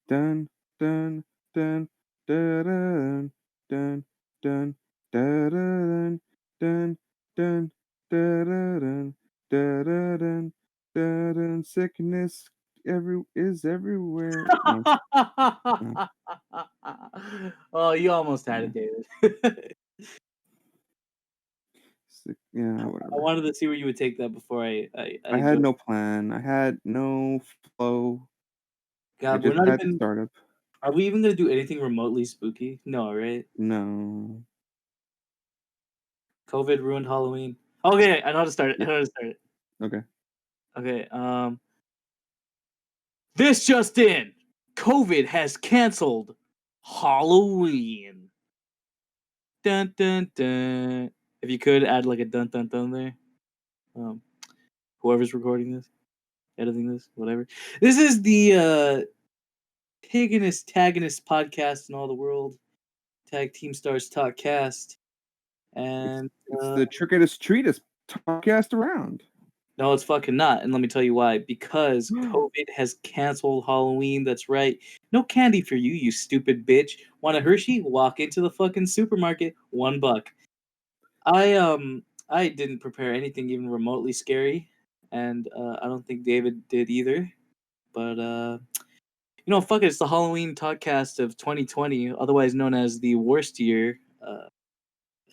Dun dun dun dun dun dun dun dun dun dun dun dun. Sickness is everywhere. No, no. Oh, you almost had Yeah, it, David. yeah, I whatever. wanted to see where you would take that before I I had go. no plan. I had no flow. I God, we're just not had the even. startup. Are we even gonna do anything remotely spooky? No, right? No. COVID ruined Halloween. Okay, I know how to start it. I Yeah. know how to start it. Okay. Okay. This just in. COVID has canceled Halloween. Dun dun dun. If you could add like a dun dun dun there. Um, whoever's recording this, editing this, whatever. This is the tagonist podcast in all the world. Tag Teamstars Talkcast. It's And it's the trickiest treatise Talkcast around. no, it's fucking not. And let me tell you why. Because COVID has canceled Halloween. That's right. No candy for you, you stupid bitch. Want a Hershey? Walk into the fucking supermarket. $1. I didn't prepare anything even remotely scary, and I don't think David did either. But fuck it. It's the Halloween podcast of 2020, otherwise known as the worst year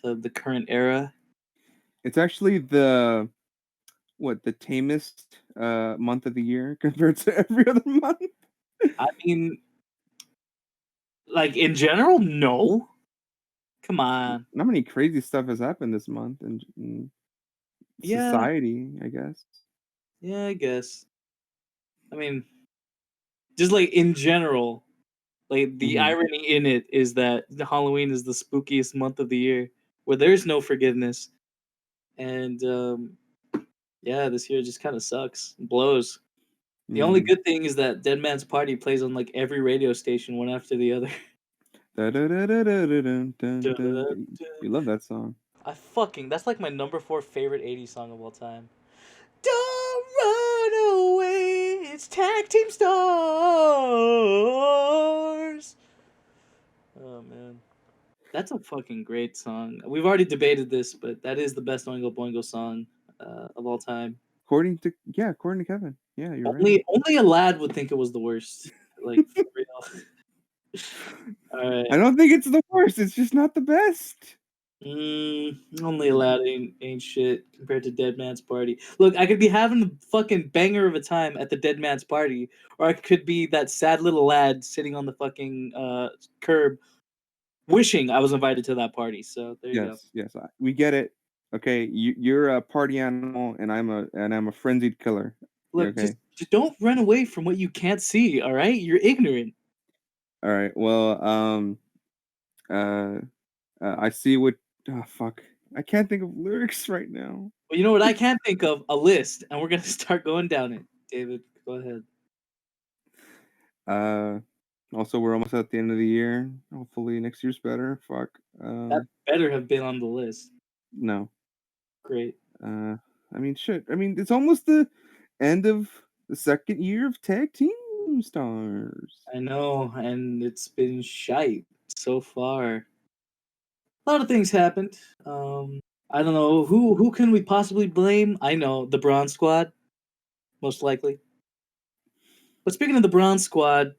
of the current era. It's actually the tamest month of the year compared to every other month. I mean, like in general, no. Come on. Not many crazy stuff has happened this month in Yeah, society, I guess. yeah, I guess. I mean, just like in general, like the Hmm. irony in it is that the Halloween is the spookiest month of the year, where there's no forgiveness, and yeah, this year just kind of sucks, blows. The only Hmm. good thing is that Dead Man's Party plays on like every radio station, one after the other. You love that song. That's like my number 4 favorite '80s song of all time. Don't run away, it's Tag Team Stars. Oh man, that's a fucking great song. We've already debated this, but that is the best Oingo Boingo song of all time. According to Kevin. Yeah, you're right. Only a lad would think it was the worst. Like for real. All right. I don't think it's the worst. It's just not the best. Only a lad ain't shit compared to Dead Man's Party. Look, I could be having a fucking banger of a time at the Dead Man's Party, or I could be that sad little lad sitting on the fucking curb, wishing I was invited to that party. So there you go. Yes, we get it. Okay, you're a party animal, and I'm a frenzied killer. Look, Okay. just don't run away from what you can't see. All right, you're ignorant. All right. Well, uh, I see what. Oh, fuck. I can't think of lyrics right now. Well, you know what? I can't think of a list, and we're gonna start going down it. David, go ahead. Uh, Also, we're almost at the end of the year. Hopefully, next year's better. Fuck. That better have been on the list. No. Great. Uh, I mean, shit. I mean, it's almost the end of the second year of Tag Team Stars. I know, and it's been shite so far. A lot of things happened. I don't know who can we possibly blame. I know the Bronze Squad, most likely. But speaking of the Bronze Squad,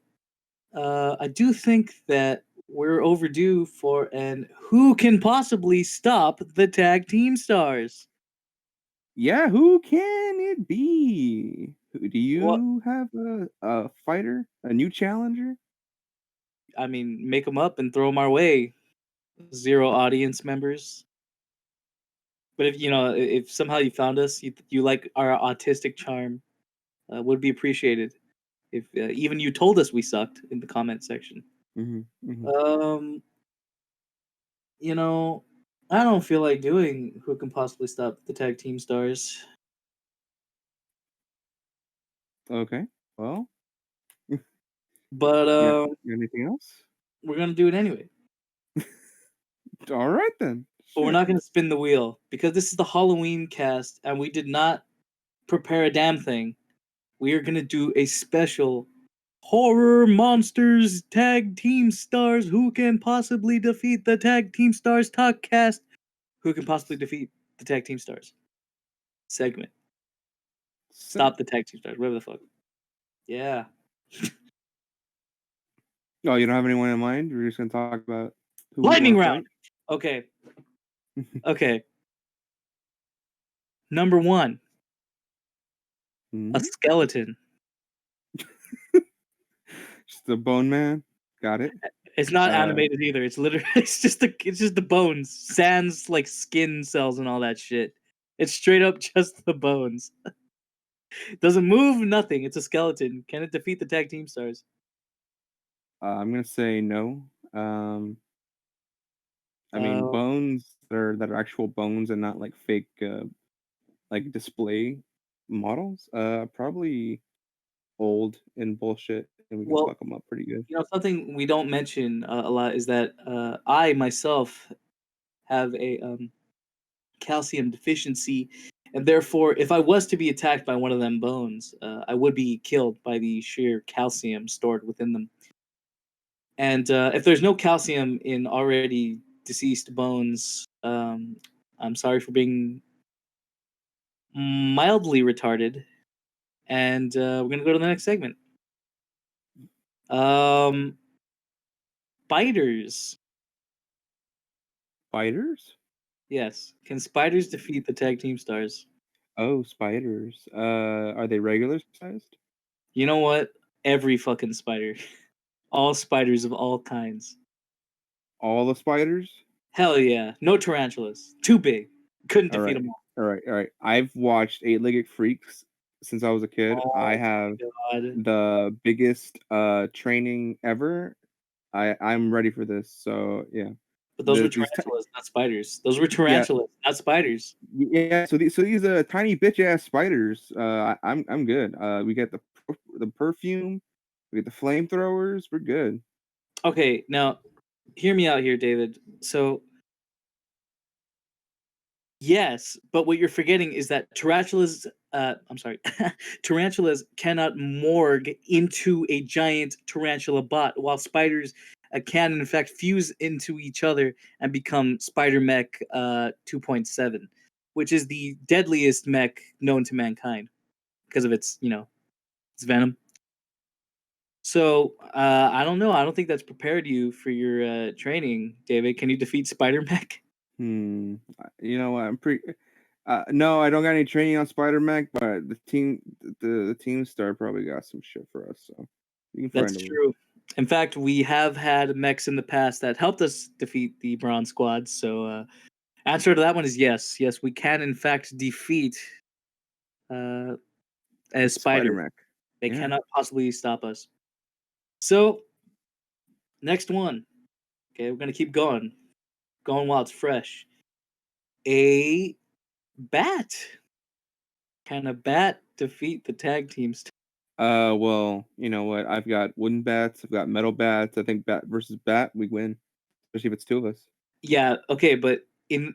I do think that we're overdue for an who can possibly stop the tag team stars. Yeah, who can it be? Do What you have a fighter, a new challenger? I mean, make them up and throw them our way. 0 audience members. But if somehow you found us, you like our autistic charm, would be appreciated. If even you told us we sucked in the comment section. Hmm. Hmm. Um, I don't feel like doing who can possibly stop the tag team stars, Okay. Well, but got anything else? we're gonna do it anyway. All right then. But we're Shit. not gonna spin the wheel because this is the Halloween cast, and we did not prepare a damn thing. We are gonna do a special Horror Monsters Tag Team Stars. Who can possibly defeat the Tag Team Stars Talkcast? Who can possibly defeat the Tag Team Stars? Segment. Stop the Tag Team Stars. Whatever the fuck. Yeah. Oh, you don't have anyone in mind? We're just gonna talk about who we Lightning want to round. fight? Okay. Okay. Number 1. A Mhm. skeleton. Just the Bone Man. Got it. It's not animated either. It's literally it's just the bones, sans like skin cells and all that shit. It's straight up just the bones. Doesn't move, nothing. It's a skeleton. Can it defeat the Tag Team Stars? I'm gonna say no. I mean, Uh, bones that are actual bones and not like fake, like display models. Probably old and bullshit, and we can well, fuck them up pretty good. something we don't mention a lot is that I myself have a calcium deficiency, and therefore, if I was to be attacked by one of them bones, I would be killed by the sheer calcium stored within them. And if there's no calcium in already deceased bones, I'm sorry for being mildly retarded. And we're gonna go to the next segment. Um, Spiders. Spiders? Yes. Can spiders defeat the Tag Team Stars? Oh, spiders. Are they regular sized? You know what? Every fucking spider. All spiders of all kinds. All the spiders? Hell yeah. No tarantulas. Too big. Couldn't All defeat right. them all. All right. All right. I've watched Eight-Legged Freaks since I was a kid. I Oh have my god. the biggest training ever. I'm ready for this. So, yeah. But those were These tarantulas, not spiders. Those were yeah, tarantulas, not spiders. yeah, so these tiny bitch ass spiders. I'm good. We get the perfume, we get the flamethrowers. We're good. Okay, now hear me out here, David. So yes, but what you're forgetting is that tarantulas. I'm sorry, tarantulas cannot morgue into a giant tarantula bot, while spiders can in fact fuse into each other and become Spider Mech 2.7, which is the deadliest mech known to mankind because of its its venom. So I don't know. I don't think that's prepared you for your training, David. Can you defeat Spider Mech? You know what? I'm pretty. No, I don't got any training on Spider Mac, but the team star probably got some shit for us. So you can That's find a way. true. In fact, we have had mechs in the past that helped us defeat the Bronze Squad. So, answer to that one is yes. Yes, we can in fact defeat uh, a Spider spider. Mac. They Yeah. cannot possibly stop us. So, next one. Okay, we're gonna keep going while it's fresh. A bat. Can a bat defeat the tag teams? Well, you know what? I've got wooden bats. I've got metal bats. I think bat versus bat, we win, especially if it's two of us. Yeah. Okay, but in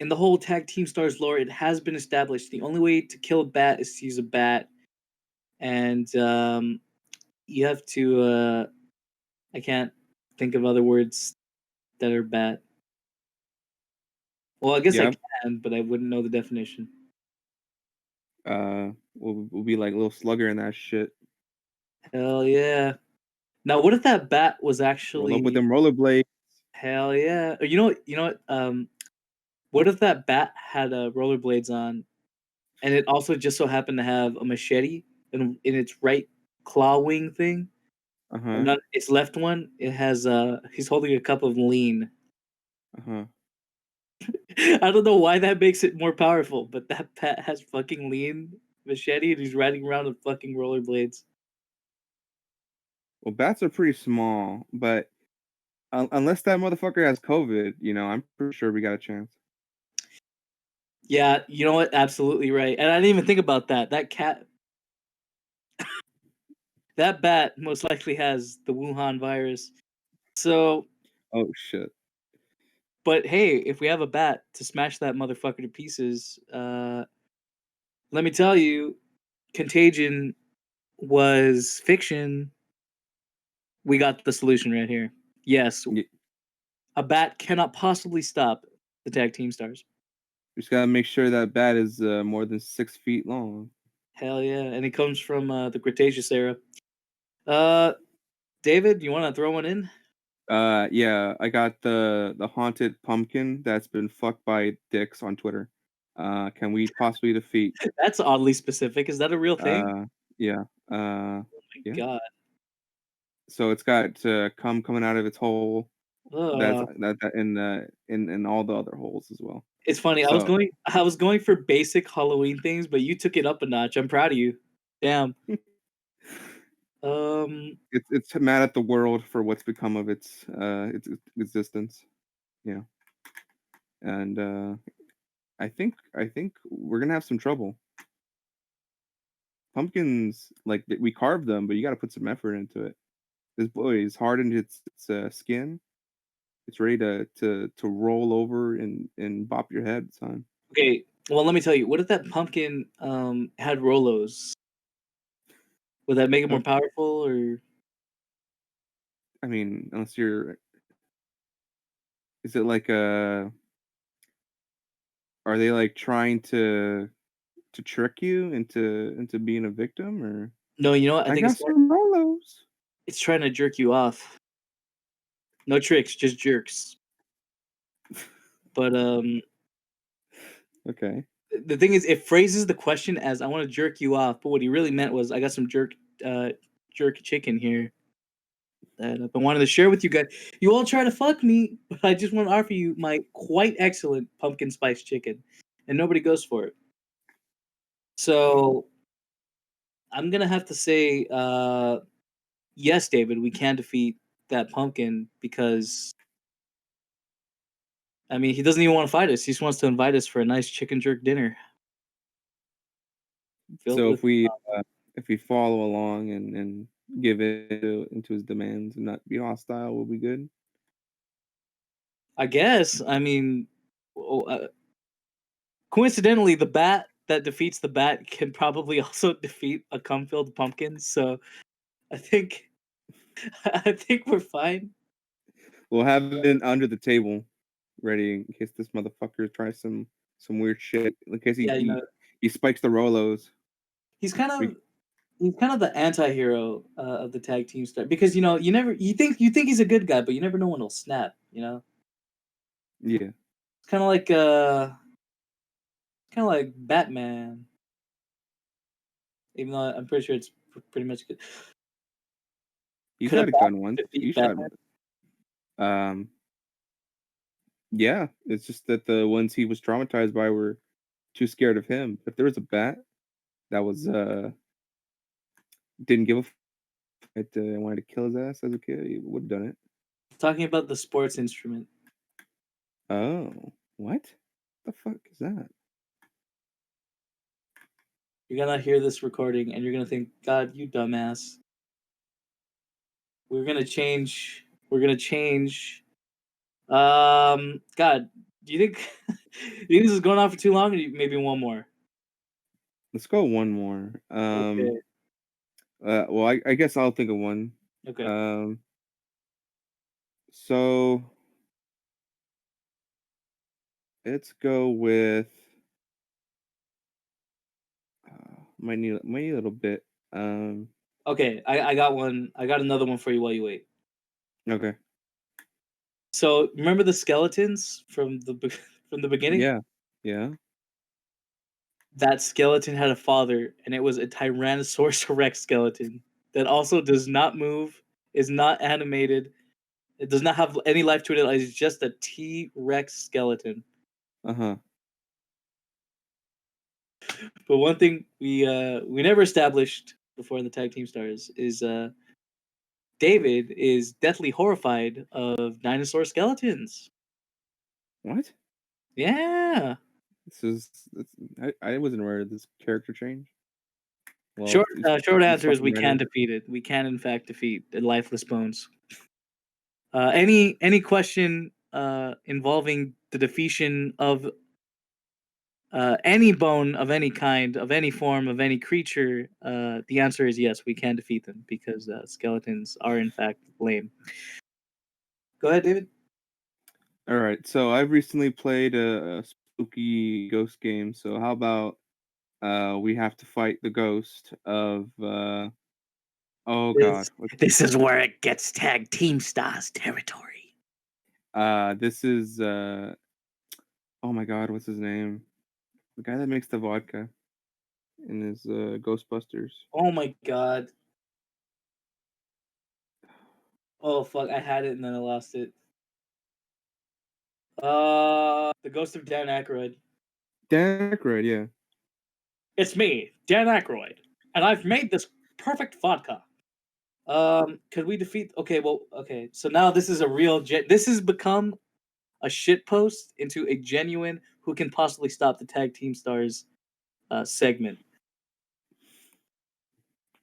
the whole tag team stars lore, it has been established the only way to kill a bat is to use a bat, and you have to. I can't think of other words that are bat. Well, I guess I Yeah. can, but I wouldn't know the definition. We'll be like little slugger in that shit. Hell yeah! Now, what if that bat was Roll up with actually them rollerblades. hell yeah? Or you know what? You know what? What if that bat had rollerblades on, and it also just so happened to have a machete in its right claw wing thing? Uh And huh. not its left one, it has he's holding a cup of lean. Uh huh. I don't know why that makes it more powerful, but that pet has fucking lean machete and he's riding around with fucking rollerblades. Well, bats are pretty small, but unless that motherfucker has COVID, I'm pretty sure we got a chance. Yeah, you know what? Absolutely right. And I didn't even think about that. That bat most likely has the Wuhan virus. So, Oh shit. but hey, if we have a bat to smash that motherfucker to pieces, let me tell you, Contagion was fiction, we got the solution right here. Yes, You a bat cannot possibly stop the tag team stars. just gotta make sure that bat is more than 6 feet long. Hell yeah, and it comes from the Cretaceous era. Uh, David, you want to throw one in? Yeah, I got the haunted pumpkin that's been fucked by dicks on Twitter. Can we possibly defeat? That's oddly specific. Is that a real thing? Uh, yeah, Oh my yeah. god. So it's got cum coming out of its hole. That's Uh, that in all the other holes as well. it's funny. So I was going for basic Halloween things, but you took it up a notch. I'm proud of you. Damn. Um, it's mad at the world for what's become of its existence. Yeah, and I think we're gonna have some trouble. Pumpkins, like we carved them, but you got to put some effort into it. This boy is hardened its skin. It's ready to roll over and bop your head, son. okay. Well, let me tell you. What if that pumpkin had Rolos? Would that make it more Uh, powerful, or I mean, unless you're, is it like are they like trying to trick you into being a victim, or no? You know what? I I think got some Rolos. it's trying to jerk you off. No tricks, just jerks. But Okay. the thing is, it phrases the question as "I want to jerk you off," but what he really meant was, "I got some jerk chicken here that I've been wanting to share with you guys. You all try to fuck me, but I just want to offer you my quite excellent pumpkin spice chicken, and nobody goes for it." So I'm gonna have to say, yes, David, we can defeat that pumpkin because I mean he doesn't even want to fight us. He just wants to invite us for a nice chicken jerk dinner filled So with. if we follow along and give into his demands and not be hostile, will be good. I guess. I mean, coincidentally, the bat that defeats the bat can probably also defeat a cum-filled pumpkin. So I think I think we're fine. We'll have it under the table, ready in case this motherfucker tries some weird shit. In case Yeah, you know, he spikes the Rolos. he's kind We of he's kind of the anti-hero of the tag team star because you think he's a good guy, but you never know when he'll snap. You know, yeah. it's kind of like Batman. Even though I'm pretty sure it's pretty much good. He's Could a had a bat gun once. defeat He shot Batman? um yeah, it's just that the ones he was traumatized by were too scared of him. If there was a bat that was didn't give a it wanted to kill his ass as a kid, he would have done it. Talking about the sports instrument. Oh, what? The fuck is that? You're gonna hear this recording and you're gonna think, God, you dumbass. We're gonna change. We're gonna change. God, do you think, do you think this is going on for too long, or maybe one more? Let's go one more. Okay. Well, I guess I'll think of one. Okay. Um, so let's go with. Might need a little bit. Um, Okay. I got one. I got another one for you while you wait. okay. So remember the skeletons from from the beginning? Yeah, yeah. That skeleton had a father, and it was a Tyrannosaurus Rex skeleton that also does not move, is not animated. It does not have any life to it. It's just a T Rex skeleton. Uh huh. But one thing we never established before in the tag team stars is David is deathly horrified of dinosaur skeletons. What? Yeah. This is. I wasn't aware of this character change. Well, Short he's answer is fucking we can ready. defeat it. We can in fact defeat the lifeless bones. Any question involving the defeation of any bone of any kind, of any form, of any creature, the answer is yes, we can defeat them because skeletons are in fact lame. Go ahead, David. All right. So I've recently played a spooky ghost game. So how about we have to fight the ghost of oh god, This, this is where it gets tag Teamstars territory. this is oh my god, what's his name? The guy that makes the vodka in his Ghostbusters. Oh my god. Oh fuck, I had it and then I lost it. The ghost of Dan Aykroyd. Dan Aykroyd, yeah. It's me, Dan Aykroyd, and I've made this perfect vodka. Could we defeat? Okay, well, okay. So now this is a real. This has become a shit post into a genuine who can possibly stop the tag team stars segment.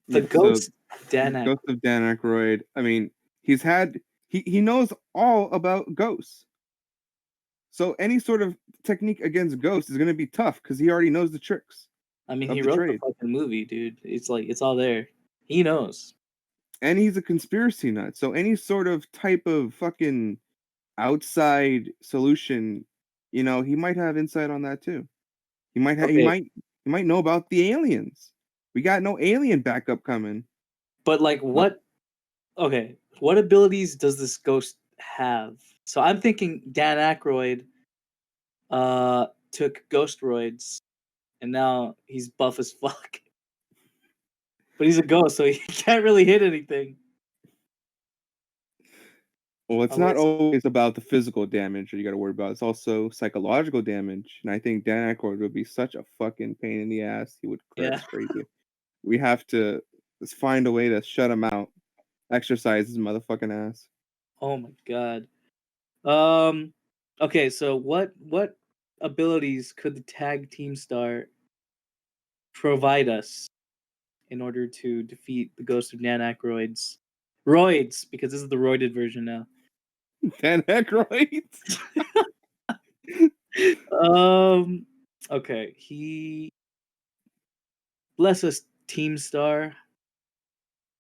The Yeah, ghost of Dan the Aykroyd. ghost of Dan Aykroyd. I mean, he knows all about ghosts. So any sort of technique against ghosts is going to be tough because he already knows the tricks I mean, of he the wrote trade. the fucking movie, dude. It's like it's all there. He knows. And he's a conspiracy nut. So any sort of type of fucking outside solution, he might have insight on that too. He might have, Okay, he might know about the aliens. We got no alien backup coming. but like But what? Okay, what abilities does this ghost have? So I'm thinking Dan Aykroyd took ghost roids and now he's buff as fuck. But he's a ghost, so he can't really hit anything. well, it's not Unless, always about the physical damage that you got to worry about. It's also psychological damage. And I think Dan Aykroyd would be such a fucking pain in the ass. He would drive yeah. us crazy. We have to just find a way to shut him out. Exercise his motherfucking ass. Oh my god. Um. Okay, so what abilities could the tag team star provide us in order to defeat the ghost of Dan Aykroyd's roids? Because this is the roided version now. Dan Aykroyd. Okay, he bless us, Team Star.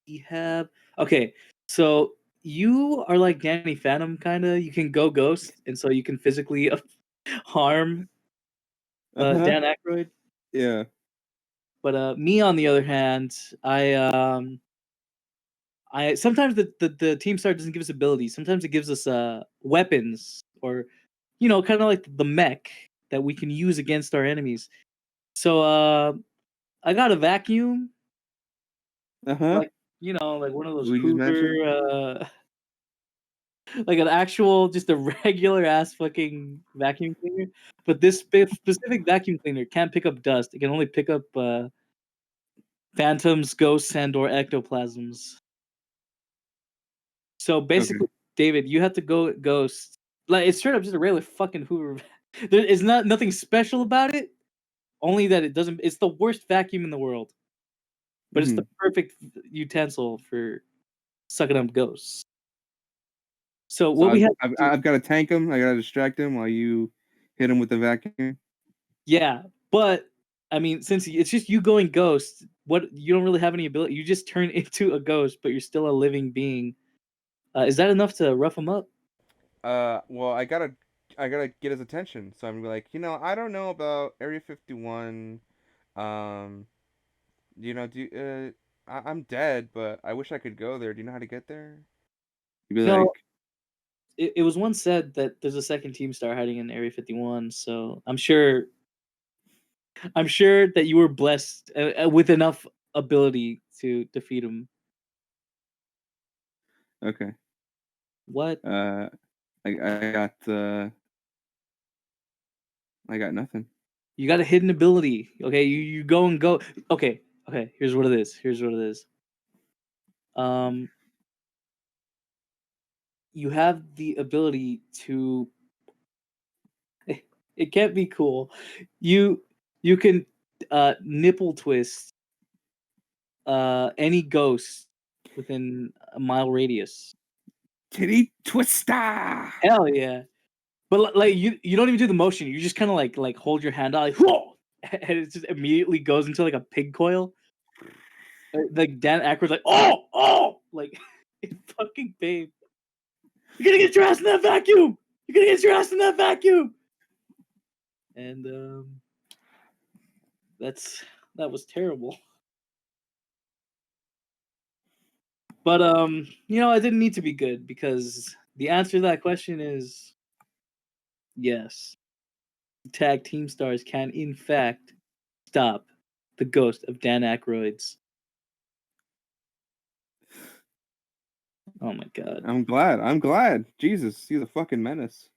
We have okay, so you are like Danny Phantom, kind of. You can go ghost, and so you can physically harm Uh-huh. Dan Aykroyd. Yeah. But me, on the other hand, I sometimes the Team Star doesn't give us abilities. Sometimes it gives us weapons or kind of like the mech that we can use against our enemies. So I got a vacuum, Uh-huh. like like one of those Luigi's Mansion. Hoover, like an actual, just a regular ass fucking vacuum cleaner. But this specific vacuum cleaner can't pick up dust. It can only pick up phantoms, ghosts, and/or ectoplasms. So Okay. basically, David, you have to go ghost. Like it's straight up just a regular fucking Hoover. There is nothing special about it. Only that it doesn't. It's the worst vacuum in the world, but it's Hmm. the perfect utensil for sucking up ghosts. So So what we have to do, I've got to tank him. I got to distract him while you hit him with the vacuum. yeah. But I mean, since it's just you going ghost, what you don't really have any ability. You just turn into a ghost, but you're still a living being. Is that enough to rough him up? Well, I gotta get his attention. So I'm like, I don't know about Area 51. Um, I'm dead, but I wish I could go there. Do you know how to get there? You'd be No, like, it was once said that there's a second Team Star hiding in Area 51. So I'm sure that you were blessed with enough ability to defeat him. okay. What? Uh, I got nothing. You got a hidden ability. Okay, you go and go. Okay, okay. Here's what it is. Here's what it is. Um, you have the ability to. It can't be cool. You can nipple twist any ghost within a mile radius. Titty twister. Hell yeah! But like you don't even do the motion. You just kind of like hold your hand out like whoa, and it just immediately goes into like a pig coil. Like Dan Aykroyd's like oh like in fucking pain. You're gonna get your ass in that vacuum. You're gonna get your ass in that vacuum. And that was terrible. But it didn't need to be good because the answer to that question is yes. Tag Teamstars can in fact stop the ghost of Dan Aykroyd's. Oh my god. I'm glad. Jesus, he's a fucking menace.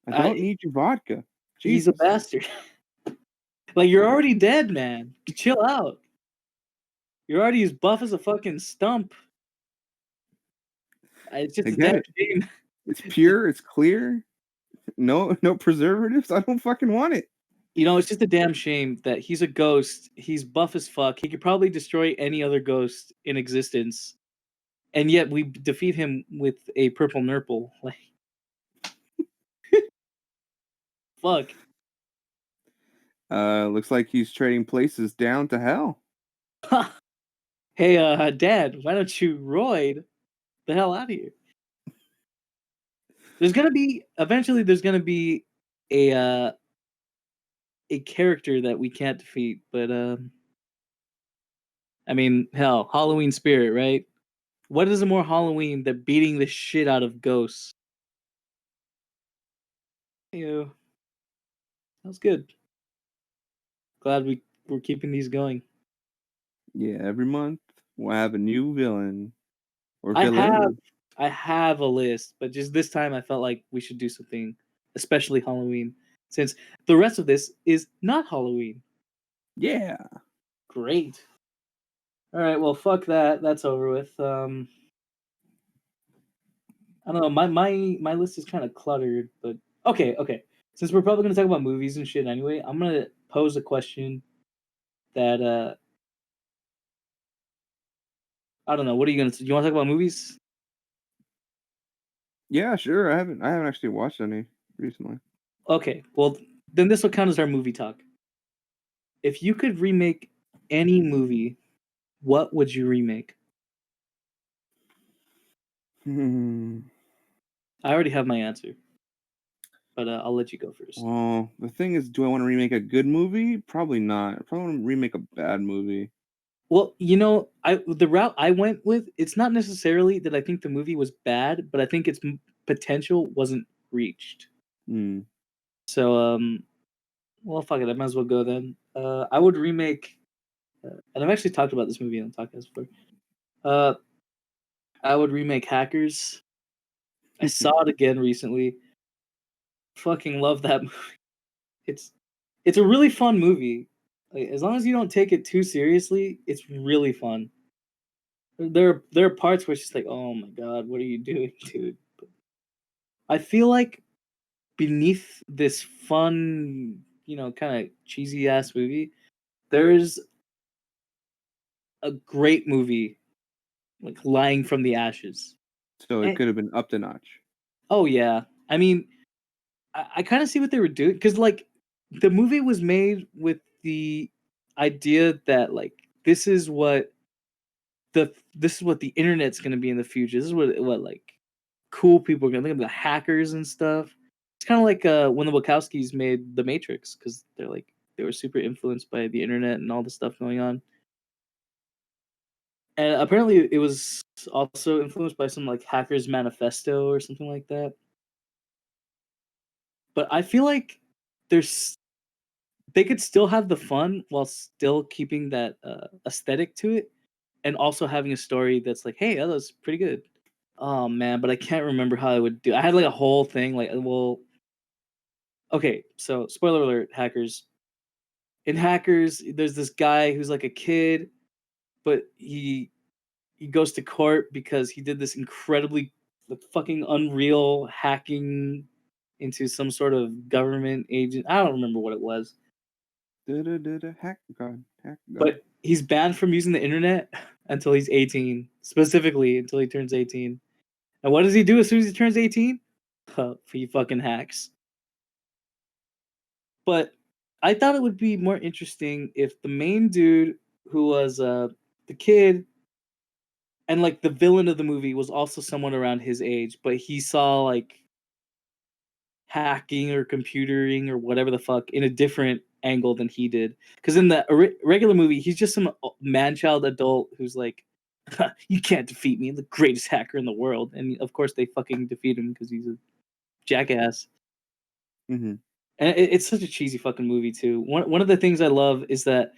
I don't need your vodka. He's a Jesus. bastard. Like you're already dead, man. Chill out. You're already as buff as a fucking stump. It's just I a get damn it. shame. It's pure. It's clear. No preservatives. I don't fucking want it. It's just a damn shame that he's a ghost. He's buff as fuck. He could probably destroy any other ghost in existence, and yet we defeat him with a purple nurple. Like, fuck. Looks like he's trading places down to hell. Hey, Dad, why don't you roid the hell out of here? There's gonna be a character that we can't defeat, but I mean, hell, Halloween spirit, right? What is a more Halloween than beating the shit out of ghosts? That was good. Glad we're keeping these going. Yeah, every month we'll have a new villain or I villain. have a list, but just this time I felt like we should do something, especially Halloween, since the rest of this is not Halloween. Yeah. Great. All right, well, fuck that. That's over with. I don't know. My list is kind of cluttered, but okay. Since we're probably gonna talk about movies and shit anyway, I'm gonna pose a question that I don't know. What are you gonna? You want to talk about movies? Yeah, sure. I haven't actually watched any recently. Okay. Well, then this will count as our movie talk. If you could remake any movie, what would you remake? Hmm. I already have my answer, but I'll let you go first. Well, the thing is, do I want to remake a good movie? Probably not. I probably want to remake a bad movie. Well, the route I went with, it's not necessarily that I think the movie was bad, but I think its potential wasn't reached. Hmm. So, well, fuck it, I might as well go then. I would remake, and I've actually talked about this movie on Talkcast before. I would remake Hackers. I saw it again recently. Fucking love that movie. It's a really fun movie. Like, as long as you don't take it too seriously, it's really fun. There are parts where it's just like, oh my god, what are you doing, dude? But I feel like beneath this fun, kind of cheesy ass movie, there's a great movie like lying from the ashes. So it And, could have been up to notch. oh yeah, I mean, I kind of see what they were doing because like the movie was made with the idea that like this is what the internet's gonna be in the future. This is what like cool people are gonna think of, the hackers and stuff. It's kind of like when the Wachowskis made The Matrix because they were super influenced by the internet and all the stuff going on. And apparently, it was also influenced by some like Hackers Manifesto or something like that. But I feel like there's they could still have the fun while still keeping that aesthetic to it, and also having a story that's like, hey, that was pretty good. Oh man, but I can't remember how I would do. I had like a whole thing like, well, okay, so spoiler alert, Hackers. In Hackers, there's this guy who's like a kid, but he goes to court because he did this incredibly like fucking unreal hacking into some sort of government agent. I don't remember what it was. Hack God. But he's banned from using the internet until he's 18, specifically until he turns 18. And what does he do as soon as he turns 18? for you fucking hacks. But I thought it would be more interesting if the main dude who was the kid and like the villain of the movie was also someone around his age, but he saw like hacking or computering or whatever the fuck in a different angle than he did. Because in the regular movie, he's just some man-child adult who's like, "You can't defeat me, I'm the greatest hacker in the world." And of course, they fucking defeat him because he's a jackass. Mm-hmm. And it's such a cheesy fucking movie too. One of the things I love is that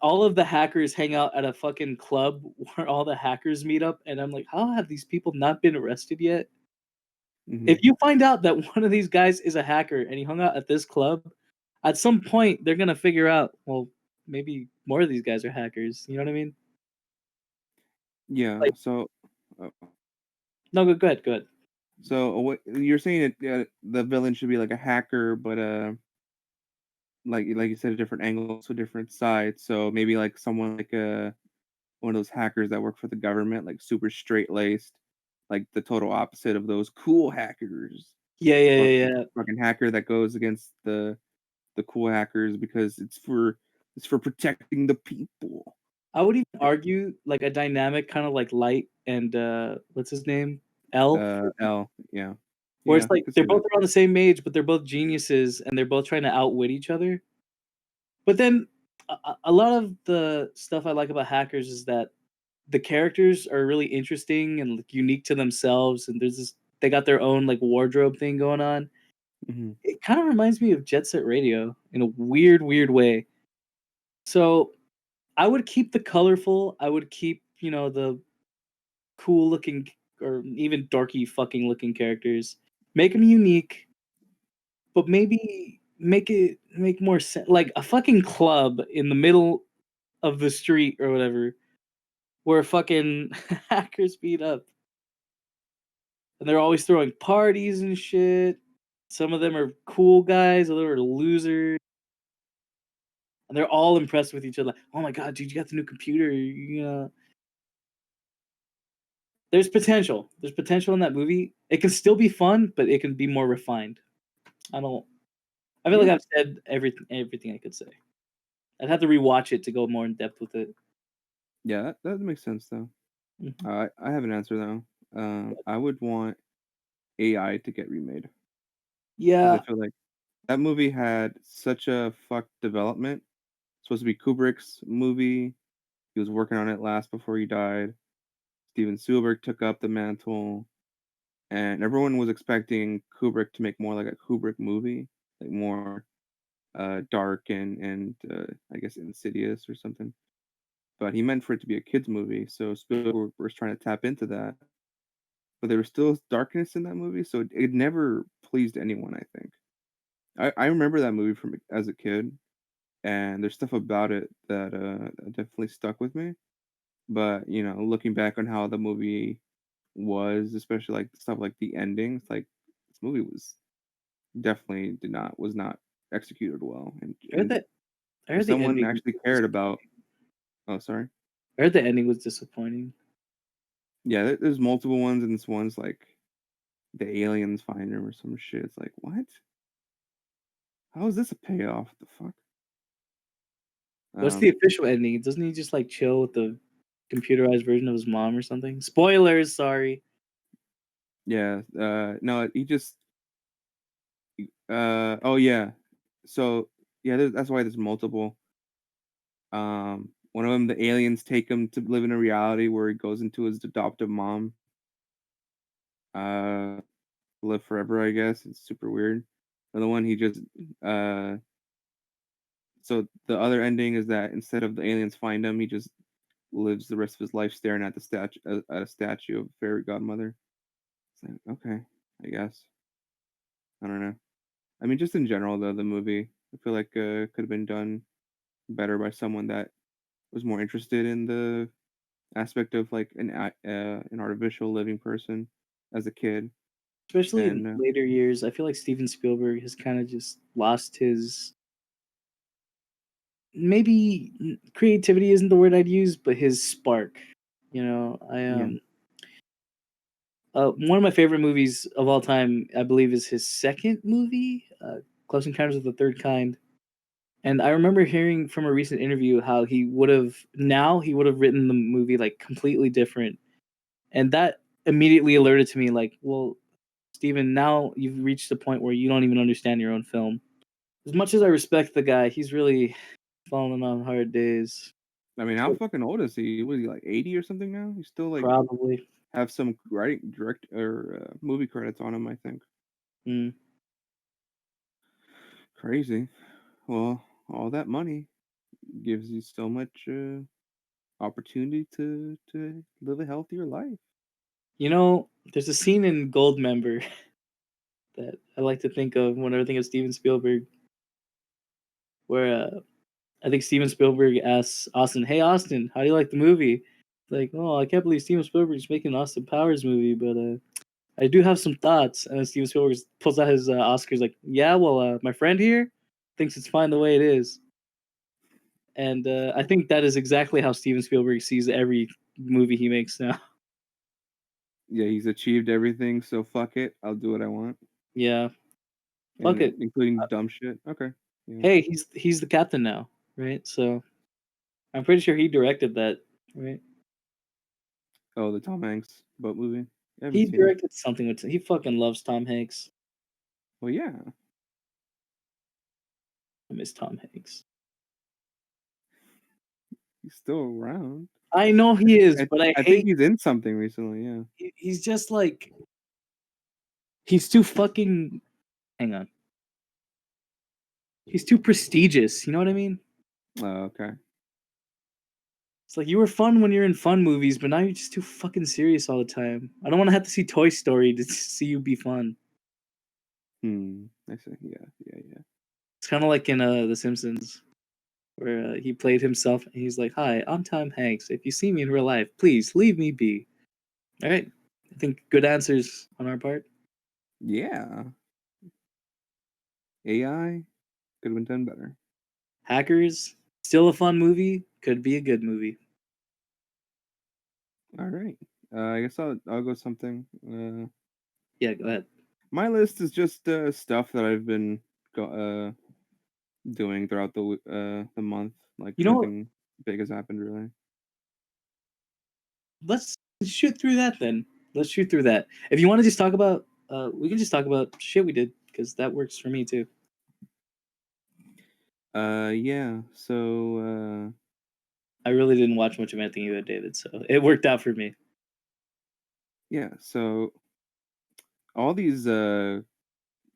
all of the hackers hang out at a fucking club where all the hackers meet up, and I'm like, how have these people not been arrested yet? Mm-hmm. If you find out that one of these guys is a hacker and he hung out at this club, at some point they're gonna figure out, well, maybe more of these guys are hackers. You know what I mean? Yeah. Like, So, uh, no, go ahead, go ahead. so what you're saying that the villain should be like a hacker, but like you said, a different angle, so different sides. So maybe like someone like one of those hackers that work for the government, like super straight laced, like the total opposite of those cool hackers. Yeah, The yeah, yeah, yeah. fucking hacker that goes against the cool hackers because it's for protecting the people. I would even argue like a dynamic kind of like Light and what's his name? L. L, yeah, Where yeah, it's I like could they're see both that. around the same age, but they're both geniuses and they're both trying to outwit each other. But then a lot of the stuff I like about hackers is that the characters are really interesting and like unique to themselves, and there's this they got their own like wardrobe thing going on. Hmm. It kind of reminds me of Jet Set Radio in a weird way. So I would keep the colorful. I would keep the cool looking or even dorky fucking looking characters. Make them unique, but maybe make more sense. Like a fucking club in the middle of the street or whatever, where fucking hackers beat up, and they're always throwing parties and shit. Some of them are cool guys, others are losers, and they're all impressed with each other. Like, oh my god, dude, you got the new computer. There's potential. There's potential in that movie. It can still be fun, but it can be more refined. I don't. I feel like Yeah, I've said everything I could say. I'd have to rewatch it to go more in depth with it. yeah, that makes sense though. Mhm. I have an answer though. I would want AI to get remade because I Yeah, feel like that movie had such a fucked development. It's supposed to be Kubrick's movie. He was working on it last before he died. Steven Spielberg took up the mantle, and everyone was expecting Kubrick to make more like a Kubrick movie, like more dark and I guess insidious or something. But he meant for it to be a kids movie, so Spielberg was trying to tap into that. But there was still darkness in that movie, so it never pleased anyone. I think I remember that movie from as a kid, and there's stuff about it that definitely stuck with me. But looking back on how the movie was, especially like stuff like the endings, like this movie was definitely did not was not executed well, I heard and that. I if heard the someone ending. actually cared about, oh sorry, I heard the ending was disappointing. yeah, there's multiple ones, and this one's like the aliens find him or some shit. It's like what? How is this a payoff? The fuck? What's the Um, official ending? Doesn't he just like chill with the computerized version of his mom or something? Spoilers, sorry. yeah, no, he just, oh yeah, so yeah, that's why there's multiple. One of them, the aliens take him to live in a reality where he goes into his adoptive mom, uh, live forever. I guess it's super weird. Another one, he just, uh, so the other ending is that instead of the aliens find him, he just lives the rest of his life staring at the statue, at a statue of fairy godmother. It's like, okay, I guess. I don't know. I mean, just in general, though, the movie, I feel like could have been done better by someone that was more interested in the aspect of like an artificial living person as a kid. Especially in And later years, I feel like Steven Spielberg has kind of just lost his maybe creativity isn't the word I'd use, but his spark. I yeah, One of my favorite movies of all time, I believe, is his second movie, Close Encounters of the Third Kind. And I remember hearing from a recent interview how he would have written the movie like completely different, and that immediately alerted to me like, well, Steven, now you've reached the point where you don't even understand your own film. As much as I respect the guy, he's really fallen on hard days. I mean, how fucking old is he? Was he like 80 or something now? He's still like Probably. have some writing direct or movie credits on him, I think. Mm. Crazy. Well, all that money gives you so much opportunity to live a healthier life. You know, there's a scene in Goldmember that I like to think of whenever I think of Steven Spielberg, where I think Steven Spielberg asks Austin, "Hey Austin, how do you like the movie?" Like, "Oh, I can't believe Steven Spielberg's making an Austin Powers movie, but I do have some thoughts." And then Steven Spielberg pulls out his Oscars, like, "Yeah, well, my friend here thinks it's fine the way it is." And I think that is exactly how Steven Spielberg sees every movie he makes now. Yeah, he's achieved everything, so fuck it. I'll do what I want, Yeah, fuck and it. including dumb shit. Okay. Yeah. Hey, he's the captain now, right? So I'm pretty sure he directed that, right? Oh, the Tom Hanks boat movie. I haven't He seen it. directed something with he fucking loves Tom Hanks. Well, yeah, I miss Tom Hanks. he's still around. I know he is, but I I think hate he's in something recently. Yeah. he's just like he's too fucking hang on. He's too prestigious, you know what I mean? Oh, okay. It's like you were fun when you're in fun movies, but now you're just too fucking serious all the time. I don't want to have to see Toy Story to see you be fun. I see. Yeah. Yeah. Yeah. It's kind of like in The Simpsons, where he played himself. And he's like, "Hi, I'm Tom Hanks. If you see me in real life, please leave me be." All right, I think good answers on our part. Yeah. AI could have been done better. Hackers, still a fun movie. Could be a good movie. All right. I guess I'll go something. Yeah, go ahead. My list is just stuff that I've been doing throughout the month. Like You know what? nothing big has happened really. Let's shoot through that then. Let's shoot through that. If you want to just talk about, we can just talk about shit we did because that works for me too. Yeah. So I really didn't watch much of anything you had, David, so it worked out for me. yeah. So all these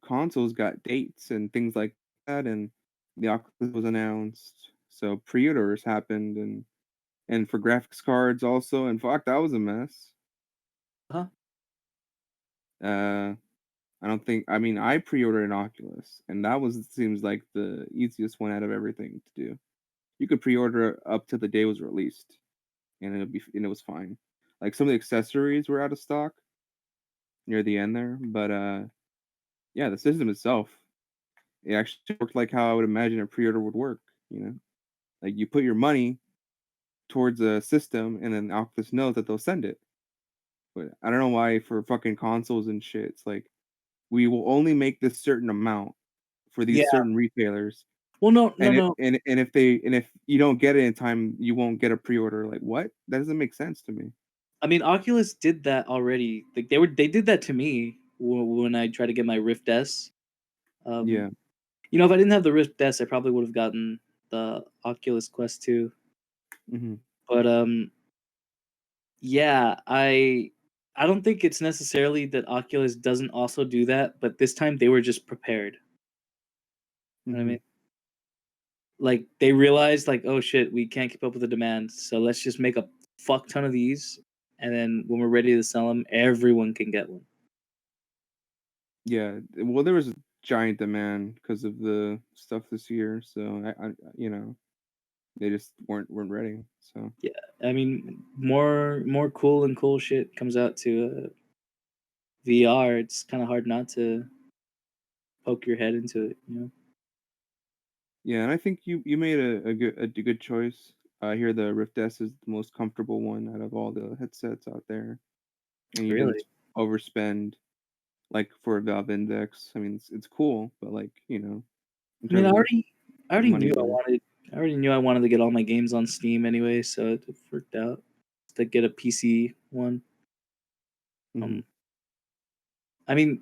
consoles got dates and things like that, and the Oculus was announced. So pre-orders happened, and for graphics cards also. And fuck, that was a mess. Huh? Uh, I don't think. I mean, I pre-ordered an Oculus, and that was seems like the easiest one out of everything to do. You could pre-order up to the day it was released, and it was fine. Like some of the accessories were out of stock near the end there, but yeah, the system itself, it actually worked like how I would imagine a pre-order would work. You know, like you put your money towards a system, and then Oculus knows that they'll send it. But I don't know why for fucking consoles and shit, it's like we will only make this certain amount for Yeah. these certain retailers. Well, no, no, And it no. and if you don't get it in time, you won't get a pre-order. Like what? That doesn't make sense to me. I mean, Oculus did that already. Like they did that to me when I tried to get my Rift S. Yeah. Um, you know, if I didn't have the Rift S, I probably would have gotten the Oculus Quest 2. Hmm. But yeah, I don't think it's necessarily that Oculus doesn't also do that, but this time they were just prepared. You know what I Hmm. mean? Like they realized like, oh shit, we can't keep up with the demand, so let's just make a fuck ton of these, and then when we're ready to sell them, everyone can get one. Yeah. Well, there was a giant demand because of the stuff this year, so they just weren't ready. So Yeah, I mean, more cool shit comes out to VR. It's kind of hard not to poke your head into it, you know. yeah, and I think you made a good choice. I hear the Rift S is the most comfortable one out of all the headsets out there, and you didn't Really? overspend like for a Valve Index. I mean, it's cool, but like in I mean, terms of I already money knew worth. I already knew I wanted to get all my games on Steam anyway, so it worked out to get a PC one. Hmm. Um, I mean,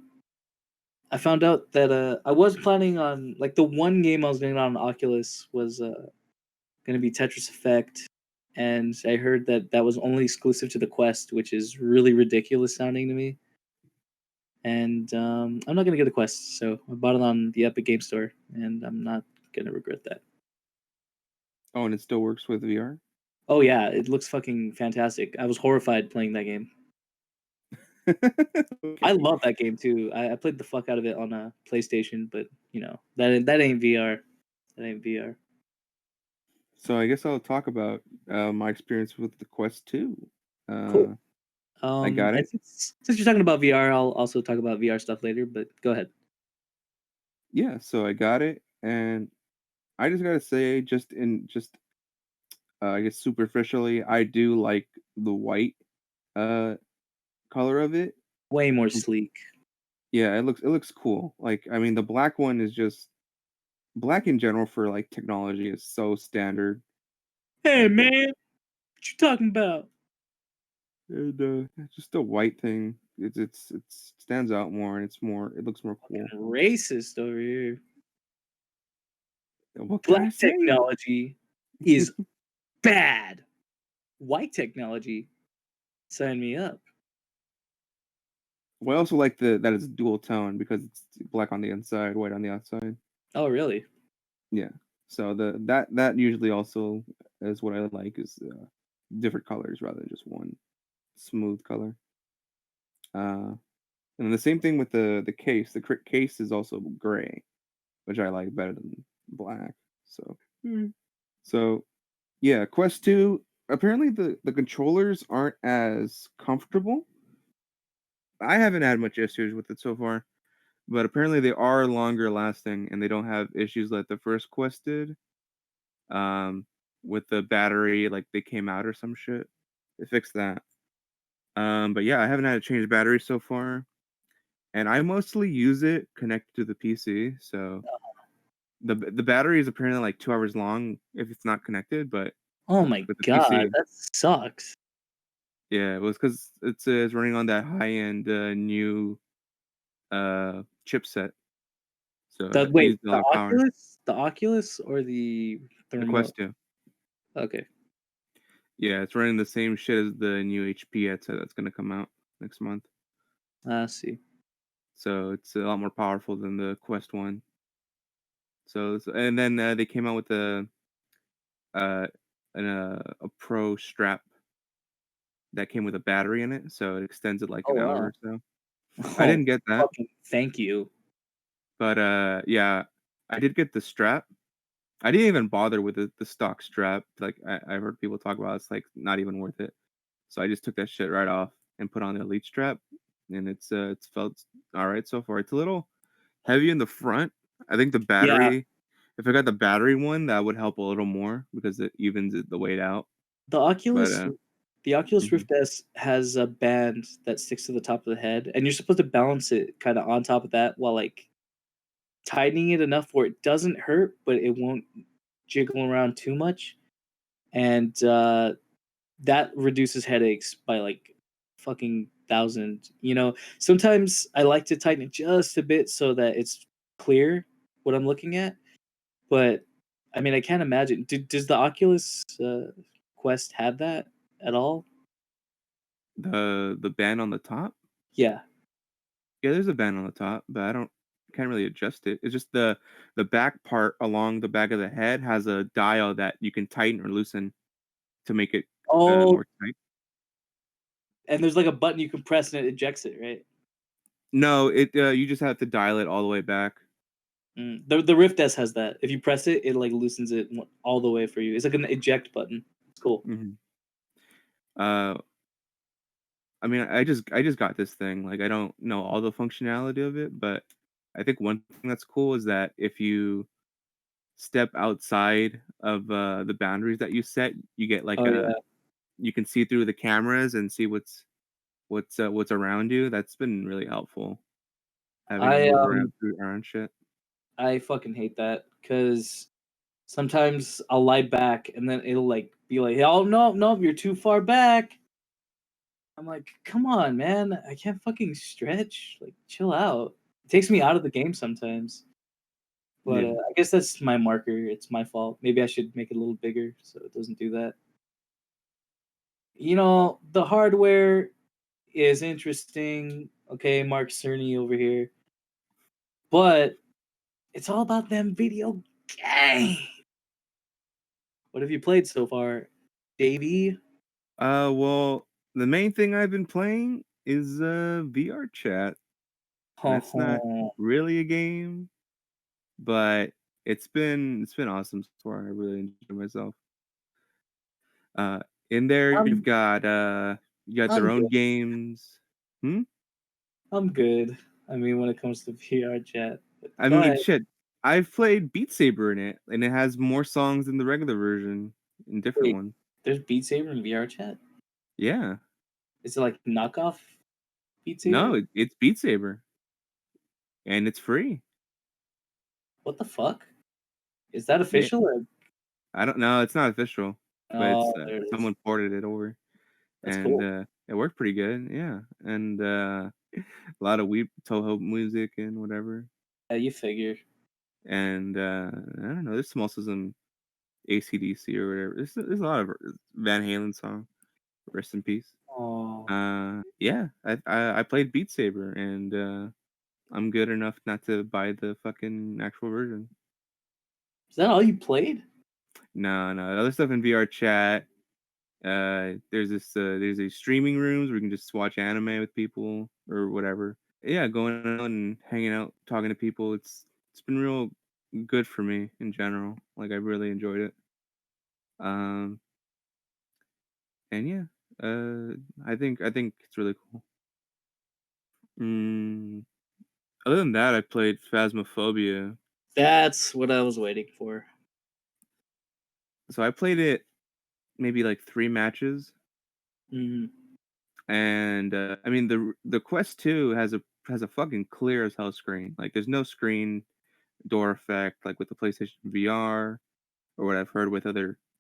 I found out that I was planning on like the one game I was getting on Oculus was going to be Tetris Effect, and I heard that that was only exclusive to the Quest, which is really ridiculous sounding to me. And I'm not going to get a Quest, so I bought it on the Epic Game Store, and I'm not going to regret that. Oh, and it still works with VR. Oh yeah, it looks fucking fantastic. I was horrified playing that game. I Okay. love that game too. I played the fuck out of it on a PlayStation, but that ain't VR. That ain't VR. So I guess I'll talk about my experience with the Quest 2. Cool. Uh, I got And it. since you're talking about VR, I'll also talk about VR stuff later. But go ahead. Yeah, so I got it, and I just gotta say, just I guess superficially, I do like the white uh color of it. Way more sleek. Yeah, it looks cool. Like, I mean, the black one is just black in general for like technology is so standard. Hey Like, man, what you talking about? and just the white thing. It stands out more, and it looks more cool. Racist over here. What can I Black say? technology is bad. White technology, sign me up. Well, I also like that it's dual tone because it's black on the inside, white on the outside. Oh really? Yeah. So that usually also is what I like is different colors rather than just one smooth color. Uh, and the same thing with the case. The case is also gray, which I like better than black. So so yeah, Quest 2. Apparently the controllers aren't as comfortable. I haven't had much issues with it so far, but apparently they are longer lasting and they don't have issues like the first Quest did. Um, with the battery, like they came out or some shit. They fixed that. But yeah, I haven't had to change battery so far, and I mostly use it connected to the PC. So the battery is apparently like 2 hours long if it's not connected, but Oh my with the god, PC, that sucks. yeah, it was because it's running on that high end new chipset, so The it wait, needs a lot of power. The Oculus or the The remote? Quest 2, Okay, yeah, it's running the same shit as the new HP headset that's gonna come out next month. I see. So it's a lot more powerful than the Quest One. And then they came out with uh, a Pro strap that came with a battery in it, so it extends it like Oh an hour wow. or so. I Oh, didn't get that, fucking thank you. but yeah, I did get the strap. I didn't even bother with the stock strap. Like I've heard people talk about, it's like not even worth it. So I just took that shit right off and put on the Elite strap, and it's felt all right so far. It's a little heavy in the front. I think the Yeah, battery. If I got the battery one, that would help a little more because it evens the weight out. the But Oculus the Oculus mhm. Rift S has a band that sticks to the top of the head, and you're supposed to balance it kind of on top of that while like tightening it enough where it doesn't hurt, but it won't jiggle around too much. And that reduces headaches by like fucking thousand. Sometimes I like to tighten it just a bit so that it's clear what I'm looking at. But I mean, I can't imagine. Does the Oculus Quest have that at all? The band on the top, Yeah. yeah, there's a band on the top, but I don't can't really adjust it. It's just the back part along the back of the head has a dial that you can tighten or loosen to make it Oh, more tight. and there's like a button you can press and it ejects it, right? No, it you just have to dial it all the way back. The Rift S has that. If you press it, it like loosens it all the way for you. It's like an eject button. It's cool. Hmm. Uh, I mean, I just got this thing. Like, I don't know all the functionality of it, but I think one thing that's cool is that if you step outside of the boundaries that you set, you get like Oh a yeah. you can see through the cameras and see what's what's around you. That's been really helpful. Having to I move um around through around shit. I fucking hate that because sometimes I'll lie back and then it'll like be like, oh no, no, you're too far back. I'm like, come on, man, I can't fucking stretch. Like, chill out. It takes me out of the game sometimes. But Yeah. I guess that's my marker. It's my fault. Maybe I should make it a little bigger so it doesn't do that. The hardware is interesting. Okay, Mark Cerny over here. But it's all about them video games. What have you played so far, Davey? Well, the main thing I've been playing is VR chat. That's not Oh, really a game, but it's been awesome so far. I really enjoy myself. Uh, in there I'm you got I'm their own good. games. Hmm? I'm good. I mean, when it comes to VR chat. But I go mean, ahead. shit. I've played Beat Saber in it, and it has more songs than the regular version and different Wait, ones. there's Beat Saber in VR chat? Yeah. Is it like knockoff Beat No, Saber? it's Beat Saber, and it's free. What the fuck? Is that Yeah. official or I don't know. It's not official, but oh, there it is. someone ported it over, That's and cool. it worked pretty good. Yeah, and a lot of Weep Toho music and whatever. Yeah, you figure. And I don't know. There's also some ACDC or whatever. There's a lot of Van Halen song. Rest in peace. Oh. Yeah, I played Beat Saber, and I'm good enough not to buy the fucking actual version. Is that all you played? No, no, other stuff in VR chat. There's these streaming rooms where you can just watch anime with people or whatever. Yeah, going out and hanging out, talking to people. It's been real good for me in general. Like I really enjoyed it. Um, and yeah, I think it's really cool. Mm, other than that, I played Phasmophobia. That's what I was waiting for. So I played it maybe like 3 matches, Mhm. and I mean the Quest 2 has a fucking clear as hell screen. Like there's no screen door effect like with the PlayStation VR or what I've heard with the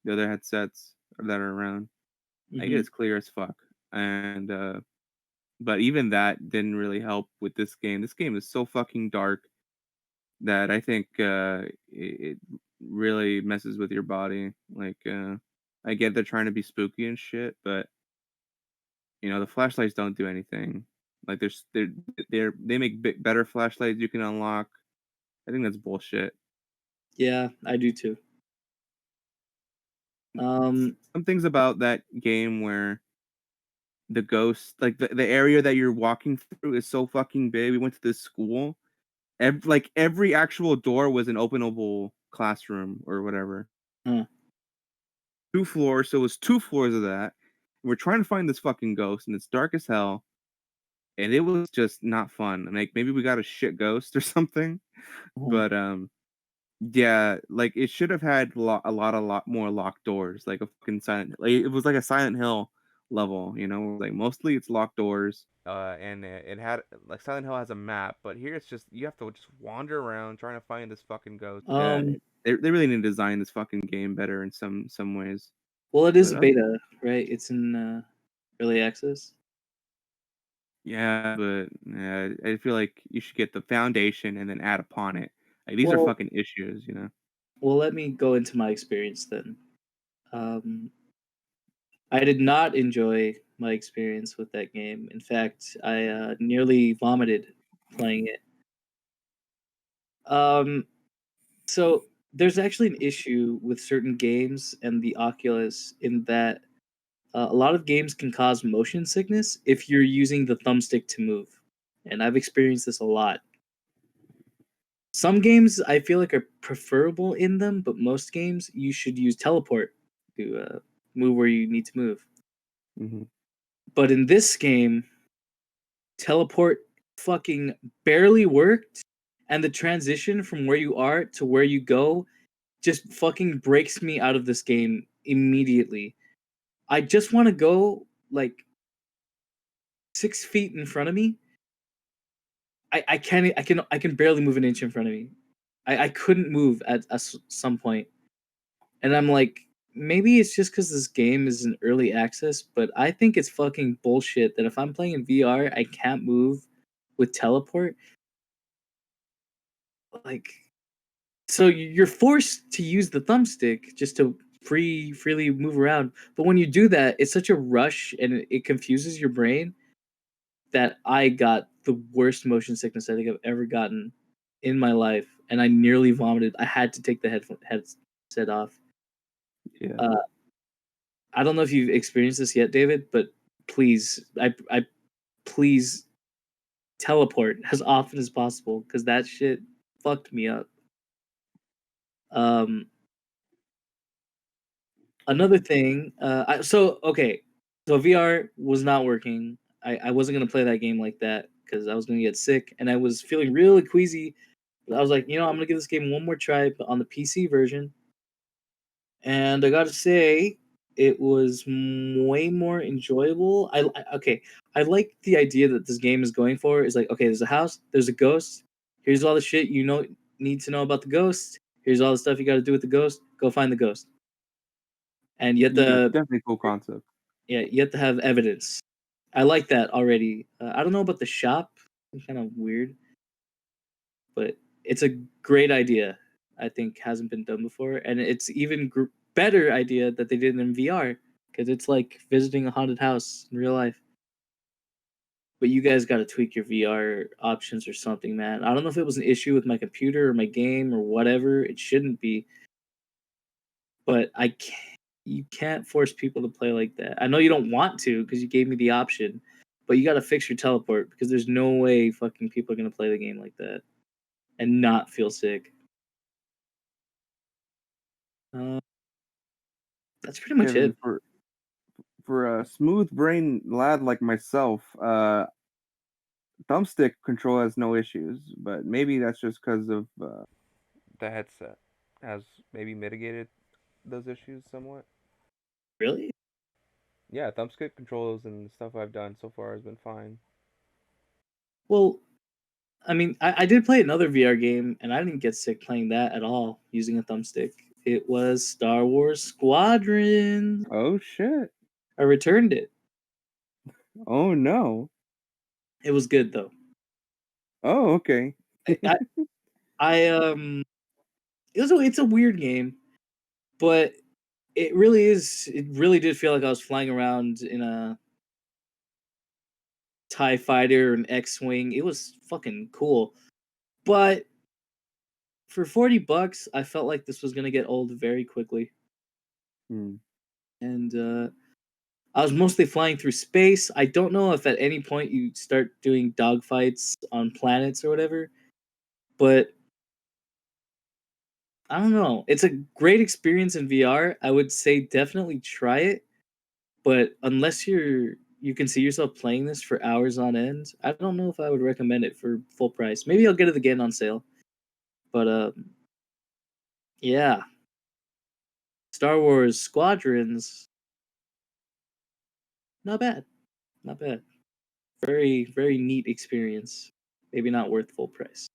other headsets that are around. Like it Mhm. is clear as fuck. And but even that didn't really help with this game. This game is so fucking dark that I think it really messes with your body. Like I get they're trying to be spooky and shit, but the flashlights don't do anything. Like they make better flashlights you can unlock. I think that's bullshit. Yeah, I do too. Um, Some things about that game where the ghost, like the area that you're walking through, is so fucking big. We went to this school. Every actual door was an openable classroom or whatever. huh. 2 floors, so it was 2 floors of that. And we're trying to find this fucking ghost, and it's dark as hell. And it was just not fun. Like maybe we got a shit ghost or something. Uh-huh. But yeah, like it should have had a lot more locked doors, like a fucking silent. Like, it was like a Silent Hill level, like mostly it's locked doors. And it had like Silent Hill has a map, but here it's just you have to just wander around trying to find this fucking ghost. Um, They really need to design this fucking game better in some ways. well, it is But a beta, right? It's in early access. yeah, but yeah, I feel like you should get the foundation and then add upon it. Like these are Well, fucking issues. well, let me go into my experience then. Um, I did not enjoy my experience with that game. In fact, I nearly vomited playing it. Um, so there's actually an issue with certain games and the Oculus in that a lot of games can cause motion sickness if you're using the thumbstick to move, and I've experienced this a lot. Some games I feel like are preferable in them, but most games you should use teleport to move where you need to move. Hmm. But in this game, teleport fucking barely worked, and the transition from where you are to where you go just fucking breaks me out of this game immediately. I just want to go like 6 feet in front of me, I can barely move an inch in front of me. I couldn't move at some point, and I'm like, maybe it's just because this game is in early access, but I think it's fucking bullshit that if I'm playing in VR, I can't move with teleport. Like, so you're forced to use the thumbstick just to freely move around. But when you do that, it's such a rush and it confuses your brain that I got the worst motion sickness I think I've ever gotten in my life, and I nearly vomited. I had to take the headset off. Yeah. Uh, I don't know if you've experienced this yet, David, but please, I please teleport as often as possible because that shit fucked me up. Um, Another thing, okay, so VR was not working. I wasn't gonna play that game like that because I was gonna get sick, and I was feeling really queasy. But I was like, I'm gonna give this game one more try, but on the PC version. And I gotta say, it was way more enjoyable. Okay, I like the idea that this game is going for. Is like, okay, there's a house, there's a ghost. Here's all the shit need to know about the ghost. Here's all the stuff you got to do with the ghost. Go find the ghost, and you have Yeah, to definitely cool concept. yeah, you have to have evidence. I like that already. I don't know about the shop. It's kind of weird, but it's a great idea. I think hasn't been done before, and it's even better idea that they did it in VR because it's like visiting a haunted house in real life. But you guys got to tweak your VR options or something, man. I don't know if it was an issue with my computer or my game or whatever. It shouldn't be, but I can't. You can't force people to play like that. I know you don't want to because you gave me the option, but you got to fix your teleport because there's no way fucking people are gonna play the game like that and not feel sick. Uh, that's pretty much Kevin, it. for a smooth brain lad like myself, thumbstick control has no issues, but maybe that's just because of the headset has maybe mitigated those issues somewhat. Really? Yeah, thumbstick controls and stuff I've done so far has been fine. Well, I mean, I did play another VR game, and I didn't get sick playing that at all using a thumbstick. It was Star Wars Squadron. Oh shit. I returned it. Oh no. It was good though. Oh, okay. I, I, it's a weird game, but it really is. It really did feel like I was flying around in a TIE fighter or an X-wing. It was fucking cool, but for $40, I felt like this was gonna get old very quickly, Hmm. and I was mostly flying through space. I don't know if at any point you start doing dogfights on planets or whatever, but I don't know. It's a great experience in VR. I would say definitely try it, but unless you can see yourself playing this for hours on end, I don't know if I would recommend it for full price. Maybe I'll get it again on sale. But yeah, Star Wars Squadrons, not bad, not bad. Very neat experience. Maybe not worth full price.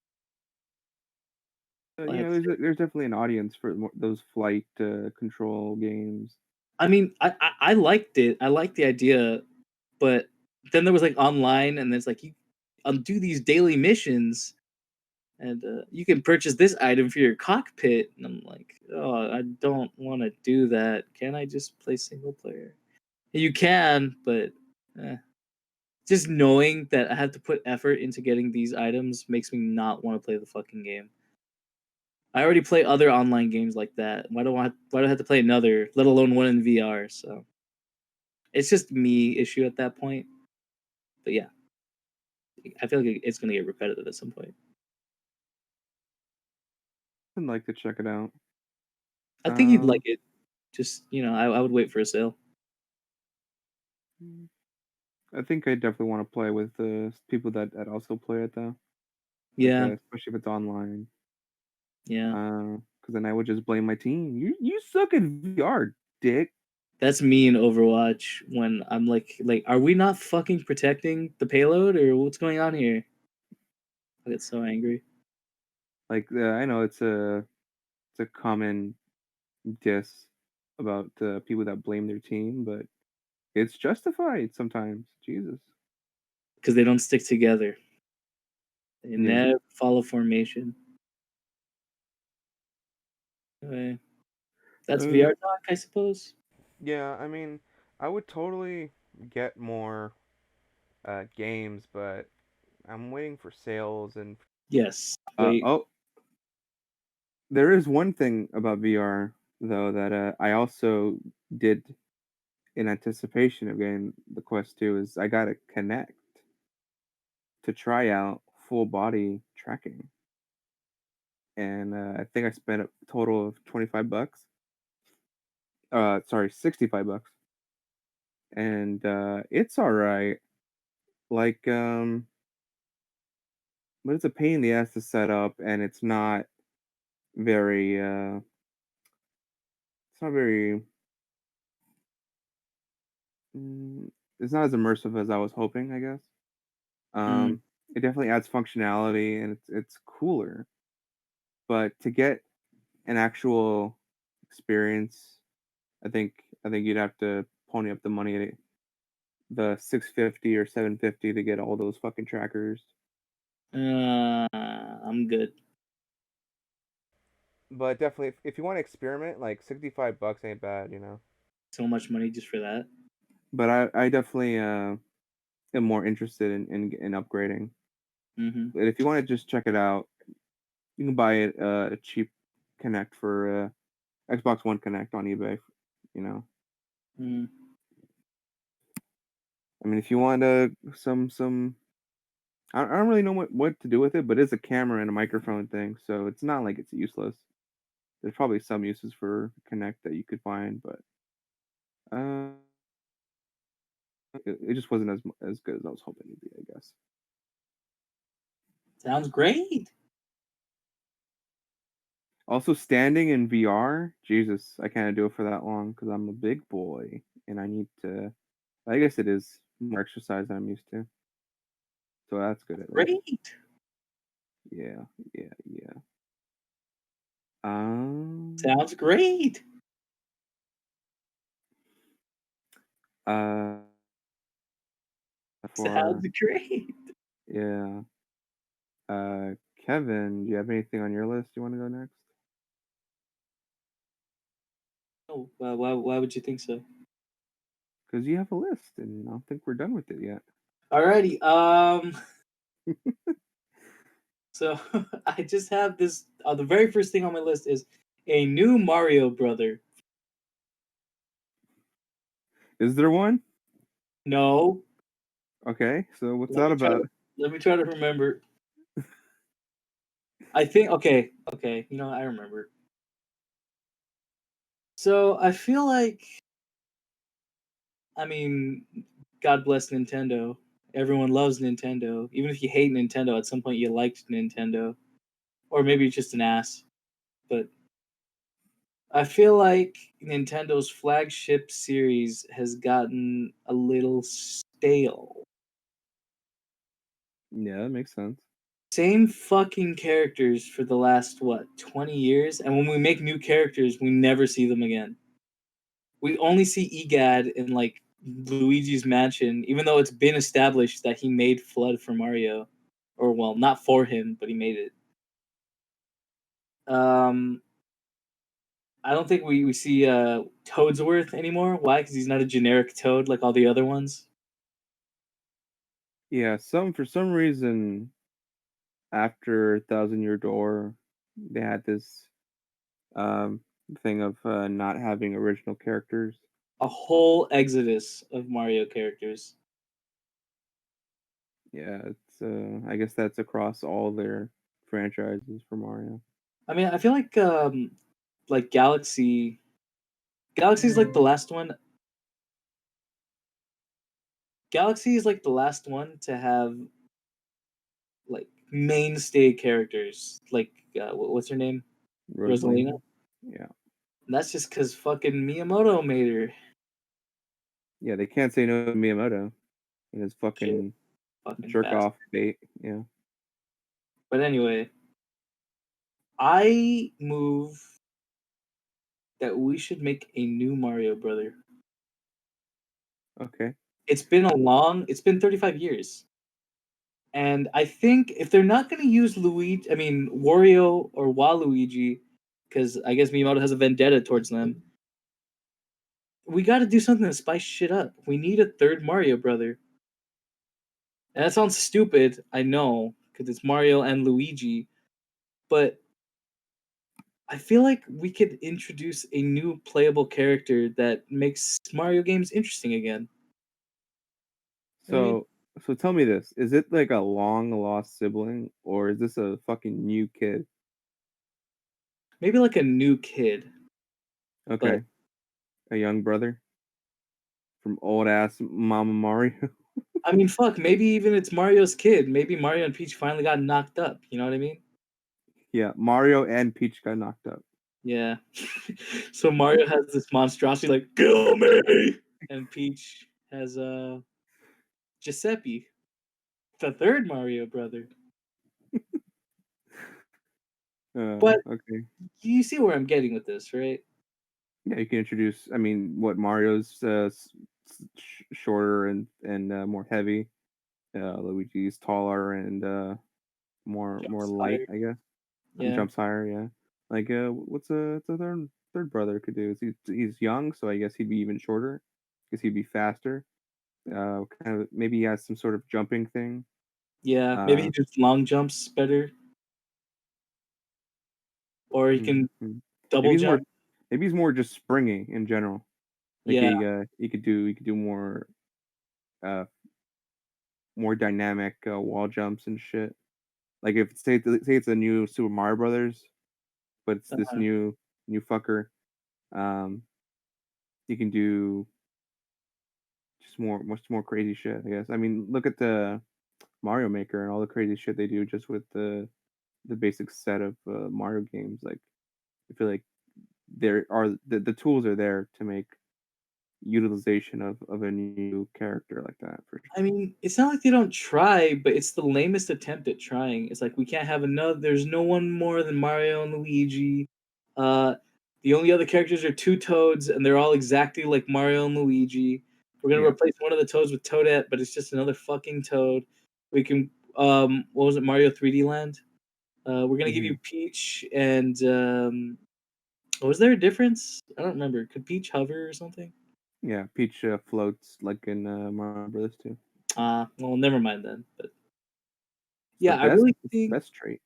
I have to say. There's definitely an audience for those flight control games. I mean, I liked it. I liked the idea, but then there was like online, and there's like you do these daily missions, and you can purchase this item for your cockpit. And I'm like, oh, I don't want to do that. Can I just play single player? You can, but eh. Just knowing that I have to put effort into getting these items makes me not want to play the fucking game. I already play other online games like that. Why do I have to play another, let alone one in VR? So it's just me issue at that point. But yeah, I feel like it's gonna get repetitive at some point. I'd like to check it out. I think you'd like Um, it. Just I would wait for a sale. I think I definitely want to play with people that also play it though. Like Yeah, especially if it's online. yeah. Because then I would just blame my team. You suck at VR, dick. That's me in Overwatch when I'm like, are we not fucking protecting the payload or what's going on here? I get so angry. Like I know it's a common diss about people that blame their team, but it's justified sometimes. Jesus. Because they don't stick together. They Yeah. never follow formation. Anyway, that's Uh, VR talk, I suppose. yeah, I mean, I would totally get more games, but I'm waiting for sales and Yes. Wait. oh, there is one thing about VR though that I also did in anticipation of getting the Quest 2 is I got to connect to try out full body tracking. And I think I spent a total of 25 bucks. Sorry, 65 bucks. And it's all right. Like but it's a pain in the ass to set up and very it's not very mm, it's not as immersive as I was hoping, I guess. Mm. Um it definitely adds functionality and it's cooler. But to get an actual experience, I think you'd have to pony up the money at the 650 or 750 to get all those fucking trackers. I'm good. But definitely, if you want to experiment, like 65 bucks ain't bad, you know. So much money just for that. But I definitely am more interested in upgrading. Mm-hmm. But if you want to just check it out, you can buy it a cheap Connect for Xbox One Connect on eBay. You know, Mm. I mean, if you want some, I don't really know what to do with it, but it's a camera and a microphone thing, so it's not like it's useless. There's probably some uses for Connect that you could find, but uh, it just wasn't as good as I was hoping it'd be, I guess. Sounds great. Also, standing in VR, Jesus, I can't do it for that long because I'm a big boy and I need to. I guess it is more exercise than I'm used to, so that's good at least. Great. Yeah, yeah. Um, Sounds great. uh, Sounds for great. yeah, Kevin, do you have anything on your list you want to go next? Oh, why would you think so? Because you have a list, and I don't think we're done with it yet. Alrighty. So I just have this. The very first thing on my list is a new Mario brother. Is there one? No, Okay, so what's let that me try to about? let me try to remember. I think okay. You know, I remember. So I feel like, I mean, God bless Nintendo. Everyone loves Nintendo. Even if you hate Nintendo, at some point you liked Nintendo, or maybe you're just an ass. But I feel like Nintendo's flagship series has gotten a little stale. Yeah, that makes sense. Same fucking characters for the last, what, 20 years? And when we make new characters, we never see them again. We only see Egad in, like, Luigi's Mansion, even though it's been established that he made Flood for Mario. Or, well, not for him, but he made it. Um, I don't think we see Toadsworth anymore. Why? Because he's not a generic toad like all the other ones. Yeah, for some reason after Thousand Year Door, they had this um thing of not having original characters. A whole exodus of Mario characters. Yeah, it's I guess that's across all their franchises for Mario. I mean, I feel like Galaxy's like the last one. Galaxy is like the last one to have like mainstay characters. Like what's her name? Rosalina. Rosalina. Yeah. And that's just because fucking Miyamoto made her. Yeah, they can't say no to Miyamoto and his Shit, fucking fucking jerk bastard. off bait. Yeah. But anyway, I move that we should make a new Mario Brother. Okay. It's been 35 years. And I think if they're not going to use Wario or Waluigi, because I guess Miyamoto has a vendetta towards them, we got to do something to spice shit up. We need a third Mario Brother. And that sounds stupid, I know, because it's Mario and Luigi, but I feel like we could introduce a new playable character that makes Mario games interesting again. You know what I mean? So so tell me this: is it like a long lost sibling, or is this a fucking new kid? Maybe like a new kid, but Okay, a young brother from old ass Mama Mario. I mean, fuck, maybe even it's Mario's kid. Maybe Mario and Peach finally got knocked up. You know what I mean? Yeah, Mario and Peach got knocked up. Yeah. So Mario has this monstrosity like, kill me! And Peach has Giuseppe, the third Mario brother. But Okay. you see where I'm getting with this, right? Yeah, you can introduce. I mean, what Mario's shorter and more heavy. Luigi's taller and more Jumps light, higher. I guess. And Yeah. jumps higher. Yeah. Like what's the third brother could do? Is he's young, so I guess he'd be even shorter. Because he'd be faster. Kind of maybe he has some sort of jumping thing. Yeah. Maybe he Uh, does long jumps better. Or he hmm, can hmm. Maybe double he's more jump. maybe he's more just springy in general. Like Yeah. he could do uh more dynamic wall jumps and shit. Like if say it's a new Super Mario Brothers, but it's this Uh-huh. new fucker. Um, he can do just much more crazy shit. I guess. I mean, look at the Mario Maker and all the crazy shit they do just with the basic set of Mario games. Like I feel like the tools are there to make utilization of a new character like that for I sure. mean, it's not like they don't try, but it's the lamest attempt at trying. It's like we can't have another. There's no one more than Mario and Luigi. Uh, the only other characters are two Toads, and they're all exactly like Mario and Luigi. We're gonna Yeah. replace one of the Toads with Toadette, but it's just another fucking Toad. We can what was it, Mario 3D Land? We're gonna give Hmm. you Peach and was there a difference? I don't remember. Could Peach hover or something? Yeah. Peach floats like in Mario Brothers too. Well, never mind then. But It's the yeah, best. It's the best trait.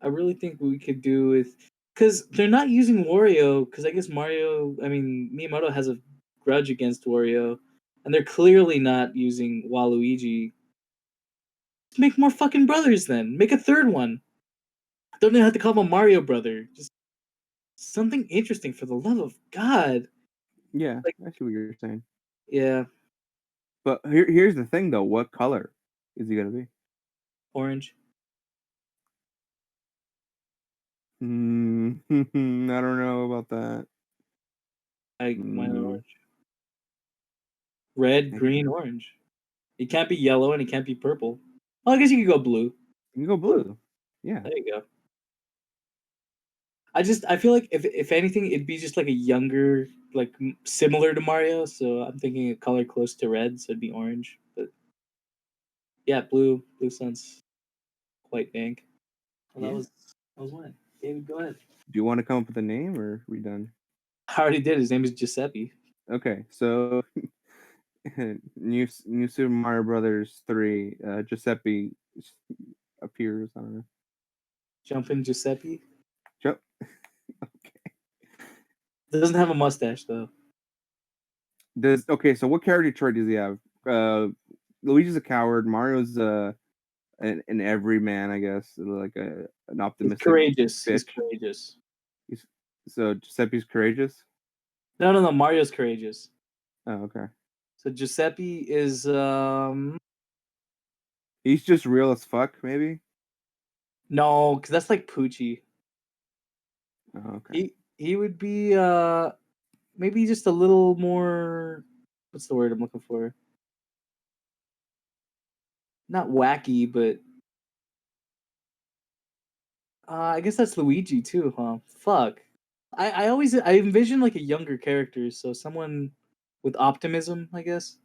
I really think we could do with because they're not using Wario because I guess Miyamoto has a grudge against Wario, and they're clearly not using Waluigi. Just make more fucking brothers then. Make a third one. Don't even have to call him a Mario brother. Just something interesting for the love of God. Yeah, Like I see what you're saying. yeah, But here's the thing though. What color is he gonna be? orange. Mm, I don't know about that. Like why not Mm, orange? Red, I green, orange. It can't be yellow and it can't be purple. Well, I guess you could go blue. You can go Blue. blue. Yeah. There you go. I feel like if anything, it'd be just like a younger, like similar to Mario. So I'm thinking a color close to red, so it'd be orange. But yeah, blue. Blue sounds quite dank. Well, Yeah. that was mine. David, go ahead. Do you want to come up with a name, or are we done? I already did. His name is Giuseppe. Okay, so New Super Mario Brothers 3, Giuseppe appears. I don't know. Jumpin' Giuseppe. Ju- Doesn't have a mustache though. Does okay? So what character trait does he have? Luigi's a coward. Mario's an everyman, I guess, like an He's optimistic courageous. He's bitch. courageous. He's, so Giuseppe's courageous. No, no, no. Mario's courageous. Oh, okay. So Giuseppe is He's just real as fuck, maybe. no, because that's like Poochie. Oh, okay. He would be maybe just a little more what's the word I'm looking for? Not wacky, but I guess that's Luigi too, huh? Fuck. I envision like a younger character, so someone with optimism, I guess.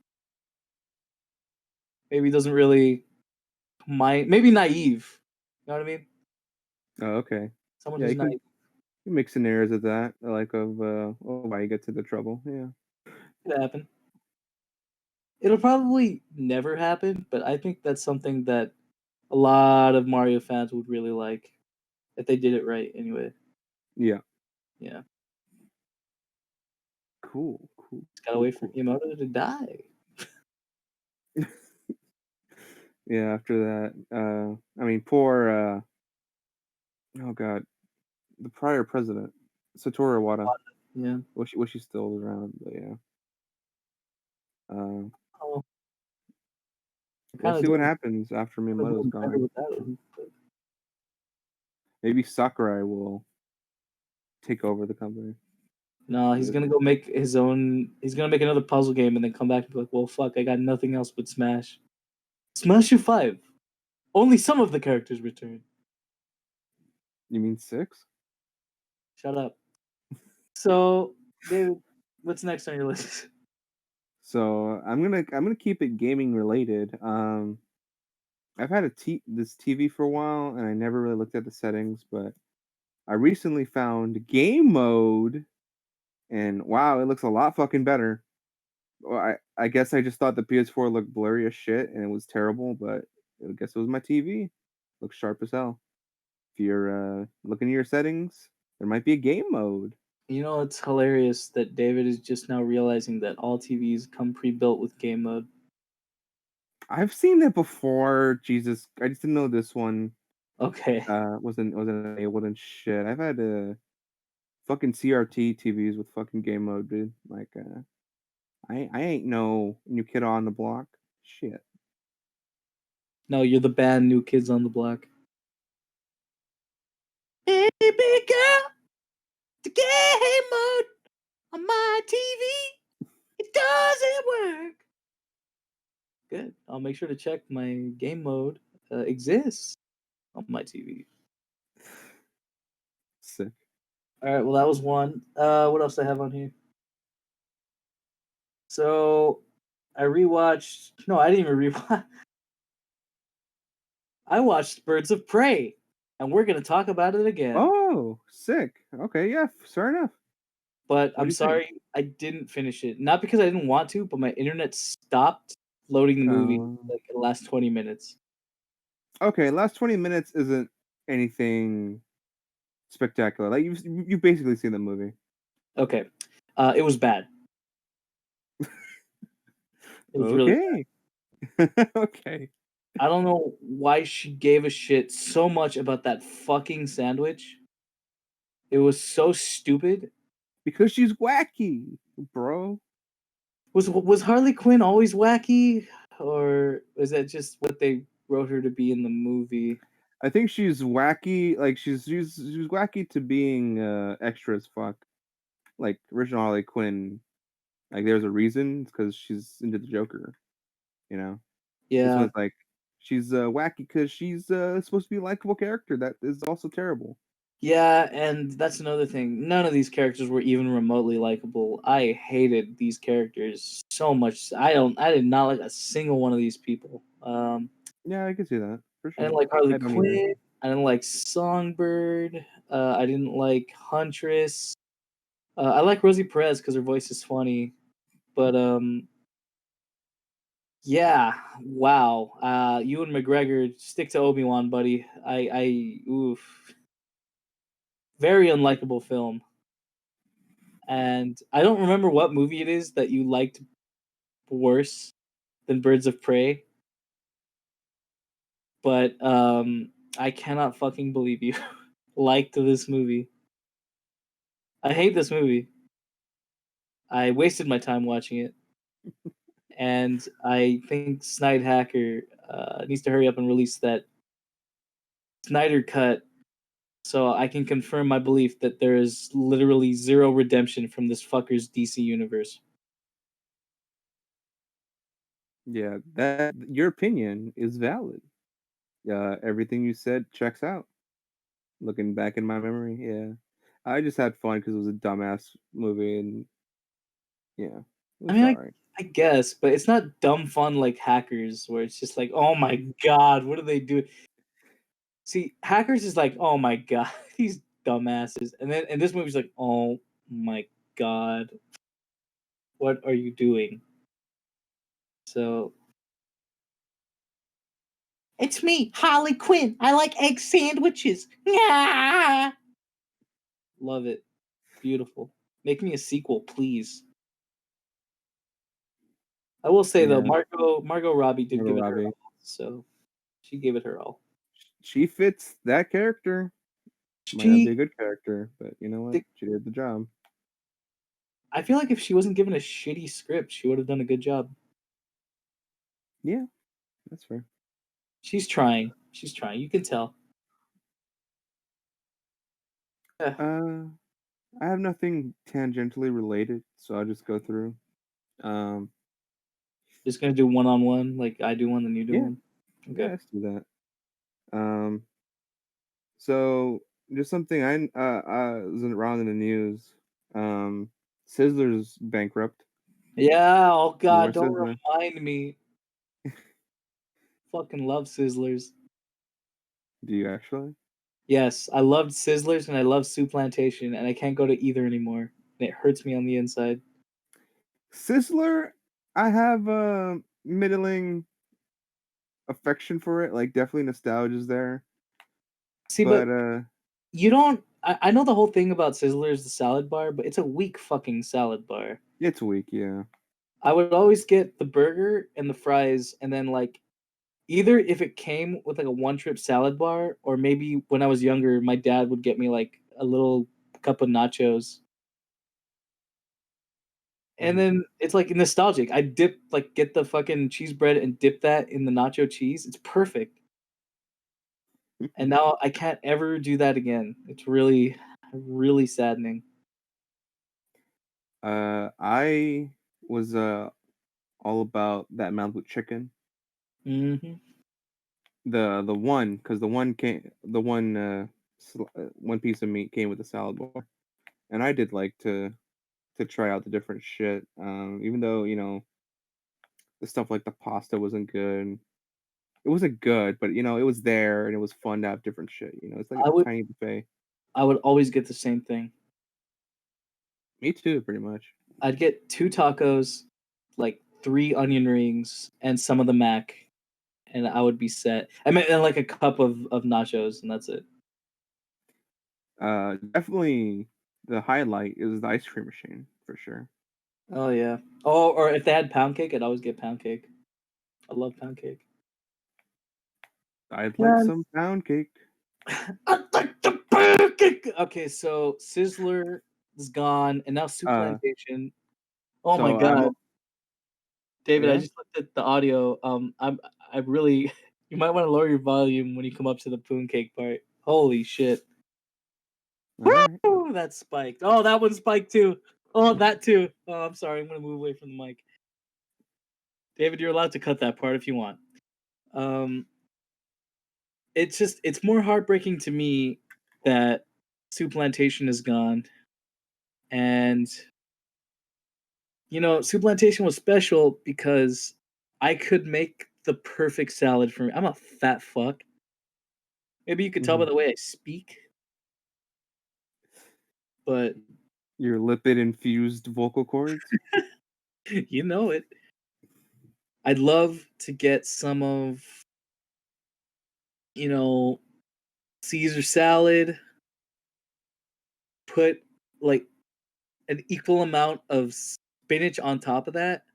Maybe doesn't really mind. Maybe naive. You know what I mean? Oh, okay. Someone Yeah, who's you can naive. make scenarios of that, like why you get to the trouble. Yeah. Could happen. It'll probably never happen, but I think that's something that a lot of Mario fans would really like if they did it right. Anyway, Yeah. yeah, Cool. Cool. just gotta Cool. wait for Cool. Miyamoto to die. Yeah. After that, I mean, poor. Oh God, the prior president, Satoru Iwata. Yeah. Wish he still was around, but yeah. Uh, Oh, I we'll kind of see do. what happens after Kinda Miyamoto's doing better gone. without him. But Maybe Sakurai will take over the company. no, he's gonna go make his own. He's gonna make another puzzle game and then come back and be like, "Well, fuck, I got nothing else but Smash. Smash U5. Only some of the characters return. You mean 6? Shut up." So, David, what's next on your list? So I'm gonna keep it gaming related. I've had this TV for a while, and I never really looked at the settings, but I recently found game mode, and wow, it looks a lot fucking better. Well, I guess I just thought the PS4 looked blurry as shit, and it was terrible, but I guess it was my TV. Looks sharp as hell. If you're looking at your settings, there might be a game mode. You know, it's hilarious that David is just now realizing that all TVs come pre-built with game mode. I've seen it before. Jesus, I just didn't know this one Okay. wasn't enabled and shit. I've had fucking CRT TVs with fucking game mode, dude. Like, I ain't no new kid on the block. Shit. No, you're the band New Kids on the Block. Baby girl, the game mode on my TV, it doesn't work. Good. I'll make sure to check my game mode exists on my TV. Sick. All right. Well, that was one. What else do I have on here? So I rewatched. No, I didn't even rewatch. I watched Birds of Prey, and we're gonna talk about it again. Oh, sick. Okay, yeah, fair enough. But What I'm do you think? sorry, I didn't finish it. Not because I didn't want to, but my internet stopped loading the movie Um, like in the last 20 minutes. okay, last 20 minutes isn't anything spectacular. Like you've basically seen the movie. Okay. It was bad. It was really bad. Okay. Okay. I don't know why she gave a shit so much about that fucking sandwich. It was so stupid. Because she's wacky, bro. Was Harley Quinn always wacky, or was that just what they wrote her to be in the movie? I think she's wacky. Like she's wacky to being extra as fuck. Like original Harley Quinn. Like there's a reason because she's into the Joker. You know. This Yeah, one's like she's wacky because she's supposed to be a likable character that is also terrible. yeah, and that's another thing. None of these characters were even remotely likable. I hated these characters so much. I did not like a single one of these people. Yeah, I can see that for I didn't sure. like Harley I don't either. Quinn. I didn't like Songbird. I didn't like Huntress. I like Rosie Perez because her voice is funny. But yeah, wow. Ewan McGregor, stick to Obi-Wan, buddy. Oof, very unlikable film. And I don't remember what movie it is that you liked worse than Birds of Prey, but I cannot fucking believe you liked this movie. I hate this movie. I wasted my time watching it, and I think Snide Hacker needs to hurry up and release that Snyder cut so I can confirm my belief that there is literally zero redemption from this fucker's DC universe. Yeah, that your opinion is valid. Everything you said checks out. Looking back in my memory, yeah. I just had fun because it was a dumbass movie, and yeah, it I was mean, alright. I guess, but it's not dumb fun like Hackers, where it's just like, oh my god, what do they do? See, Hackers is like, oh my god, these dumbasses, and this movie's like, oh my god, what are you doing? So it's me, Harley Quinn. I like egg sandwiches. Yeah. Love it. Beautiful. Make me a sequel, please. I will say though, Yeah, Margot Robbie did Margot give it her Robbie. all, so she gave it her all. She fits that character. Might not be a She, good character, but you know what? She did the job. I feel like if she wasn't given a shitty script, she would have done a good job. Yeah, that's fair. She's trying. She's trying. You can tell. Eh, Uh, I have nothing tangentially related, so I'll just go through. Um, just gonna do one on one, like I do one, then you do yeah, one. yeah, Okay. let's do that. So just something I was around in the news. Um, Sizzler's bankrupt. Yeah. Oh More God, don't Sizzler. remind me. Fucking love Sizzlers. Do you actually? Yes, I loved Sizzlers and I love Soup Plantation, and I can't go to either anymore. And it hurts me on the inside. Sizzler, I have a middling affection for it. Like definitely nostalgia's there, See, but but you don't. I know the whole thing about Sizzler is the salad bar, but it's a weak fucking salad bar. it's weak. Yeah. I would always get the burger and the fries, and then like either if it came with like a one trip salad bar, or maybe when I was younger, my dad would get me like a little cup of nachos. And Mhm. then it's like nostalgic. I dip like get the fucking cheese bread and dip that in the nacho cheese. It's perfect. And now I can't ever do that again. It's really, really saddening. I was all about that Malibu chicken. Hmm. The one, because the one one piece of meat came with the salad bar, and I did like to try out the different shit. Even though the stuff like the pasta wasn't good. It wasn't good, but it was there and it was fun to have different shit. It's like I a would, tiny buffet. I would always get the same thing. Me too, pretty much. I'd get 2 tacos, like 3 onion rings, and some of the mac, and I would be set. I mean, and like a cup of nachos, and that's it. Definitely the highlight is the ice cream machine for sure. Oh yeah. Oh, or if they had pound cake, I'd always get pound cake. I love pound cake. I'd like Yeah. some pound cake. I like the pound cake. Okay, so Sizzler is gone, and now Soup Uh, Plantation. Oh my so god, David! I yeah, just looked at the audio. I really. You might want to lower your volume when you come up to the poon cake part. Holy shit! all right. Woo! That spiked. Oh, that one spiked too. Oh, that too. Oh, I'm sorry. I'm gonna move away from the mic. David, you're allowed to cut that part if you want. Um, it's more heartbreaking to me that Soup Plantation is gone, and Soup Plantation was special because I could make the perfect salad for me. I'm a fat fuck. Maybe you could tell by Mhm. the way I speak, but Your lipid infused vocal cords. you know it. I'd love to get some of, you know, Caesar salad, put like an equal amount of spinach on top of that,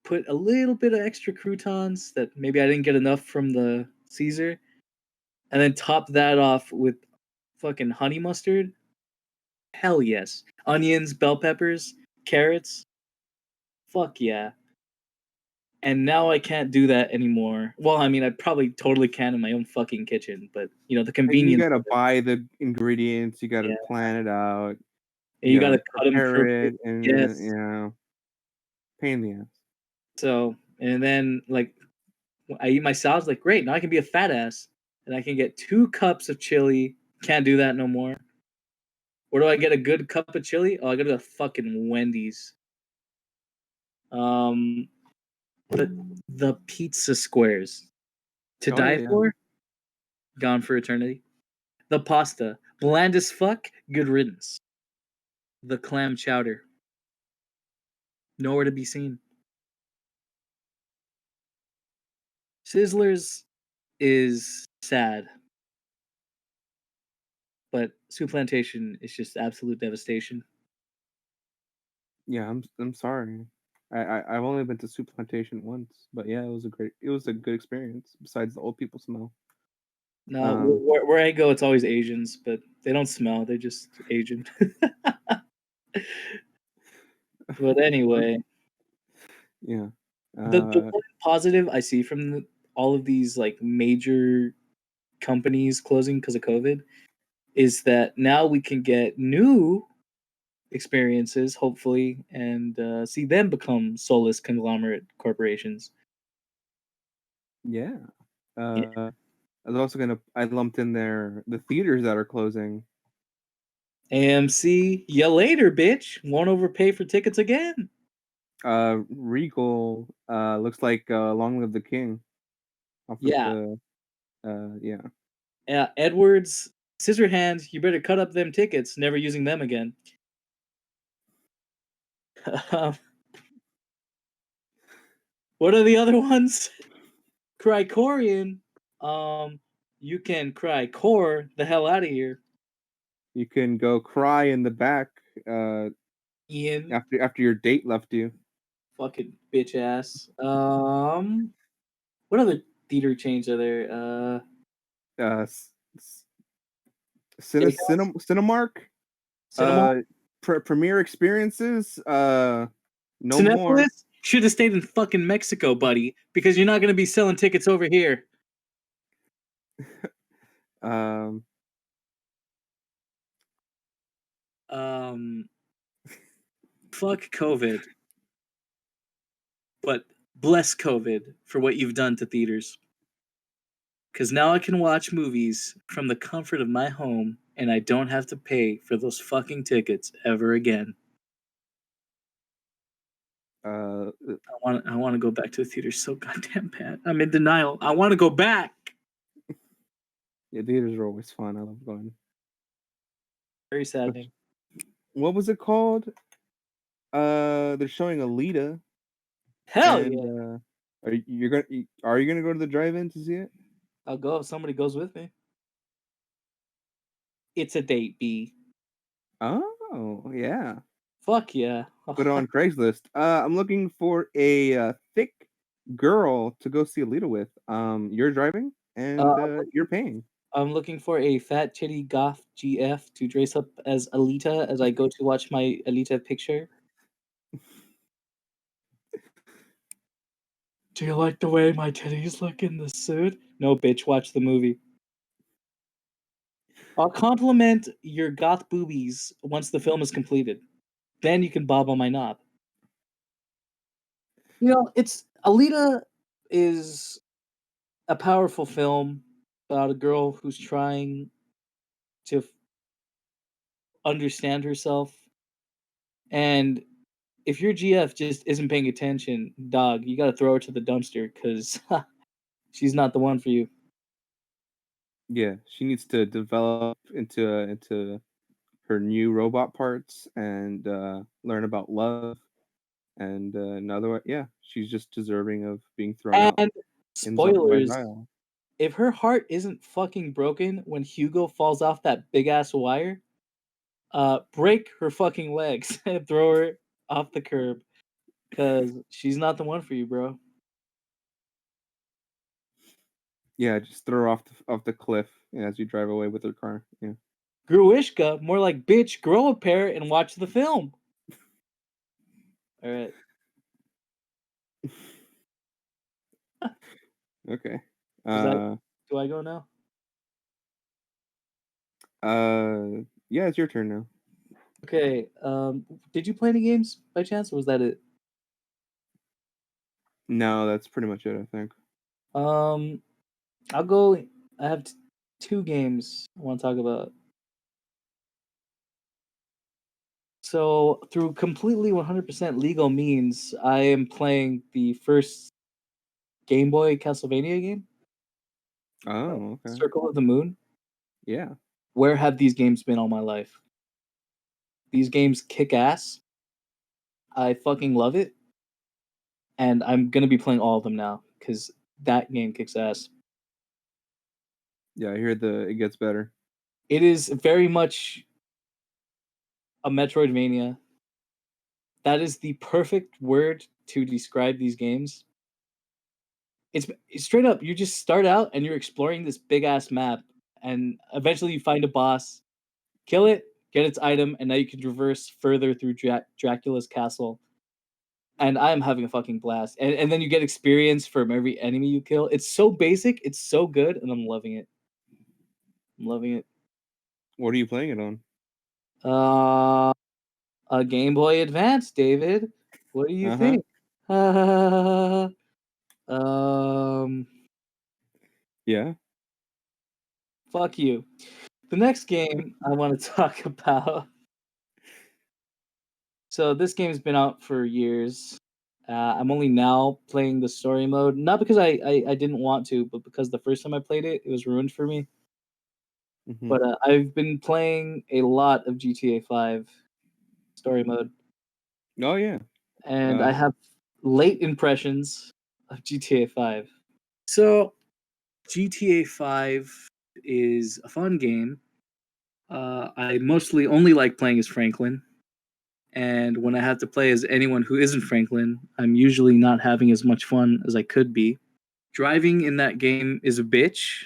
put a little bit of extra croutons that maybe I didn't get enough from the Caesar, and then top that off with fucking honey mustard. Hell yes. Onions, bell peppers, carrots. Fuck yeah. And now I can't do that anymore. Well, I mean, I probably totally can in my own fucking kitchen, but the And you convenience gotta of it. buy the ingredients. You gotta Yeah. plan it out. And You you gotta gotta cut them prepare perfect. it, and Yes. pain in the ass. So, and then like I eat my salads, like great, now I can be a fat ass and I can get 2 cups of chili. Can't do that no more. Where do I get a good cup of chili? Oh, I go to the fucking Wendy's. Um, the pizza squares to Oh yeah, die yeah. for, gone for eternity. The pasta, bland as fuck, good riddance. The clam chowder, nowhere to be seen. Sizzlers is sad, but Soup Plantation is just absolute devastation. Yeah, I'm sorry. I've only been to Soup Plantation once, but yeah, it was a good experience. Besides the old people smell. No, Um, where I go, it's always Asians, but they don't smell; they're just Asian. But anyway, yeah. the Uh, one positive I see from all of these like major companies closing because of COVID is that now we can get new experiences, hopefully, and see them become soulless conglomerate corporations. yeah. Yeah. I was also gonna. I lumped in there the theaters that are closing. AMC, ya later, bitch. Won't overpay for tickets again. Regal. Looks like Long Live the King. Offered Yeah. to. Yeah. Edwards, Scissorhands, you better cut up them tickets, never using them again. What are the other ones? Cricorian. You can cry core the hell out of here. You can go cry in the back. Uh, Ian, after your date left you. fucking bitch ass. What other theater chains are there? Uh, Steakhouse? Cinemark. Cinema? Uh, Premiere Experiences. No more. Cinepolis? Should have stayed in fucking Mexico, buddy, because you're not gonna be selling tickets over here. Um, Um, fuck COVID, but bless COVID for what you've done to theaters. Because now I can watch movies from the comfort of my home, and I don't have to pay for those fucking tickets ever again. uh, I want to go back to the theater so goddamn bad. I'm in denial. I want to go back. yeah, theaters are always fun. I love going. Very saddening. What was it called? They're showing Alita, Hell and yeah. are you gonna go to the drive-in to see it? I'll go if somebody goes with me. It's a date, B. Oh yeah, Fuck yeah. put it on Craigslist. I'm looking for a thick girl to go see Alita with. You're driving uh, and you're paying. I'm looking for a fat titty goth GF to dress up as Alita as I go to watch my Alita picture. Do you like the way my titties look in the suit? No, bitch, watch the movie. I'll compliment your goth boobies once the film is completed. Then you can bob on my knob. You know, it's Alita is a powerful film about a girl who's trying to understand herself. And if your GF just isn't paying attention, dog, you got to throw her to the dumpster because she's not the one for you. Yeah, she needs to develop into her new robot parts and learn about love and another way. Yeah, she's just deserving of being thrown out And by spoilers, Zyle. if her heart isn't fucking broken when Hugo falls off that big ass wire, break her fucking legs and throw her off the curb because she's not the one for you, bro. Yeah, just throw her off the cliff as you drive away with her car. Yeah. Gruishka, more like bitch, grow a pair and watch the film. All right. Okay. Is that Uh do I go now? yeah, it's your turn now. Okay. Did you play any games by chance, or was that it? No, that's pretty much it, I think. Um, I'll go. I have two games I want to talk about. So, through completely 100% legal means, I am playing the first Game Boy Castlevania game, Oh, okay. Circle of the Moon. Yeah. Where have these games been all my life? These games kick ass. I fucking love it. And I'm going to be playing all of them now because that game kicks ass. Yeah, I hear it gets better. It is very much a Metroidvania. That is the perfect word to describe these games. It's straight up. You just start out and you're exploring this big ass map, and eventually you find a boss, kill it, get its item, and now you can traverse further through Dracula's castle. And I am having a fucking blast. And then you get experience from every enemy you kill. It's so basic, it's so good, and I'm loving it. I'm loving it. What are you playing it on? Uh, a Game Boy Advance, David. What do you Uh-huh. think? Um, Yeah. fuck you. The next game I want to talk about. So this game's been out for years. I'm only now playing the story mode, not because I didn't want to, but because the first time I played it, it was ruined for me. Mhm. But I've been playing a lot of GTA 5 story mode, Oh, yeah. and I Uh, have late impressions of GTA 5. So GTA 5 is a fun game. I mostly only like playing as Franklin. And when I have to play as anyone who isn't Franklin, I'm usually not having as much fun as I could be. Driving in that game is a bitch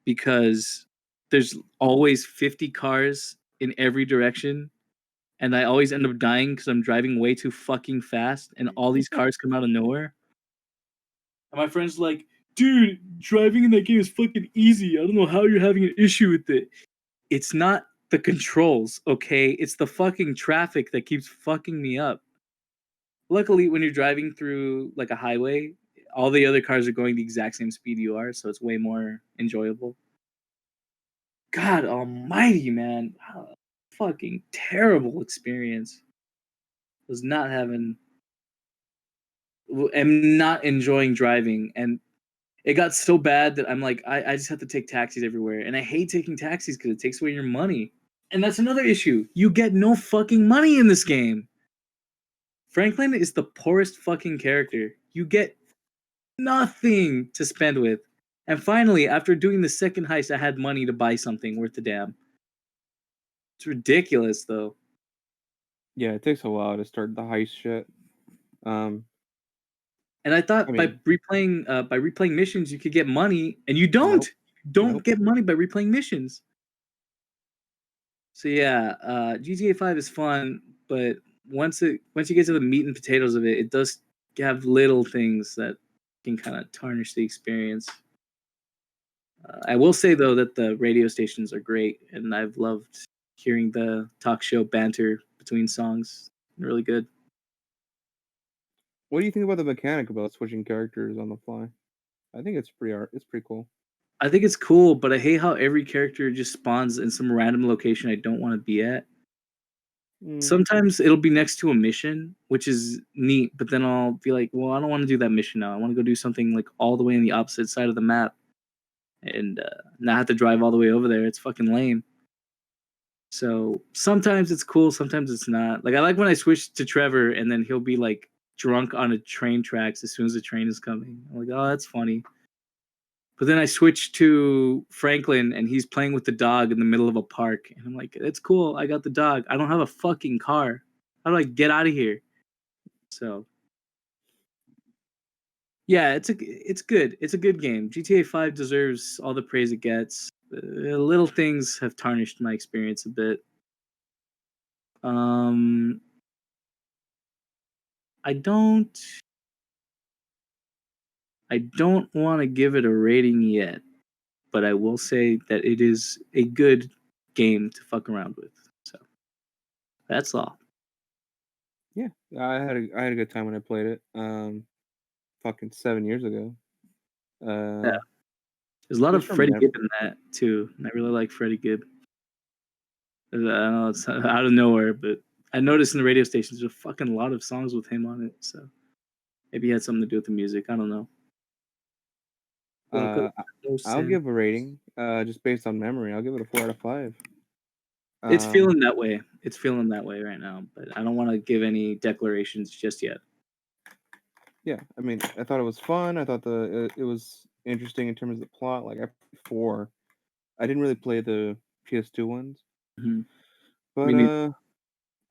because there's always 50 cars in every direction, and I always end up dying because I'm driving way too fucking fast, and all these cars come out of nowhere. And my friend's like, dude, driving in that game is fucking easy. I don't know how you're having an issue with it. It's not the controls, okay? It's the fucking traffic that keeps fucking me up. Luckily, when you're driving through like a highway, all the other cars are going the exact same speed you are, so it's way more enjoyable. God almighty, man. Fucking terrible experience. Was not having am not enjoying driving, and it got so bad that I'm like, I just have to take taxis everywhere. And I hate taking taxis because it takes away your money. And that's another issue. You get no fucking money in this game. Franklin is the poorest fucking character. You get nothing to spend with. And finally, after doing the second heist, I had money to buy something worth a damn. It's ridiculous, though. yeah, it takes a while to start the heist shit. Um, And I I thought mean, by replaying missions, you could get money, and you don't. nope. You don't Nope. get money by replaying missions. So yeah, GTA 5 is fun, but once you get to the meat and potatoes of it, it does have little things that can kind of tarnish the experience. I will say though that the radio stations are great, and I've loved hearing the talk show banter between songs. Really good. What do you think about the mechanic about switching characters on the fly? I think it's pretty cool. I think it's cool, but I hate how every character just spawns in some random location I don't want to be at. Mm, Sometimes it'll be next to a mission, which is neat, but then I'll be like, well, I don't want to do that mission now. I want to go do something like all the way on the opposite side of the map and not have to drive all the way over there. It's fucking lame. So sometimes it's cool, sometimes it's not. Like I like when I switch to Trevor and then he'll be like drunk on a train tracks as soon as the train is coming. I'm like, oh, that's funny. But then I switch to Franklin and he's playing with the dog in the middle of a park. And I'm like, it's cool. I got the dog. I don't have a fucking car. How do I get out of here? So yeah, it's good. It's a good game. GTA 5 deserves all the praise it gets. Little things have tarnished my experience a bit. Um, I don't I don't want to give it a rating yet, but I will say that it is a good game to fuck around with. So that's all. yeah, I had a good time when I played it. fucking 7 years ago. Yeah, Uh, there's a lot of just Freddie remember. Gibb in that too, and I really like Freddie Gibb. I don't know, it's out of nowhere, but I noticed in the radio stations there's a fucking lot of songs with him on it. So maybe he had something to do with the music. I don't know. Welcome Uh, I- to No I'll Sin. give a rating. Just based on memory, I'll give it a 4 out of 5. It's Um, feeling that way. It's feeling that way right now, but I don't want to give any declarations just yet. yeah, I mean, I thought it was fun. I thought it was interesting in terms of the plot. Like I played 4. I didn't really play the PS2 ones, Hmm. Me but neither.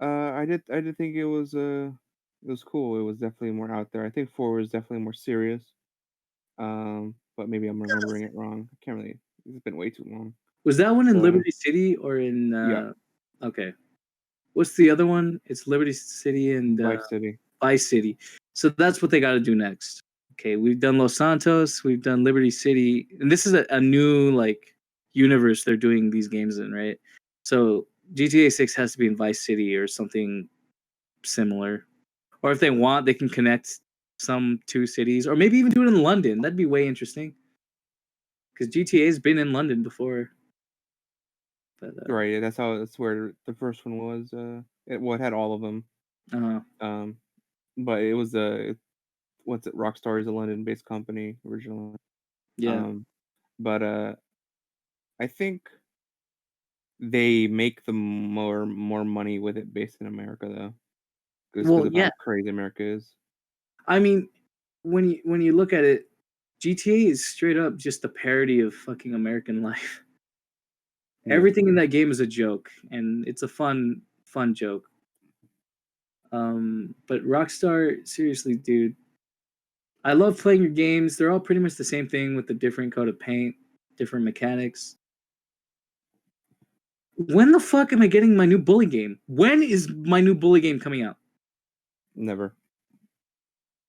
I did think it was cool. It was definitely more out there. I think 4 was definitely more serious. But maybe I'm remembering it wrong. I can't really. It's been way too long. Was that one in But Liberty City or in? yeah, Okay, what's the other one? It's Liberty City and Vice City. Vice City. So that's what they got to do next. Okay, we've done Los Santos, we've done Liberty City, and this is a new like universe they're doing these games in, right? So GTA 6 has to be in Vice City or something similar. Or if they want, they can connect some two cities, or maybe even do it in London. That'd be way interesting because GTA has been in London before. But Right. Yeah, that's where the first one was. It had all of them. uh, Um, but it was what's it? Rockstar is a London-based company originally. yeah. Um, but I think they make the more money with it based in America though, just because Well, of yeah. how crazy America is. I mean, when you look at it, GTA is straight up just a parody of fucking American life. Yeah. Everything in that game is a joke, and it's a fun joke. But Rockstar, seriously, dude, I love playing your games. They're all pretty much the same thing with a different coat of paint, different mechanics. When the fuck am I getting my new bully game? When is my new bully game coming out? Never.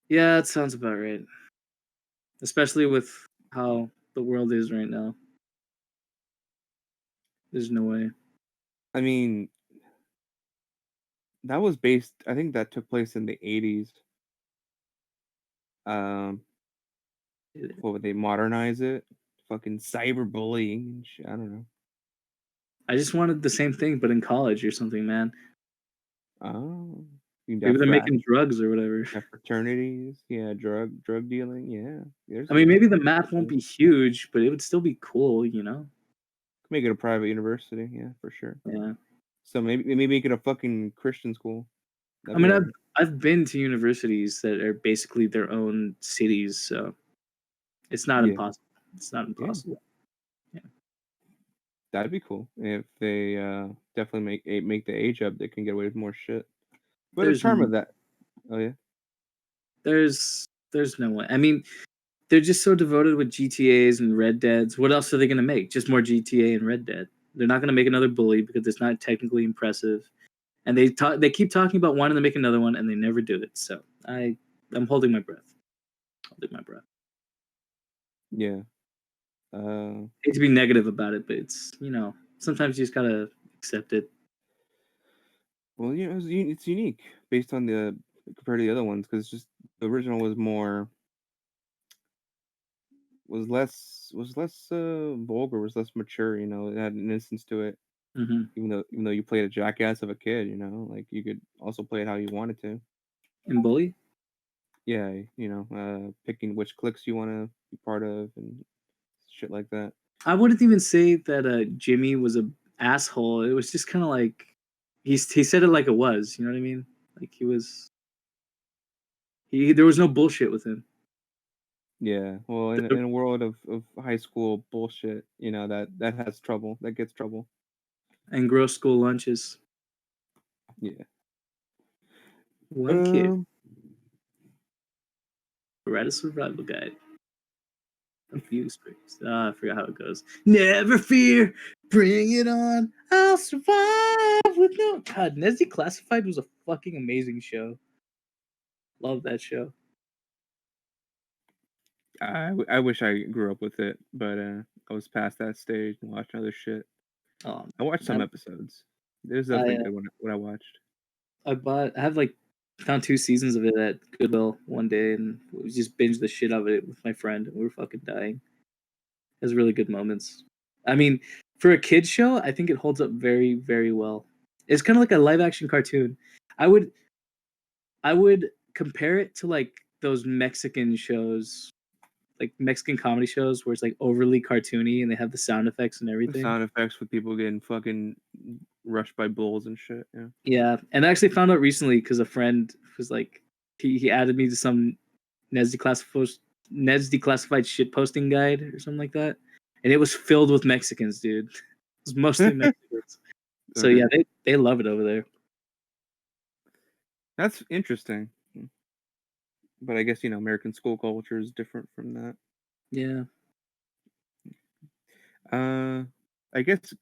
Yeah, that sounds about right. Especially with how the world is right now. There's no way. I mean, that was based. I think that took place in the 80s. Um, what would they modernize it? Fucking cyberbullying and shit. I don't know. I just wanted the same thing, but in college or something, man. Oh, you can Maybe have they're making drugs or whatever. fraternities. Yeah, drug dealing. Yeah, I there's mean, a maybe the map won't be huge, but it would still be cool, you know? make it a private university. Yeah, for sure. Yeah. So maybe make it a fucking Christian school. I That'd be mean, alright. I've been to universities that are basically their own cities, so it's not Yeah, impossible. It's not yeah, impossible. Yeah. that'd be cool if they definitely make the age up. They can get away with more shit. But the There's charm no, of that. Oh yeah, there's no way. I mean, they're just so devoted with GTAs and Red Deads. What else are they gonna make? Just more GTA and Red Dead. They're not gonna make another Bully because it's not technically impressive. And they keep talking about wanting to make another one, and they never do it. So I'm holding my breath. Holding my breath. yeah. Uh, Hate to be negative about it, but it's sometimes you just gotta accept it. well, it's unique based on the compared to the other ones because just the original was more was less vulgar, was less mature. It had an innocence to it. Hmm. Even though you played a jackass of a kid, like you could also play it how you wanted to. In Bully, Yeah, picking which cliques you want to be part of and shit like that. I wouldn't even say that Jimmy was a asshole. It was just kind of like he said it like it was. You know what I mean? Like he there was no bullshit with him. Yeah, well, in a world of high school bullshit, that has trouble. That gets trouble. And gross school lunches. Yeah. One kid Um. write a survival guide. A few springs. Ah, I forgot how it goes. Never fear, bring it on. I'll survive with no. God, Nessie Classified was a fucking amazing show. Love that show. I wish I grew up with it, but I was past that stage and watching other shit. I watched some Man, episodes. There's I definitely good one what I watched. I bought. I have like Found 2 seasons of it at Goodwill one day, and we just binged the shit out of it with my friend, and we were fucking dying. It has really good moments. I mean, for a kids show, I think it holds up very, very well. It's kind of like a live action cartoon. I would compare it to like those Mexican shows, like Mexican comedy shows where it's like overly cartoony and they have the sound effects and The everything. sound effects with people getting fucking rushed by bulls and shit. Yeah. Yeah, and I actually found out recently because a friend was like, he added me to some Ned's declassified shit posting guide or something like that, and it was filled with Mexicans, dude. It was mostly Mexicans. So Okay. yeah, they love it over there. That's interesting. But I guess, American school culture is different from that. Yeah. I guess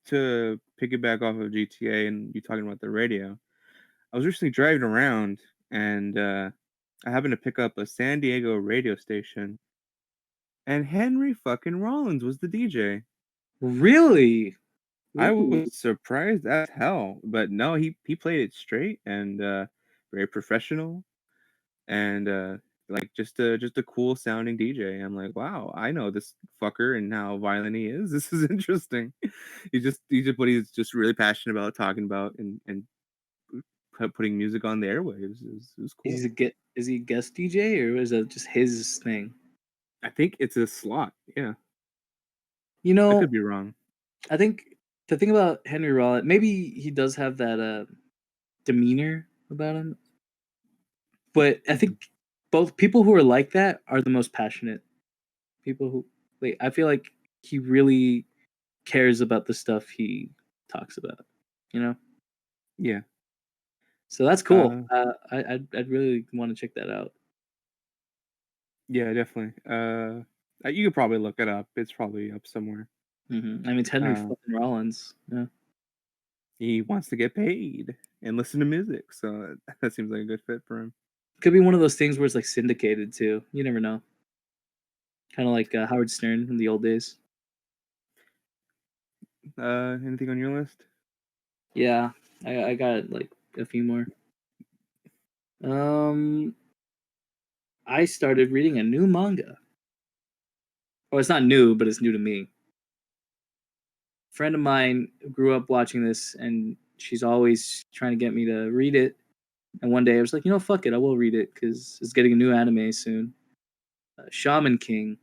to piggyback off of GTA and you talking about the radio, I was recently driving around and I happened to pick up a San Diego radio station, and Henry fucking Rollins was the DJ. Really? I Ooh. was surprised as hell, but no, he played it straight and very professional and like just a cool sounding DJ. I'm like, wow, I know this fucker and how violent he is. This is interesting. He's just what he's just really passionate about talking about and putting music on the airwaves is cool. Is he a guest DJ or is that just his thing? I think it's a slot. Yeah, You I know, could be wrong. I think the thing about Henry Rollins, maybe he does have that demeanor about him, but I Mhm. think both people who are like that are the most passionate people who like. I feel like he really cares about the stuff he talks about, you know. Yeah. So that's cool. Uh, I'd really want to check that out. yeah, definitely. You could probably look it up. It's probably up somewhere. I mean, it's Henry Uh, fucking Rollins. Yeah. he wants to get paid and listen to music, so that seems like a good fit for him. Could be one of those things where it's like syndicated too. You never know. Kind of like Howard Stern in the old days. Anything on your list? Yeah, I got like a few more. Um, I started reading a new manga. Oh, it's not new, but it's new to me. Friend of mine grew up watching this, and she's always trying to get me to read it. And one day I was like, fuck it, I will read it because it's getting a new anime soon. Shaman King.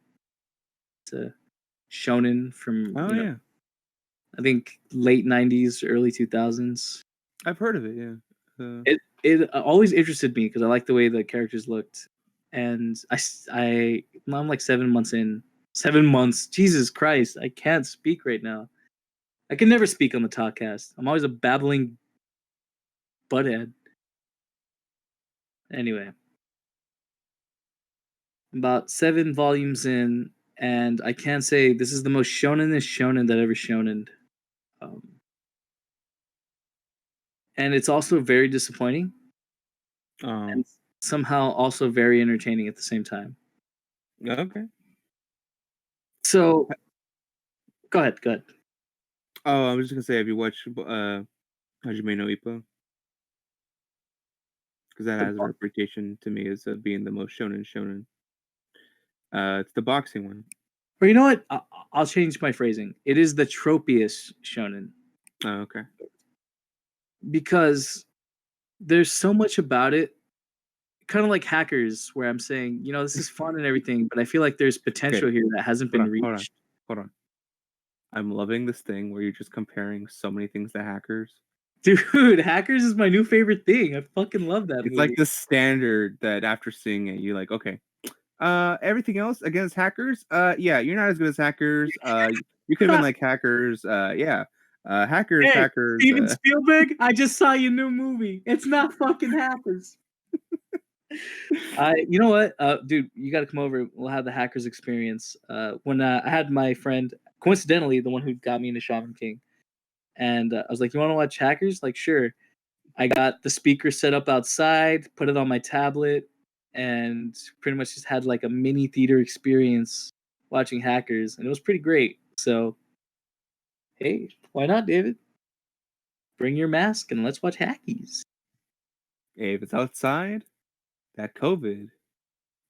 It's a shonen from Oh yeah, I think late '90s, early 2000s. I've heard of it. Yeah. It always interested me because I like the way the characters looked, and I'm like 7 months in. 7 months, Jesus Christ! I can't speak right now. I can never speak on the Talkcast. I'm always a babbling butthead. Anyway, about 7 volumes in, and I can't say this is the most shonenish shonen that ever shonen. Um, and it's also very disappointing, Oh, and somehow also very entertaining at the same time. okay. So, go ahead, go ahead. Oh, I was just gonna say, have you watched Hajime no Ippo? Because that The has a bo- reputation to me as being the most shonen shonen. It's the boxing one. Or you know what? I'll change my phrasing. It is the tropiest shonen Oh, okay. because there's so much about it, kind of like Hackers, where I'm saying, this is fun and everything, but I feel like there's Okay, potential here that hasn't hold been on, hold on, reached. hold on. I'm loving this thing where you're just comparing so many things to hackers. Dude, Hackers is my new favorite thing. I fucking love that It's like movie. the standard that after seeing it, you're like, okay, everything else against hackers, yeah, you're not as good as hackers. You could have been like hackers. Yeah, hackers, Hey, hackers. Steven Spielberg, I just saw your new movie. It's not fucking Hackers. You know what, dude, you got to come over. We'll have the Hackers experience. When I had my friend, coincidentally, the one who got me into Shaman King, and I was like, "You want to watch Hackers?" Like, sure. I got the speaker set up outside, put it on my tablet, and pretty much just had like a mini theater experience watching Hackers, and it was pretty great. So, hey, why not, David? Bring your mask and let's watch Hackies. Hey, if it's outside, that COVID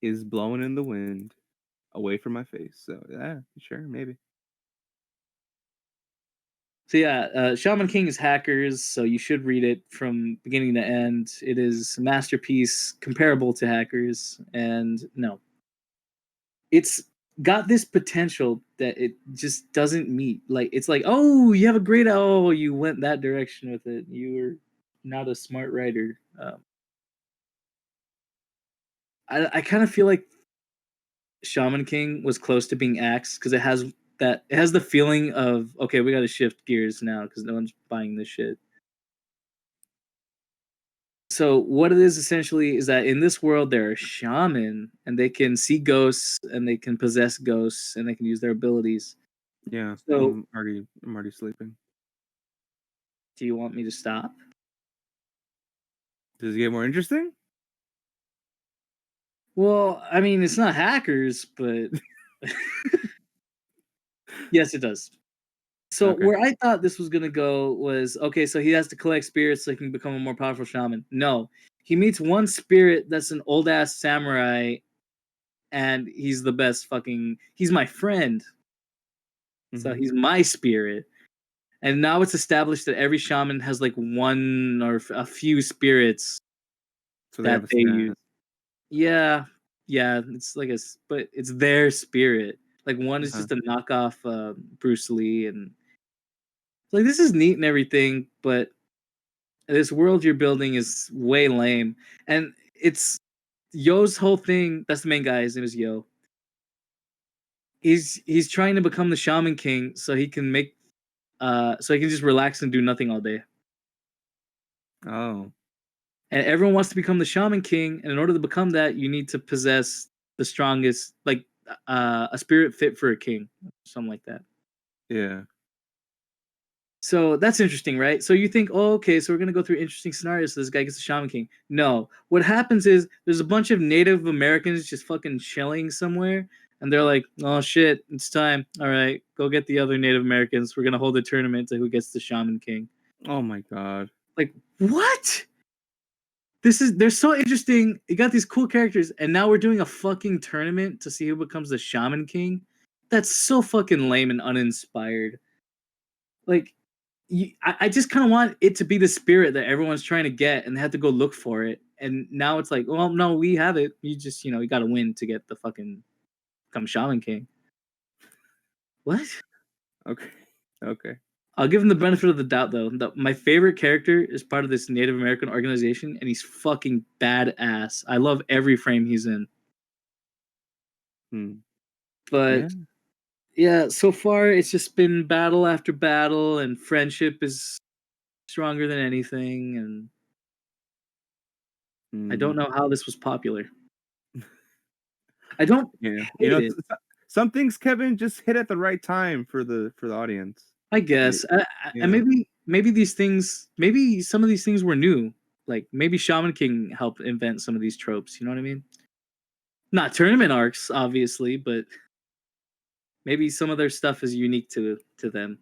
is blowing in the wind away from my face. So yeah, sure, maybe. So yeah, Shaman King is Hackers, so you should read it from beginning to end. It is a masterpiece comparable to Hackers, and no, it's got this potential that it just doesn't meet. Like it's like, oh, you have a great, oh, you went that direction with it. You were not a smart writer. I kind of feel like Shaman King was close to being axed because it has the feeling of, okay, we got to shift gears now because no one's buying this shit. So what it is essentially is that in this world there are shaman and they can see ghosts and they can possess ghosts and they can use their abilities. Yeah, So I'm already sleeping. do you want me to stop? Does it get more interesting? Well, I mean it's not hackers, but yes, it does. So Okay. where I thought this was gonna go was, okay, so he has to collect spirits so he can become a more powerful shaman. No, he meets one spirit that's an old ass samurai, and he's the best fucking. He's my friend, so Hmm. he's my spirit. And now it's established that every shaman has like one or a few spirits So they that have a they use. stat. Yeah, yeah, it's like but it's their spirit. Like one is Uh-huh. just a knockoff Bruce Lee, and like this is neat and everything, but this world you're building is way lame. And it's Yo's whole thing. That's the main guy. His name is Yo. He's trying to become the Shaman King so he can so he can just relax and do nothing all day. Oh, And everyone wants to become the Shaman King, and in order to become that, you need to possess the strongest, like a spirit fit for a king, something like that. yeah. So that's interesting, right? So you think, oh, okay, so we're gonna go through interesting scenarios. So this guy gets the Shaman King. No, what happens is there's a bunch of Native Americans just fucking chilling somewhere, and they're like, oh shit, it's time. All right, go get the other Native Americans. We're gonna hold a tournament to who gets the Shaman King. Oh my god. Like what? They're so interesting. You got these cool characters, and now we're doing a fucking tournament to see who becomes the Shaman King. That's so fucking lame and uninspired. Like, I just kind of want it to be the spirit that everyone's trying to get, and they have to go look for it. And now it's like, well, no, we have it. You just, you got to win to get the fucking become Shaman King. What? Okay. Okay. I'll give him the benefit of the doubt, though. My favorite character is part of this Native American organization, and he's fucking badass. I love every frame he's in. Hmm. Yeah. But yeah, so far it's just been battle after battle, and friendship is stronger than anything. And I don't Hmm. know how this was popular. I don't Yeah. hate it. Some things, Kevin, just hit at the right time for the audience. I Y- guess, and Yeah. maybe these things, maybe some of these things were new. Like maybe Shaman King helped invent some of these tropes. You know what I mean? Not tournament arcs, obviously, but maybe some of their stuff is unique to them.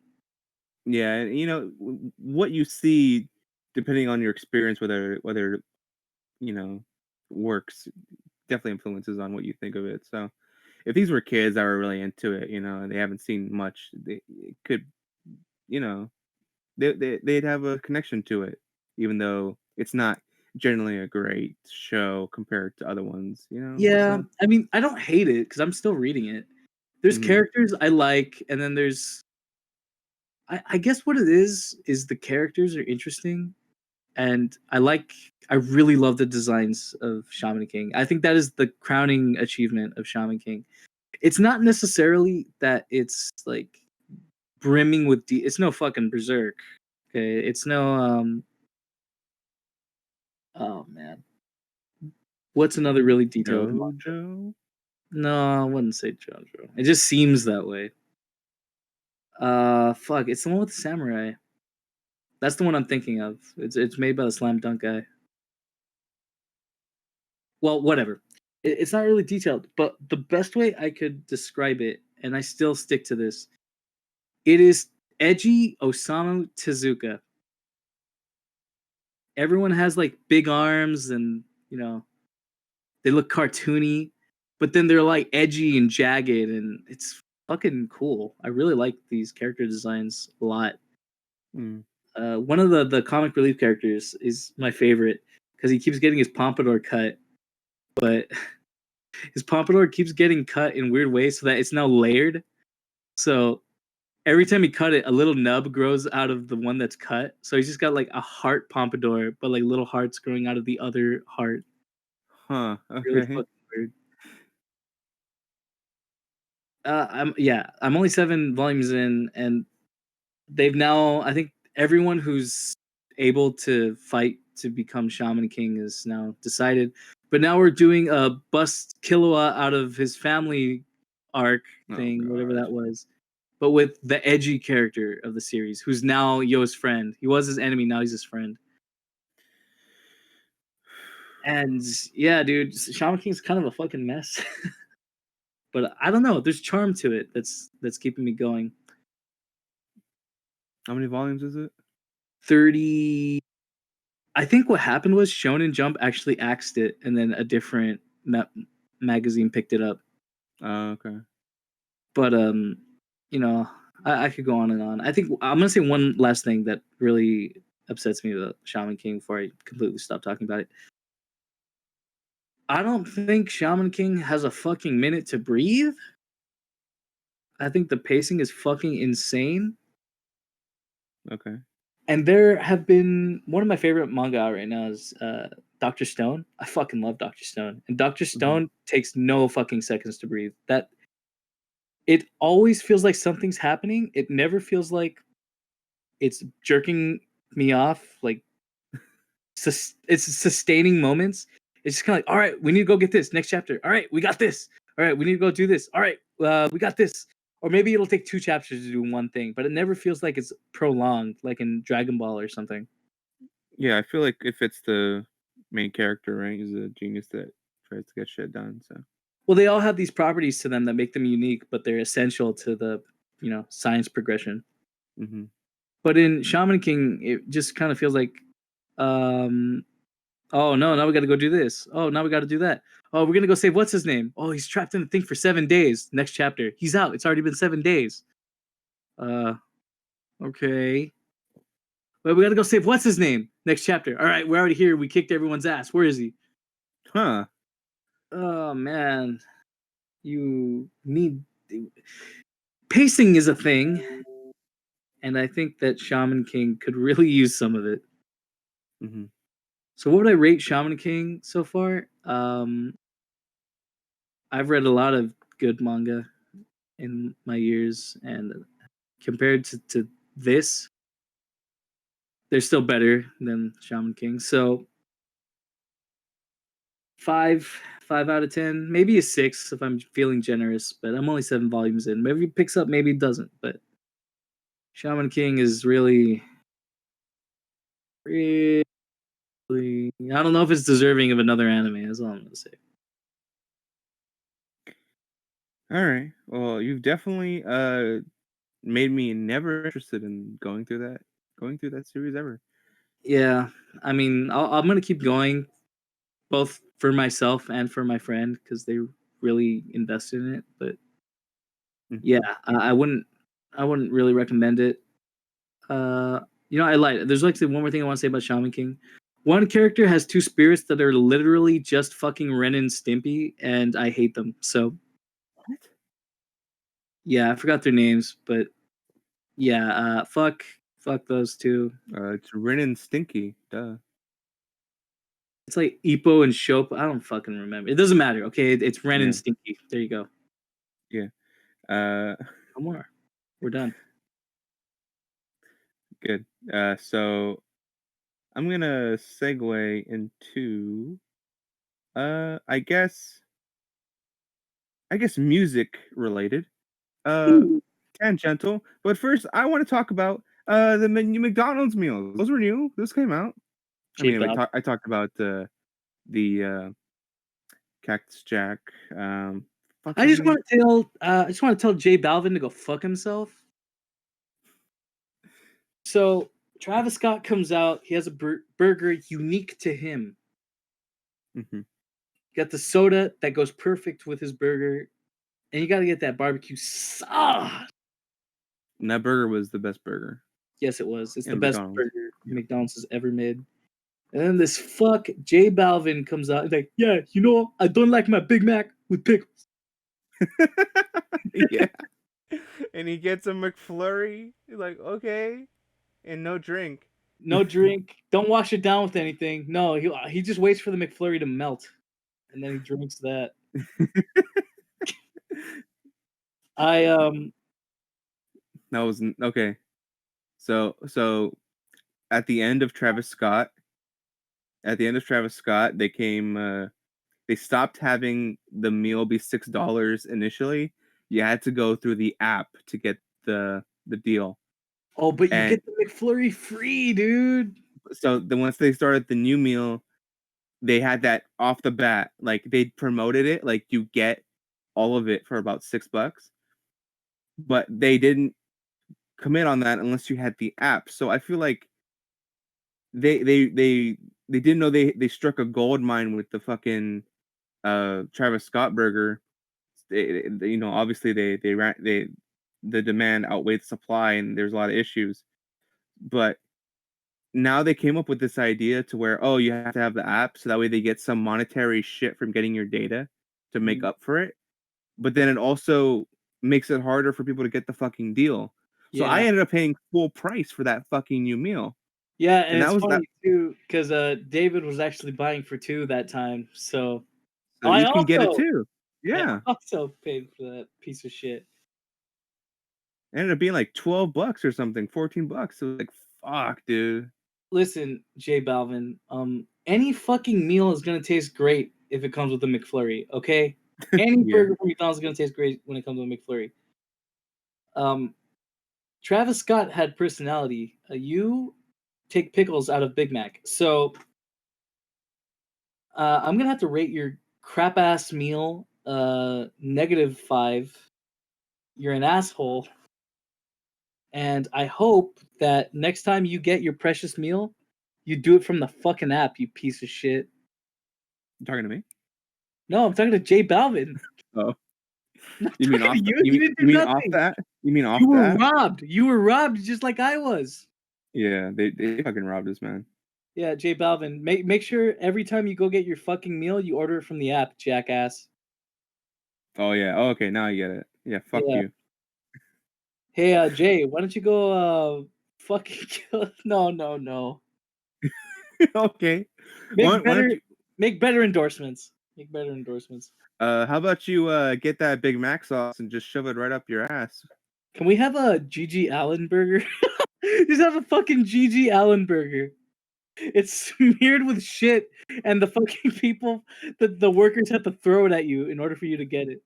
Yeah. And what you see, depending on your experience, whether you know works, definitely influences on what you think of it. So if these were kids that were really into it, and they haven't seen much, it could, you know, they'd have a connection to it, even though it's not generally a great show compared to other ones. Yeah, So, I mean, I don't hate it because I'm still reading it. There's mhm. characters I like, and then there's I guess what it is the characters are interesting, and I really love the designs of Shaman King. I think that is the crowning achievement of Shaman King. It's not necessarily that it's like brimming with it's no fucking Berserk. Okay, it's no oh man, what's another really detailed manga? JoJo. No, I wouldn't say JoJo. It just seems that way. Fuck, it's the one with the samurai. That's the one I'm thinking of. It's made by the Slam Dunk guy. Well, whatever. It's not really detailed, but the best way I could describe it, and I still stick to this, it is edgy Osamu Tezuka. everyone has like big arms and they look cartoony, but then they're like edgy and jagged, and it's fucking cool. I really like these character designs a lot. Mm. One of the comic relief characters is my favorite because he keeps getting his pompadour cut, but his pompadour keeps getting cut in weird ways so that it's now layered. So every time he cut it, a little nub grows out of the one that's cut. So he's just got like a heart pompadour, but like little hearts growing out of the other heart. Huh. Really Okay. fucking weird. I'm only 7 volumes in, and they've now, I think everyone who's able to fight to become Shaman King is now decided. But now we're doing a bust Killua out of his family arc Oh thing, whatever God. that was. But with the edgy character of the series, who's now Yo's friend. He was his enemy, now he's his friend. And yeah, dude, Shaman King's kind of a fucking mess. But I don't know, there's charm to it that's keeping me going. How many volumes is it? 30. I think what happened was Shonen Jump actually axed it, and then a different magazine picked it up. Okay. But I could go on and on. I think I'm gonna say one last thing that really upsets me about Shaman King before I completely stop talking about it. I don't think Shaman King has a fucking minute to breathe. I think the pacing is fucking insane. Okay. And there have been one of my favorite manga out right now is Dr. Stone. I fucking love Dr. Stone. And Dr. Mhm. Stone takes no fucking seconds to breathe. That it always feels like something's happening. It never feels like it's jerking me off. Like it's sustaining moments. It's just kind of like, all right, we need to go get this next chapter. All right, we got this. All right, we need to go do this. All right, we got this. Or maybe it'll take 2 chapters to do one thing, but it never feels like it's prolonged, like in Dragon Ball or something. Yeah, I feel like it fits the main character, right? He's a genius that tries to get shit done. So. Well, they all have these properties to them that make them unique, but they're essential to the science progression. Hmm. But in Shaman King, it just kind of feels like, um, oh no, now we got to go do this. Oh, now we got to do that. Oh, we're gonna go save what's his name. Oh, he's trapped in the thing for 7 days. Next chapter, he's out. It's already been 7 days. Uh, okay. But we got to go save what's his name. Next chapter. All right, we're already here. We kicked everyone's ass. Where is he? Huh. Oh man, you need pacing is a thing, and I think that Shaman King could really use some of it. Hmm. So, what would I rate Shaman King so far? I've read a lot of good manga in my years, and compared to this, they're still better than Shaman King. So, five, 5 out of 10, maybe a 6 if I'm feeling generous. But I'm only 7 volumes in. Maybe it picks up, maybe it doesn't. But Shaman King is really, really. I don't know if it's deserving of another anime. That's all I'm gonna say. All right. Well, you've definitely made me never interested in going through that series ever. Yeah, I mean, I'm gonna keep going, both for myself and for my friend because they really invested in it. But yeah, Hmm. I wouldn't really recommend it. Uh, I lied. There's actually one more thing I want to say about Shaman King. One character has 2 spirits that are literally just fucking Ren and Stimpy, and I hate them. So What? yeah, I forgot their names, but yeah, fuck those two. It's Rin and Stinky. Duh. It's like Ippo and Shope. I don't fucking remember. It doesn't matter. Okay, it's Ren and Yeah. Stinky. There you go. Yeah. Uh, No more. We're done. good. So I'm gonna segue into I guess music related. Uh Ooh. Tangential. But first I want to talk about the new McDonald's meals. Those were new. Those came out. I J mean, Balvin. I talked about the Cactus Jack. Fuck's I his just name? want to tell. I just want to tell J Balvin to go fuck himself. So Travis Scott comes out. He has a burger unique to him. Mm-hmm. Got the soda that goes perfect with his burger, and you got to get that barbecue sauce. And that burger was the best burger. Yes, it was. It's the And best McDonald's. burger Yeah. McDonald's has ever made. And then this fuck J Balvin comes out and like, yeah, you know, I don't like my Big Mac with pickles. Yeah. And he gets a McFlurry. He's like, okay, and no drink. No drink. Don't wash it down with anything. No, he just waits for the McFlurry to melt, and then he drinks that. I That was okay. So at the end of Travis Scott, they came. They stopped having the meal be $6 initially. You had to go through the app to get the deal. Oh, but you And get the McFlurry free, dude. so then once they started the new meal, they had that off the bat. Like they promoted it, like you get all of it for about $6, but they didn't commit on that unless you had the app. So I feel like they didn't know they struck a gold mine with the fucking Travis Scott burger. You know, obviously they the demand outweighed the supply, and there's a lot of issues. But now they came up with this idea to where, oh, you have to have the app so that way they get some monetary shit from getting your data to make up for it. But then it also makes it harder for people to get the fucking deal. So I Yeah, ended up paying full price for that fucking new meal. yeah, and And that it's was that. funny too because David was actually buying for two that time. So So I you can get it also too. I Yeah. also paid for that piece of shit. It ended up being like $12 or something, $14. So like, fuck, dude. Listen, J Balvin, any fucking meal is gonna taste great if it comes with a McFlurry. Okay, any Yeah. burger from McDonald's is gonna taste great when it comes with a McFlurry. Um, Travis Scott had personality. You take pickles out of Big Mac, so I'm gonna have to rate your crap ass meal -5. You're an asshole, and I hope that next time you get your precious meal, you do it from the fucking app. You piece of shit. You talking to me? No, I'm talking to J Balvin. Oh. I'm not You mean talking off to the, you. You didn't you do mean off nothing. that? You mean off You were that? robbed. You were robbed just like I was. Yeah, they fucking robbed us, man. Yeah, J Balvin. Make sure every time you go get your fucking meal, you order it from the app, jackass. Oh yeah. Oh, okay, now I get it. Yeah, fuck Yeah. you. Hey, Jay, why don't you go fucking kill? No. Okay. Make Why don't better you make better endorsements. Make better endorsements. how about you get that Big Mac sauce and just shove it right up your ass? Can we have a GG Allen burger? Just have a fucking GG Allen burger. It's smeared with shit, and the fucking people, the workers have to throw it at you in order for you to get it.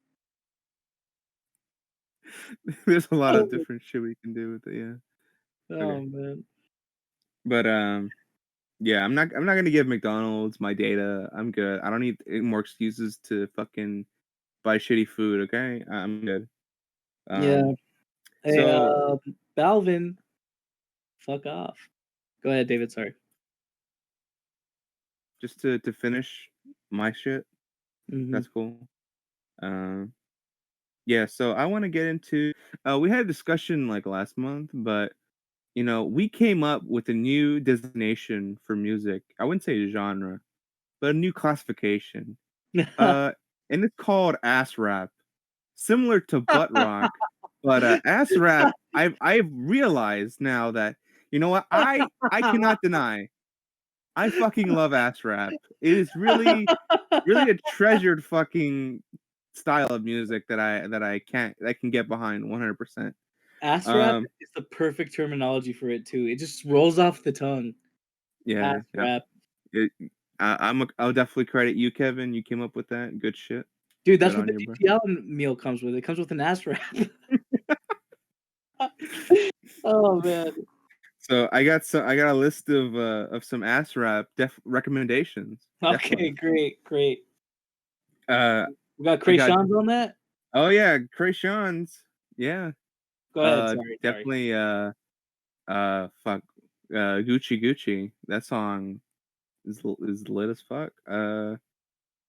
There's a lot of Oh, different shit we can do with it, yeah. oh Okay. man. But yeah, I'm not gonna give McDonald's my data. I'm good. I don't need more excuses to fucking buy shitty food, okay? I'm good. Yeah. Um Hey, so Balvin, fuck off. Go ahead, David. Sorry. just to finish my shit, Hmm. that's cool. Um yeah, so I want to get into we had a discussion like last month, but you know, we came up with a new designation for music. I wouldn't say genre, but a new classification. Uh and it's called ass rap. Similar to butt rock, but ass rap, I've realized now that you know what? I cannot deny. I fucking love ass rap. It is really a treasured fucking style of music that I can get behind 100%. Ass rap Um is the perfect terminology for it too. It just rolls off the tongue. yeah, Ass yeah. rap. It, I'll definitely credit you, Kevin. You came up with that. Good shit. Dude, that's Good what on the you, bro. GTL meal comes with. It comes with an ass wrap. Oh man. So I got a list of some ass rap recommendations. Okay, Definitely. great. Uh We got I got Krayshawn's on that? oh yeah, Krayshawn's. Yeah. Go ahead. Sorry. Definitely fuck. Gucci Gucci. That song is lit as fuck.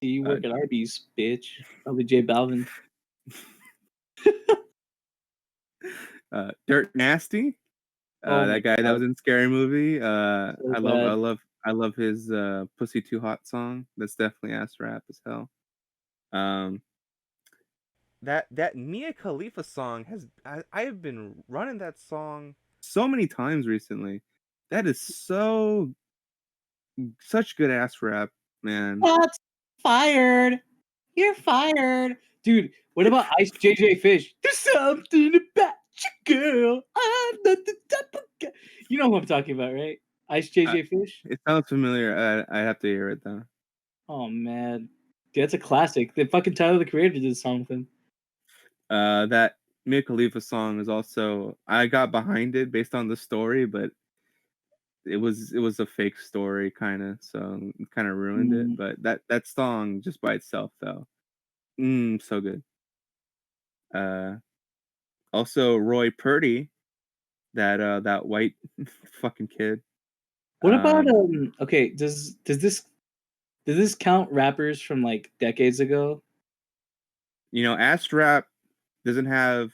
You Uh, work at Arby's, bitch. Probably J Balvin. Dirt Nasty. Oh my That guy that god, was in Scary Movie. so bad. I love his "Pussy Too Hot" song. That's definitely ass rap as hell. Um, that Mia Khalifa song I have been running that song so many times recently. That is such good ass rap, man. Shots fired. You're fired, dude. What about Ice JJ Fish? There's something about you, girl. I'm not the type of guy. You know who I'm talking about, right? Ice I, JJ Fish. it sounds familiar. I have to hear it though. Oh man, dude, that's a classic. The fucking Tyler the Creator did a song with him. That Mia Khalifa song is also I got behind it based on the story, but it was a fake story kind of, so it kind of ruined it. Mm. But that song just by itself though, so good. Uh, Also Roy Purdy, that white fucking kid. What about Um, Okay, does this count rappers from like decades ago? Ass rap doesn't have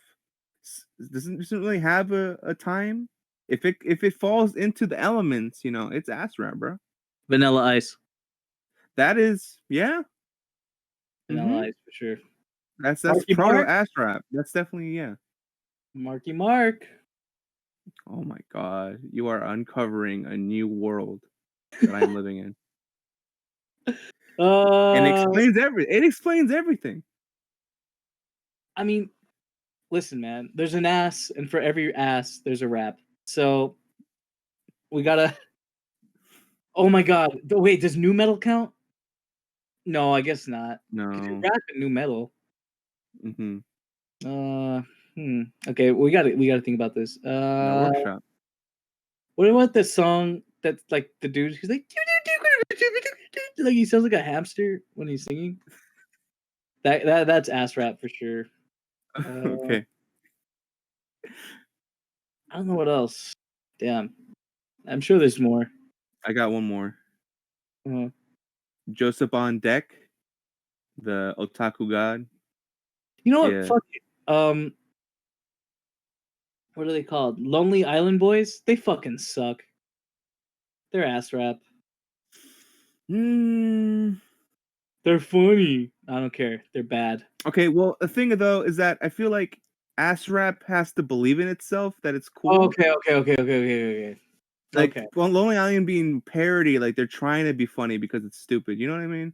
doesn't really have a time. If it falls into the elements, it's ass rap, bro. Vanilla Ice. That is, yeah. Vanilla Mm-hmm. Ice for sure. That's Marky proto Mark. ass rap. That's definitely, yeah. Marky Mark. Oh my god, you are uncovering a new world that I am living in, and Uh, it explains everything. I mean, listen, man. There's an ass, and for every ass, there's a rap. So we gotta. Oh my god. Wait, does new metal count? No, I guess not. Because you No. rap in new metal. Mm-hmm. Uh, Okay, we gotta think about this. No workshop. What about the song that's like the dude? He's like, like he sounds like a hamster when he's singing. That's ass rap for sure. Uh, Okay, I don't know what else. Damn, I'm sure there's more. I got one more. Uh, Joseph on deck, the otaku god. you know what? Yeah. Fuck it. What are they called? Lonely Island Boys. They fucking suck. They're ass rap. Mm, They're funny. I don't care. They're bad. okay, well, the thing though is that I feel like ass rap has to believe in itself that it's cool. Okay, okay, okay, okay, okay, okay. Like, Okay. well, Lonely Island being parody, like they're trying to be funny because it's stupid. You know what I mean?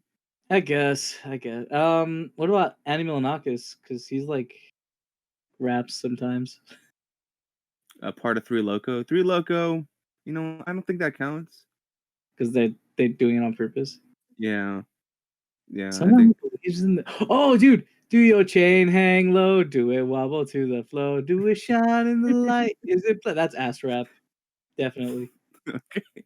I guess. I guess. What about Annie Milonakis? Because he's like raps sometimes. A part of Three Loco. Three Loco. I don't think that counts. Because they're doing it on purpose. Yeah, yeah. I Someone think. who believes in the. Oh, dude, do your chain hang low? Do it wobble to the flow? Do it shine in the light? Is it? That's ass rap, definitely. Okay.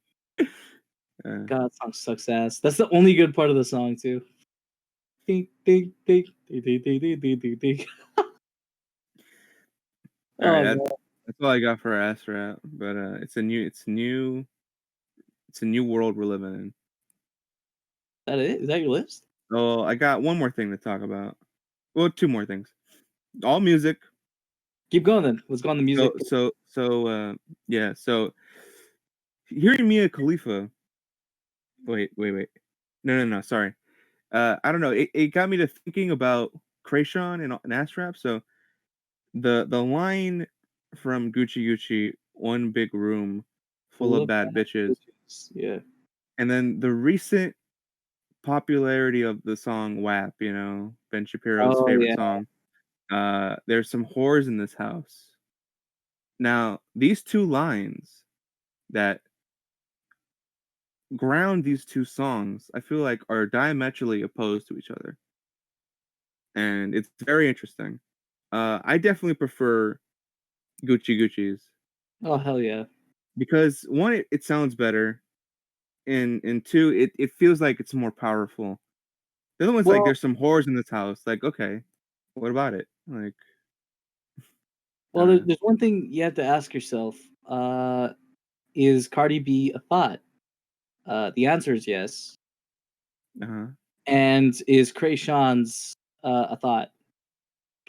Uh, God, that song sucks ass. That's the only good part of the song too. Ding, ding, ding, ding, ding, ding, ding, ding, ding, ding. all right. Oh man, That's all I got for ass rap. But it's a new world we're living in. that it? Is that your list? Oh, I got one more thing to talk about. Well, two more things. All music. Keep going then. Let's go on the music. Yeah. So hearing Mia Khalifa. Wait. No. Sorry. I don't know. It got me to thinking about Krayshawn and ass rap. So the line from Gucci Gucci, one big room full Full of of bad bad bitches, bitches. Yeah. and then the recent popularity of the song WAP. Ben Shapiro's Oh favorite yeah. song. There's some whores in this house. Now, these two lines that ground these two songs, I feel like are diametrically opposed to each other. And it's very interesting. I definitely prefer Gucci Gucci's Oh hell yeah. because one, it sounds better, and two, it feels like it's more powerful. The other one's like Well, there's some whores in this house. Like, okay, what about it? Like, I well, don't know. there's one thing you have to ask yourself. Uh, Is Cardi B a thought? The answer is yes. Uh-huh. And is Krayshawn's a thought?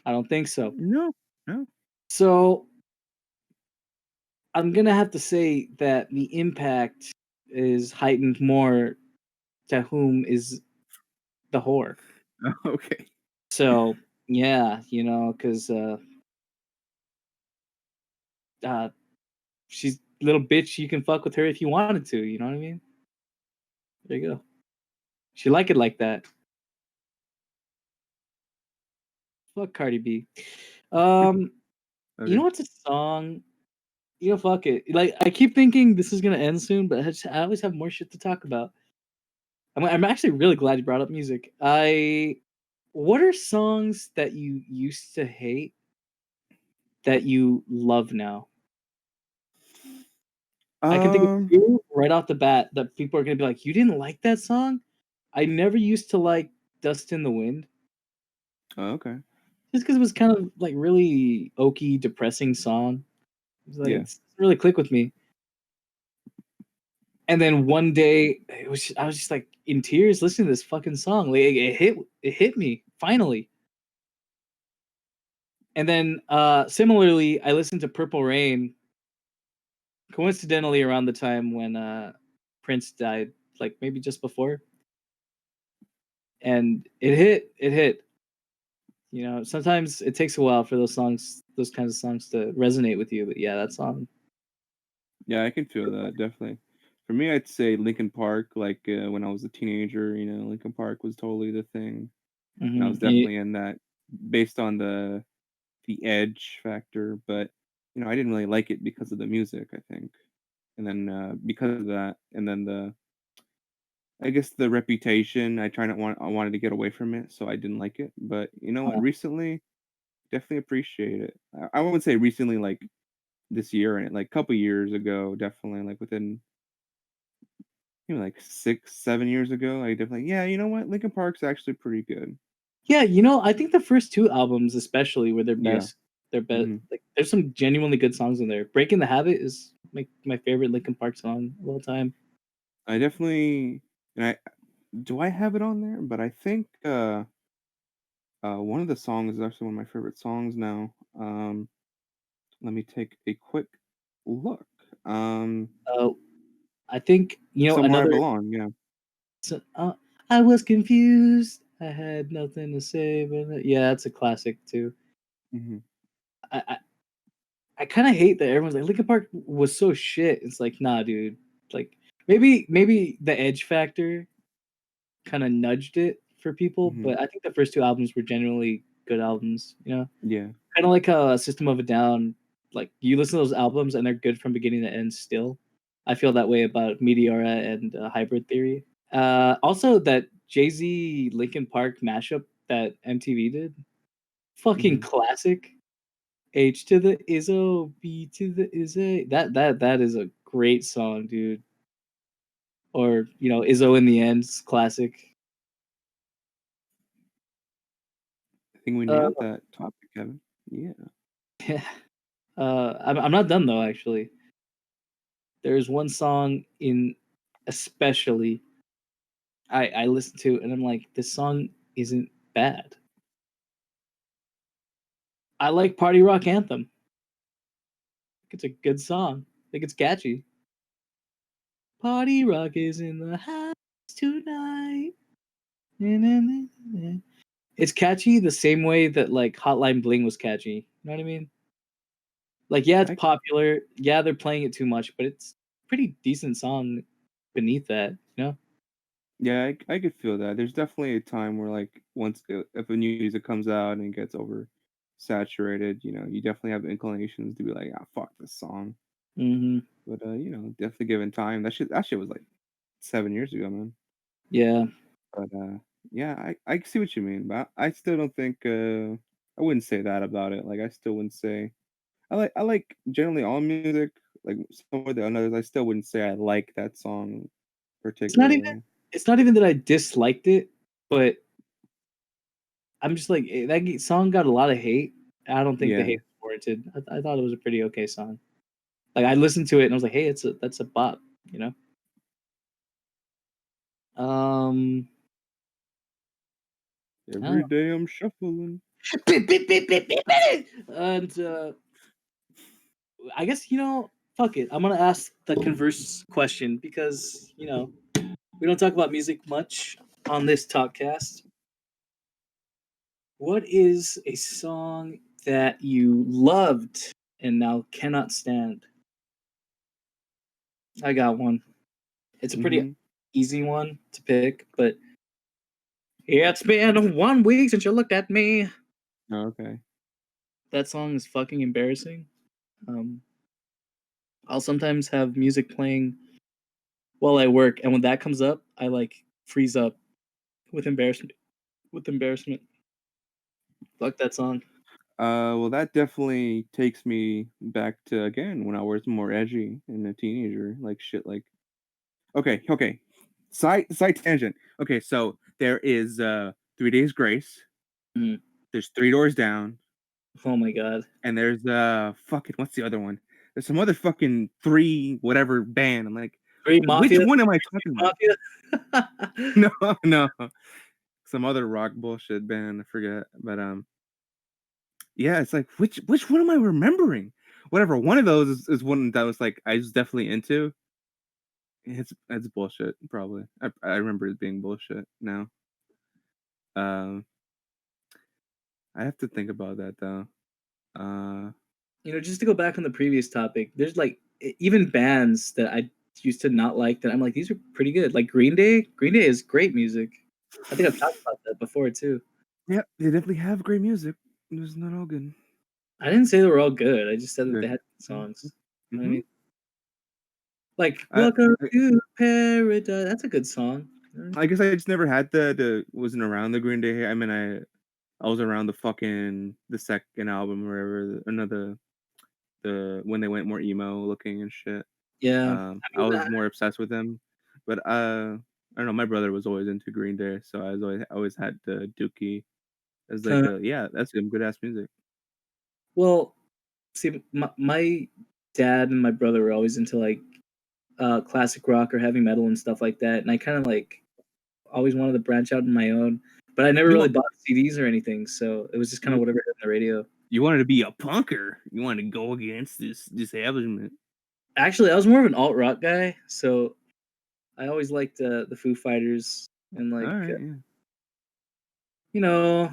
I don't think so. No, no. So I'm gonna have to say that the impact is heightened more to whom is the whore. Okay. So yeah, because uh, she's a little bitch. You can fuck with her if you wanted to. You know what I mean? There you go. She like it like that. Fuck Cardi B. Um, you know Okay. what's a song? Fuck it. Like I keep thinking this is gonna end soon, but I always have more shit to talk about. I'm actually really glad you brought up music. What are songs that you used to hate that you love now? I can think of Um, two right off the bat that people are gonna be like, "You didn't like that song?" I never used to like "Dust in the Wind" oh, okay. just because it was kind of like really oaky, depressing song. It was like Yeah. it's really click with me. And then one day, I was just like in tears listening to this fucking song. Like it hit me finally. And then similarly, I listened to Purple Rain coincidentally around the time when Prince died, like maybe just before, and it hit. Sometimes it takes a while for those kinds of songs to resonate with you. But yeah, that song. Yeah, I can feel that, definitely. For me, I'd say Linkin Park, like, when I was a teenager, Linkin Park was totally the thing, and I was Yeah, definitely in that based on the edge factor, but, I didn't really like it because of the music, I think, and then, because of that, and then I guess the reputation, I wanted to get away from it, so I didn't like it, but you know what, recently, definitely appreciate it. I wouldn't say recently, like, this year and like, a couple years ago, definitely, like, within like 6, 7 years ago, I definitely yeah, you know what? Linkin Park's actually pretty good. yeah. I think the first two albums, especially, were their Yeah. best. Their best. Mhm. Like, there's some genuinely good songs in there. "Breaking the Habit" is my favorite Linkin Park song of all time. I definitely and I do I have it on there? But I think, one of the songs is actually one of my favorite songs now. Let me take a quick look. Um, Uh, I think "Somewhere I another. Belong," yeah. So, I was confused. I had nothing to say, but yeah, that's a classic too. Mhm, I I, I kind of hate that everyone's like Linkin Park was so shit. It's like, nah, dude. Like maybe the edge factor kind of nudged it for people, mhm. but I think the first two albums were genuinely good albums. Yeah. Kind of like System of a Down. Like you listen to those albums and they're good from beginning to end. Still, I feel that way about Meteora and Hybrid Theory. Also, that Jay Z Linkin Park mashup that MTV did, fucking Mhm. classic. H to the Izzo, B to the Izzy. That is a great song, dude. Or Izzo in the End's classic. I think we Uh, nailed that topic, Kevin. Yeah. yeah. I'm not done though. Actually, there's one song in especially I listen to and I'm like, this song isn't bad. I like Party Rock Anthem. It's a good song. I think it's catchy. Party Rock is in the house tonight. Na, na, na, na. It's catchy the same way that like Hotline Bling was catchy. You know what I mean? Like, yeah, it's I popular. Yeah, they're playing it too much, but it's pretty decent song beneath that. Yeah, I could feel that. There's definitely a time where, like, once if a new music comes out and gets oversaturated, you definitely have inclinations to be like, "Ah, fuck this song." Mm-hmm. But, definitely given time, that shit was, like, 7 years ago, man. Yeah. But, yeah, I see what you mean, but I still don't think, I wouldn't say that about it. Like, I still wouldn't say I like generally all music, like, some more than others. I still wouldn't say I like that song It's not even particularly. it's not even that I disliked it, but I'm just like song got a lot of hate. I don't think the Yeah. hate was warranted. I thought it was a pretty okay song. Like I listened to it and I was like, hey, that's a bop, you know. Um, I don't Every day I'm shuffling. know. And I guess fuck it. I'm gonna ask the converse question because we don't talk about music much on this talkcast. What is a song that you loved and now cannot stand? I got one. It's a pretty Mm-hmm. easy one to pick, but it's been 1 week since you looked at me. Oh, okay. That song is fucking embarrassing. Um, I'll sometimes have music playing while I work, and when that comes up, I like freeze up with embarrassment. With embarrassment, fuck that song. Well, that definitely takes me back to again when I was more edgy and a teenager, like shit. Like, okay. Side tangent. Okay, so there is 3 Days Grace. Mm. There's Three Doors Down, Oh my god, and there's fucking what's the other one? There's some other fucking three whatever band. I'm like, Great which Mafia, one am I talking about? Mafia. No, no, some other rock bullshit band. I forget, but yeah, it's like which one am I remembering? Whatever. One of those is one that was like I was definitely into. It's bullshit. Probably. I remember it being bullshit now. Um, I have to think about that though. Uh, Just to go back on the previous topic, there's like even bands that I used to not like that I'm like these are pretty good. Like Green Day. Green Day is great music. I think I've talked about that before too. yeah, they definitely have great music. It's not all good. I didn't say they were all good. I just said that they Good. had songs. You know what I Mm-hmm. mean? Like I, "Welcome I to Paradise." That's a good song. You know what I mean? I guess I just never had the wasn't around the Green Day. I mean, I was around the second album or whatever. Another the when they went more emo looking and shit. Yeah. I I was mean, more obsessed with them, but I don't know. My brother was always into Green Day, so I was always had Dookie as like yeah, that's some good ass music. well, see, my dad and my brother were always into like classic rock or heavy metal and stuff like that, and I kind of like always wanted to branch out on my own, but I never You really want bought CDs or anything, so it was just kind of you whatever hit on the radio. you wanted to be a punker. You wanted to go against this establishment. Actually, I was more of an alt rock guy, so I always liked the Foo Fighters and All like right, yeah. you know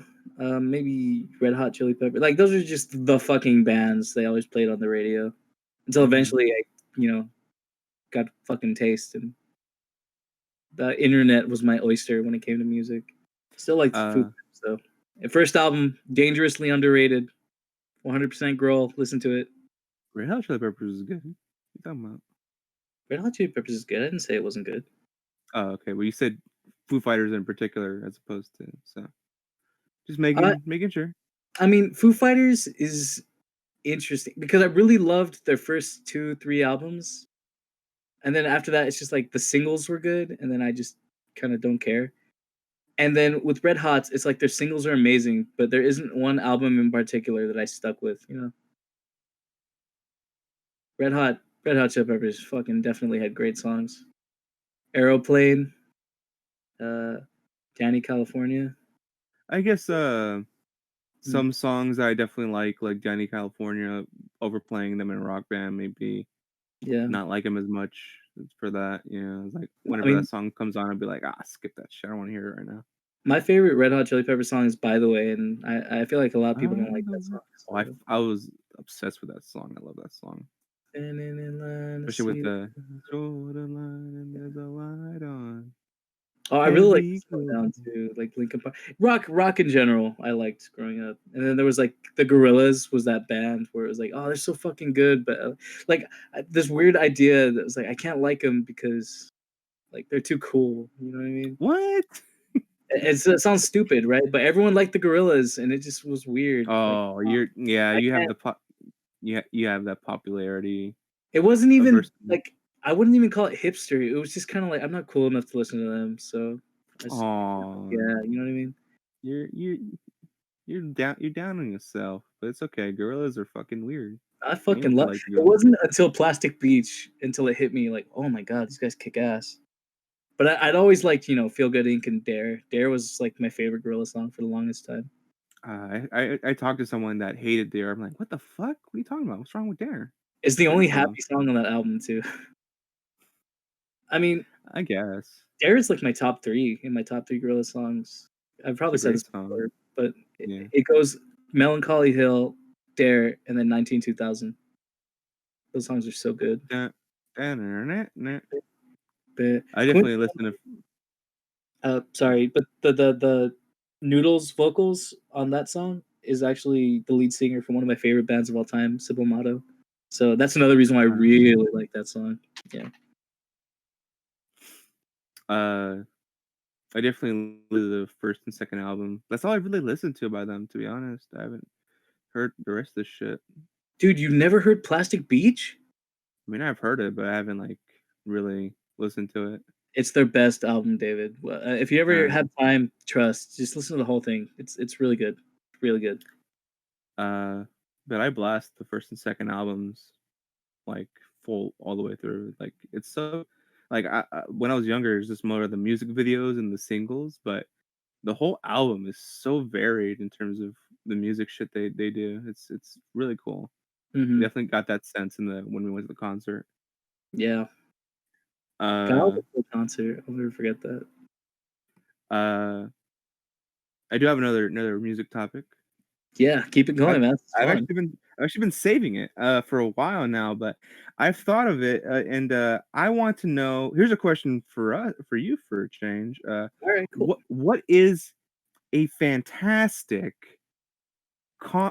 maybe Red Hot Chili Pepper. Like those are just the fucking bands they always played on the radio until Mm-hmm. eventually I got fucking taste and the internet was my oyster when it came to music. Still like the Foo Uh, Fighters though. First album, dangerously underrated. 100% girl. Listen to it. Red Hot Chili Peppers is good. What you talking about? Red Hot Chili Peppers is good. I didn't say it wasn't good. Oh, okay. Well, you said Foo Fighters in particular, as opposed to so. Just Uh, making sure. I mean, Foo Fighters is interesting because I really loved their first 2, 3 albums, and then after that, it's just like the singles were good, and then I just kind of don't care. And then with Red Hots, it's like their singles are amazing, but there isn't one album in particular that I stuck with. Red Hot Chili Peppers fucking definitely had great songs. Aeroplane, uh, Danny California. I guess Hmm. some songs I definitely like Johnny California, overplaying them in a rock band, maybe Yeah, not like him as much for that. It's like I whenever that mean, song comes on, I'd be like, skip that shit. I don't want to hear it right now. my favorite Red Hot Chili Pepper song is "By the Way," and I feel like a lot of people don't like that Oh, song. So. I was obsessed with that song. I love that song, Standing in line to especially with see. the "Draw the line and there's a light on, Oh, I really can't like be this one cool." down too, like Linkin Park. Rock in general, I liked growing up. And then there was like the Gorillas was that band where it was like, oh, they're so fucking good, but like this weird idea that was like I can't like them because like they're too cool. You know what I mean? What? It sounds stupid, right? But everyone liked the Gorillas, and it just was weird. Like Oh, yeah, I you have can't. you have that popularity It wasn't even versus. like I wouldn't even call it hipster. It was just kind of like I'm not cool enough to listen to them, so I just, Oh, yeah, you know what I mean? you're you're you're down on yourself, but it's okay. Gorillas are fucking weird. I Yeah, fucking I love. like to It go. wasn't until Plastic Beach until it hit me like, oh my god, these guys kick ass. But I'd always liked, Feel Good Inc. and Dare. Dare was like my favorite Gorilla song for the longest time. I talked to someone that hated Dare. I'm like, what the fuck? What are you talking about? What's wrong with Dare? It's the Great only song. happy song on that album too. I mean, I guess Dare is like my top three in my top three Gorilla songs. I've it's probably a said great this song. before, but Yeah. it goes Melancholy Hill, Dare, and then 19-2000. Those songs are so good. Dun, dun, dun, dun, dun. But I definitely listen to. sorry, but the Noodles vocals on that song is actually the lead singer from one of my favorite bands of all time, Sublimato. So that's another reason why I really like that song. Yeah. Uh, I definitely listen to the first and second album. That's all I really listened to by them, to be honest. I haven't heard the rest of this shit. Dude, you never heard Plastic Beach? I mean, I've heard it, but I haven't like really listened to it. It's their best album, David. If you ever Uh, have time, trust, just listen to the whole thing. It's really good, really good. uh, but I blast the first and second albums like full all the way through. Like it's so like when I was younger, it's just more of the music videos and the singles, but the whole album is so varied in terms of the music shit they do. It's really cool. Hmm. Definitely got that sense in the when we went to the concert. Yeah. God, that was Uh, a cool concert. I'll never forget that. uh, I do have another music topic. Yeah, keep it I've going, man. It's I've fun. actually been saving it for a while now, but I've thought of it and I want to know. Here's a question for you for a change. All right, cool. What is a fantastic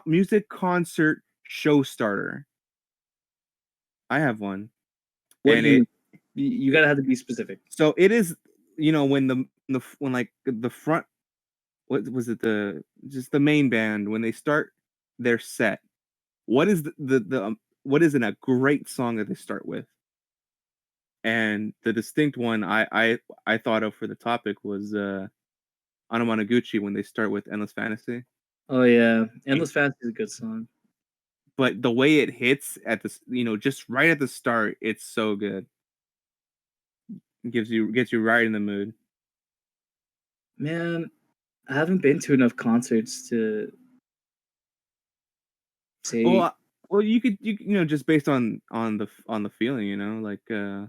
music concert show starter? I have one, What do and you mean? You gotta have to be specific. it is when when like the front what was it the just the main band when they start their set. What is what is in a great song that they start with? And the distinct one I thought of for the topic was Anamanaguchi when they start with Endless Fantasy. Oh yeah, It- Endless Fast is a good song. but the way it hits at this, just right at the start, it's so good. It gets you right in the mood. Man, I haven't been to enough concerts to Well, say well, just based on the feeling, like I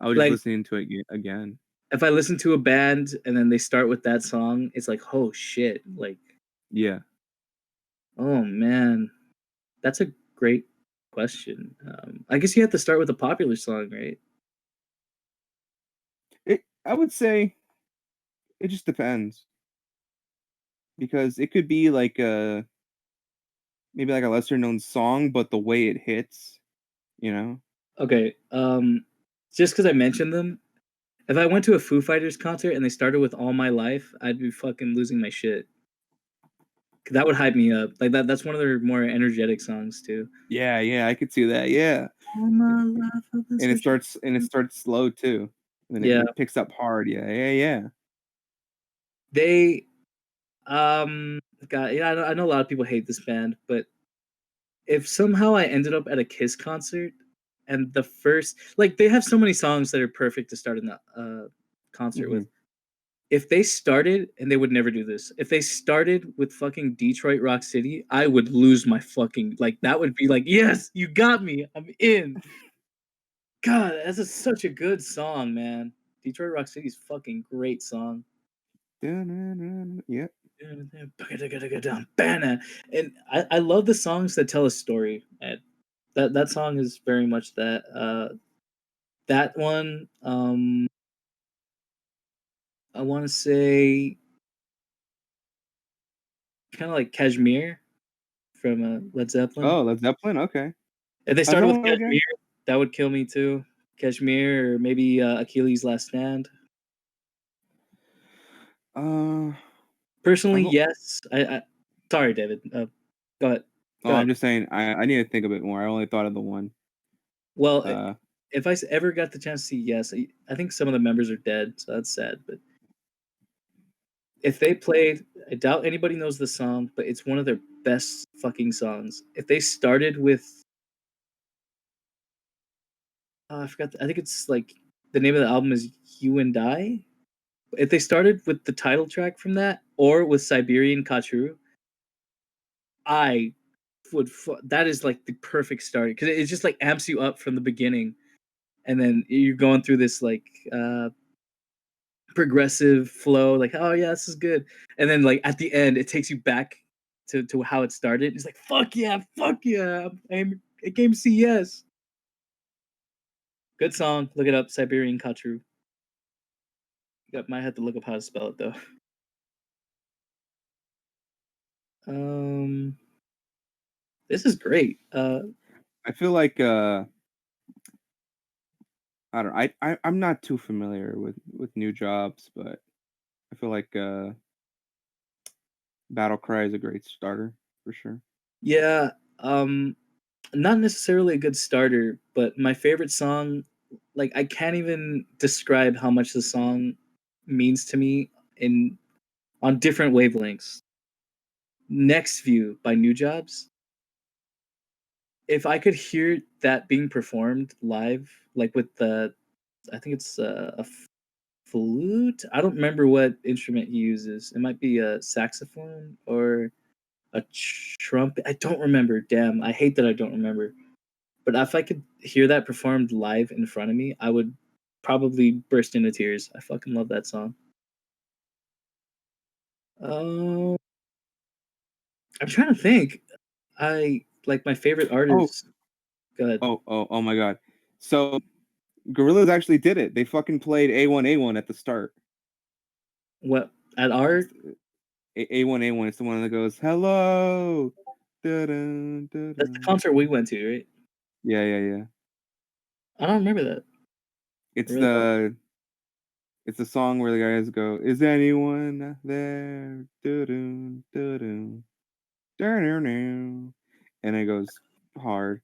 was just like listening to it again. if I listen to a band and then they start with that song, it's like, oh shit. Like, Yeah, oh man. That's a great question. I guess you have to start with a popular song, right? I would say it just depends because it could be like a maybe like a lesser known song, but the way it hits, you know. Okay. Just because I mentioned them, if I went to a Foo Fighters concert and they started with All My Life, I'd be fucking losing my shit. 'Cause that would hype me up. Like that's one of their more energetic songs too. Yeah, yeah, I could see that. Yeah, All my life I've been and it searching. starts slow too, and Yeah, it picks up hard. Yeah, yeah, yeah. they God, yeah, I know a lot of people hate this band, but if somehow I ended up at a Kiss concert and the first like they have so many songs that are perfect to start in the concert Hmm. with. If they started and they would never do this. If they started with fucking Detroit Rock City, I would lose my fucking like that would be like, "Yes, you got me. I'm in." God, such a good song, man. Detroit Rock City's fucking great song. Yep. And I love the songs that tell a story. And that song is very much that. That one, I want to say kind of like Kashmir from Led Zeppelin. Oh, Led Zeppelin. Okay. If they How's that started with one go Kashmir, again? that would kill me too. Kashmir or maybe Achilles' Last Stand. Uh, Personally, I've, yes. I sorry, David. Go ahead. oh, Go I'm ahead. just saying. I need to think a bit more. I only thought of the one. Well, Uh, if I ever got the chance to see yes, I think some of the members are dead, so that's sad. But if they played, I doubt anybody knows the song, but it's one of their best fucking songs. If they started with I forgot. I think it's like the name of the album is "You and I." If they started with the title track from that, or with Siberian Khatru, I would. That is like the perfect start because it just like amps you up from the beginning, and then you're going through this like progressive flow. Like, oh yeah, this is good, and then like at the end, it takes you back to how it started. It's like, fuck yeah, I came to see yes. Good song. Look it up, Siberian Khatru. Yep, might have to look up how to spell it though. Um, this is great. I feel like I don't. I'm not too familiar with new jobs, but I feel like Battle Cry is a great starter for sure. Yeah, not necessarily a good starter, but my favorite song, like I can't even describe how much the song means to me in on different wavelengths. Next View by New Jobs. If I could hear that being performed live, like with the, I think it's flute. I don't remember what instrument he uses. It might be a saxophone or a trumpet. I don't remember. Damn, I hate that I don't remember. But if I could hear that performed live in front of me, I would probably burst into tears. I fucking love that song. Um, I'm trying to think. I like my favorite Oh, artist. Go ahead. oh my God! So Gorillas actually did it. They fucking played A1 at the start. What at our? It's A1. It's the one that goes hello. Dun, dun, That's the dun. concert we went to, right? Yeah. I don't remember that. I It's really don't. it's the song where the guys go, "Is anyone there?" Dun, dun, dun, dun, and it goes hard.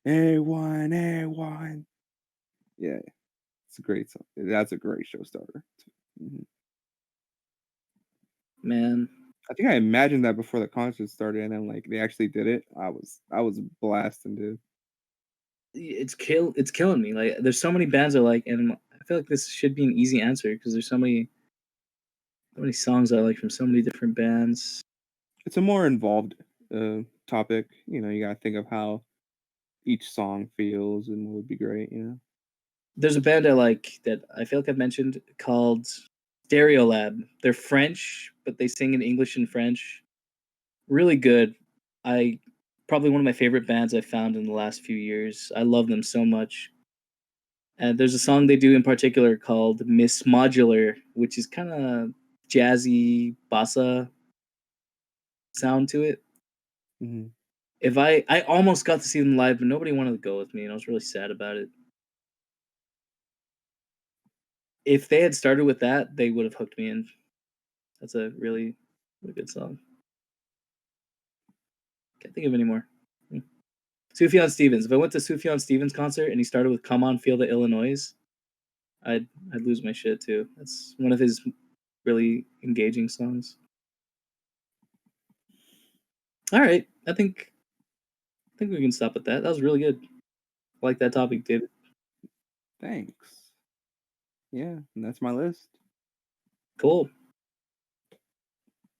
A1. Yeah, it's a great song. That's a great show starter. Mhm. Man, I think I imagined that before the concert started, and then like they actually did it. I was blasting, dude. it's killing me. Like, there's so many bands I like, and I feel like this should be an easy answer because there's so many songs I like from so many different bands. It's a more involved topic. You know, you gotta think of how each song feels and what would be great. You know. There's a band I like that I feel like I've mentioned called Stereolab. They're French, but they sing in English and French. Really good. I Probably one of my favorite bands I've found in the last few years. I love them so much. And there's a song they do in particular called Miss Modular, which is kind of jazzy bossa sound to it. Hmm. If I almost got to see them live, but nobody wanted to go with me, and I was really sad about it. If they had started with that, they would have hooked me in. That's a really good song. Can't think of any more. Hmm. Sufjan Stevens. If I went to Sufjan Stevens concert and he started with "Come On, Feel the Illinois," I'd lose my shit too. That's one of his really engaging songs. All right, I think we can stop at that. That was really good. I like that topic, David. Thanks. Yeah, and that's my list. Cool.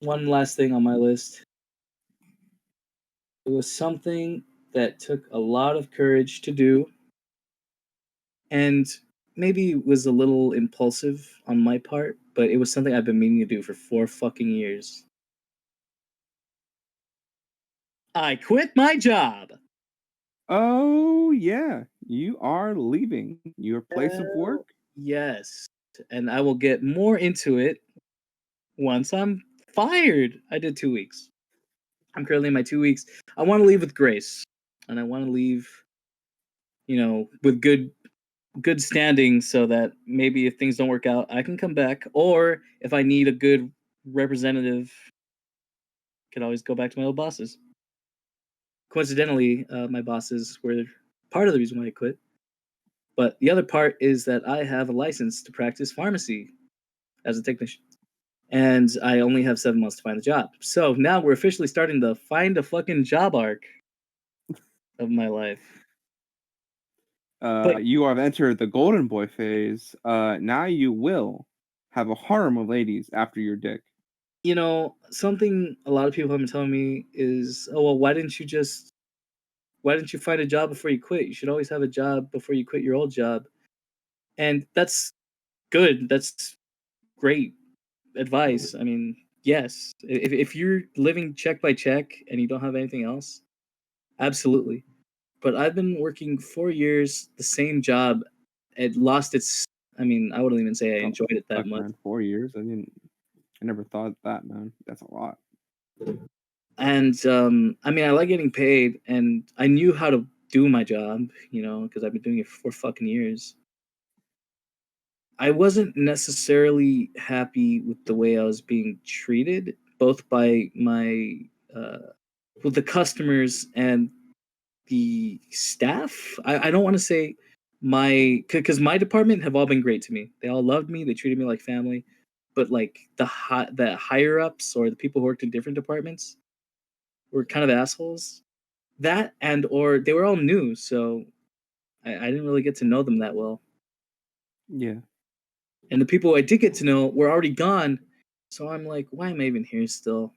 One last thing on my list. It was something that took a lot of courage to do, and maybe was a little impulsive on my part, but it was something I've been meaning to do for 4 fucking years. I quit my job. Oh yeah, you are leaving your place of Hell work. yes. And I will get more into it once I'm fired. I did 2 weeks. I'm currently in my 2 weeks. I want to leave with grace. And I want to leave, with good standing so that maybe if things don't work out, I can come back. Or if I need a good representative, I can always go back to my old bosses. Coincidentally, my bosses were part of the reason why I quit. But the other part is that I have a license to practice pharmacy as a technician. And I only have 7 months to find the job. So now we're officially starting the find a fucking job arc of my life. But you have entered the golden boy phase. Now you will have a harem of ladies after your dick. something a lot of people have been telling me is, oh well, why didn't you find a job before you quit? You should always have a job before you quit your old job. And that's good. That's great advice. I mean, yes, if you're living check by check and you don't have anything else, absolutely. But I've been working 4 years, the same job. It lost its. I mean, I wouldn't even say I Oh, enjoyed it that fuck, much. man, 4 years. I never thought that, man. That's a lot. And I mean, I like getting paid, and I knew how to do my job, because I've been doing it for fucking years. I wasn't necessarily happy with the way I was being treated, both by my with the customers and the staff. I don't want to say because my department have all been great to me. They all loved me. They treated me like family. But like the higher ups or the people who worked in different departments were kind of assholes. That and or they were all new, so I didn't really get to know them that well. Yeah. And the people I did get to know were already gone. So I'm like, why am I even here still?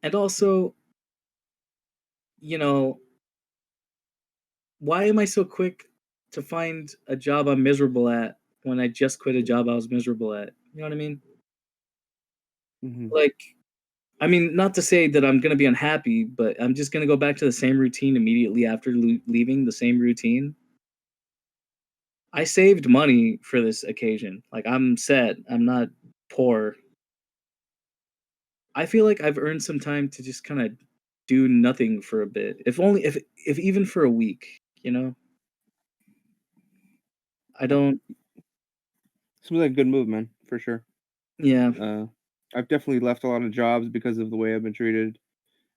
And also, you know, why am I so quick to find a job I'm miserable at when I just quit a job I was miserable at? You know what I mean? Hmm. Like, I mean, not to say that I'm going to be unhappy, but I'm just going to go back to the same routine immediately after leaving the same routine. I saved money for this occasion. Like, I'm set. I'm not poor. I feel like I've earned some time to just kind of do nothing for a bit. If even for a week, you know? I Uh, don't Seems like a good move, man, for sure. yeah. Uh, I've definitely left a lot of jobs because of the way I've been treated.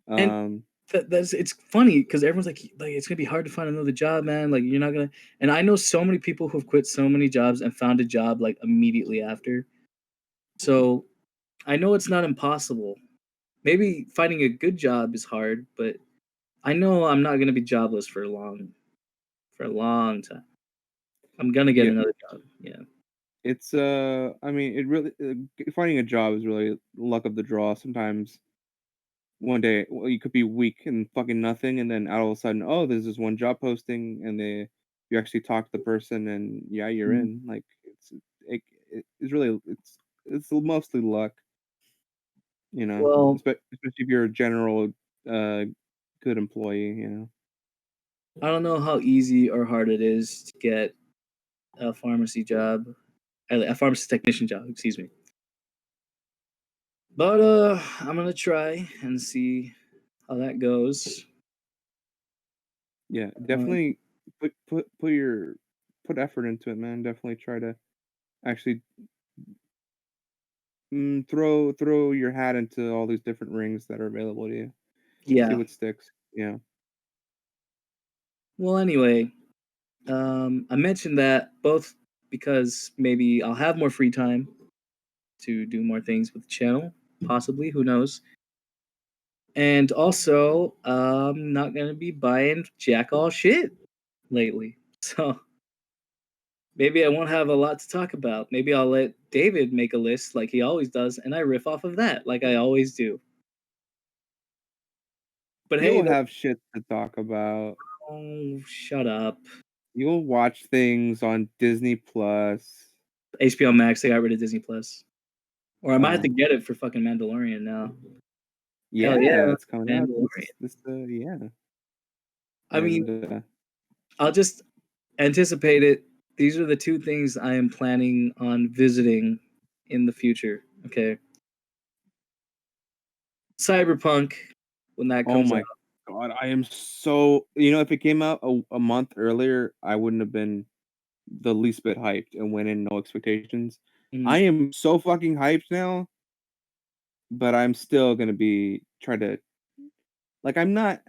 And Um, that's it's funny because everyone's like it's gonna be hard to find another job, man. Like you're not gonna. And I know so many people who've quit so many jobs and found a job like immediately after. So I know it's not impossible. Maybe finding a good job is hard, but I know I'm not gonna be jobless for a long time. I'm gonna get yeah, another job. Yeah. it's I mean, it really finding a job is really luck of the draw. Sometimes one day, well, you could be weak and fucking nothing, and then all of a sudden, oh, there's this one job posting, and you actually talk to the person, and yeah, you're Mm. in. Like it, it's really it's mostly luck, Well, especially if you're a general uh good employee. I don't know how easy or hard it is to get a pharmacy job, a pharmacy technician job. Excuse me. But I'm gonna try and see how that goes. Yeah, Um, definitely put effort into it, man. Definitely try to actually throw your hat into all these different rings that are available to you. See yeah. what sticks. Yeah. Well, anyway, I mentioned that both because maybe I'll have more free time to do more things with the channel, possibly. Who knows? And also, I'm not gonna be buying jack all shit lately. So maybe I won't have a lot to talk about. Maybe I'll let David make a list like he always does, and I riff off of that like I always do. But hey, You'll have shit to talk about. oh, shut up. You'll watch things on Disney Plus. HBO Max, they got rid of Disney Plus. Or I might have to Oh, get it for fucking Mandalorian now. Hell yeah, yeah, it's coming out. Mandalorian. Yeah. I mean, And I'll just anticipate it. These are the two things I am planning on visiting in the future. Okay. Cyberpunk, when that oh comes my out. god, I am if it came out a month earlier, I wouldn't have been the least bit hyped and went in no expectations. Mm. I am so fucking hyped now, but I'm still gonna be try to like I'm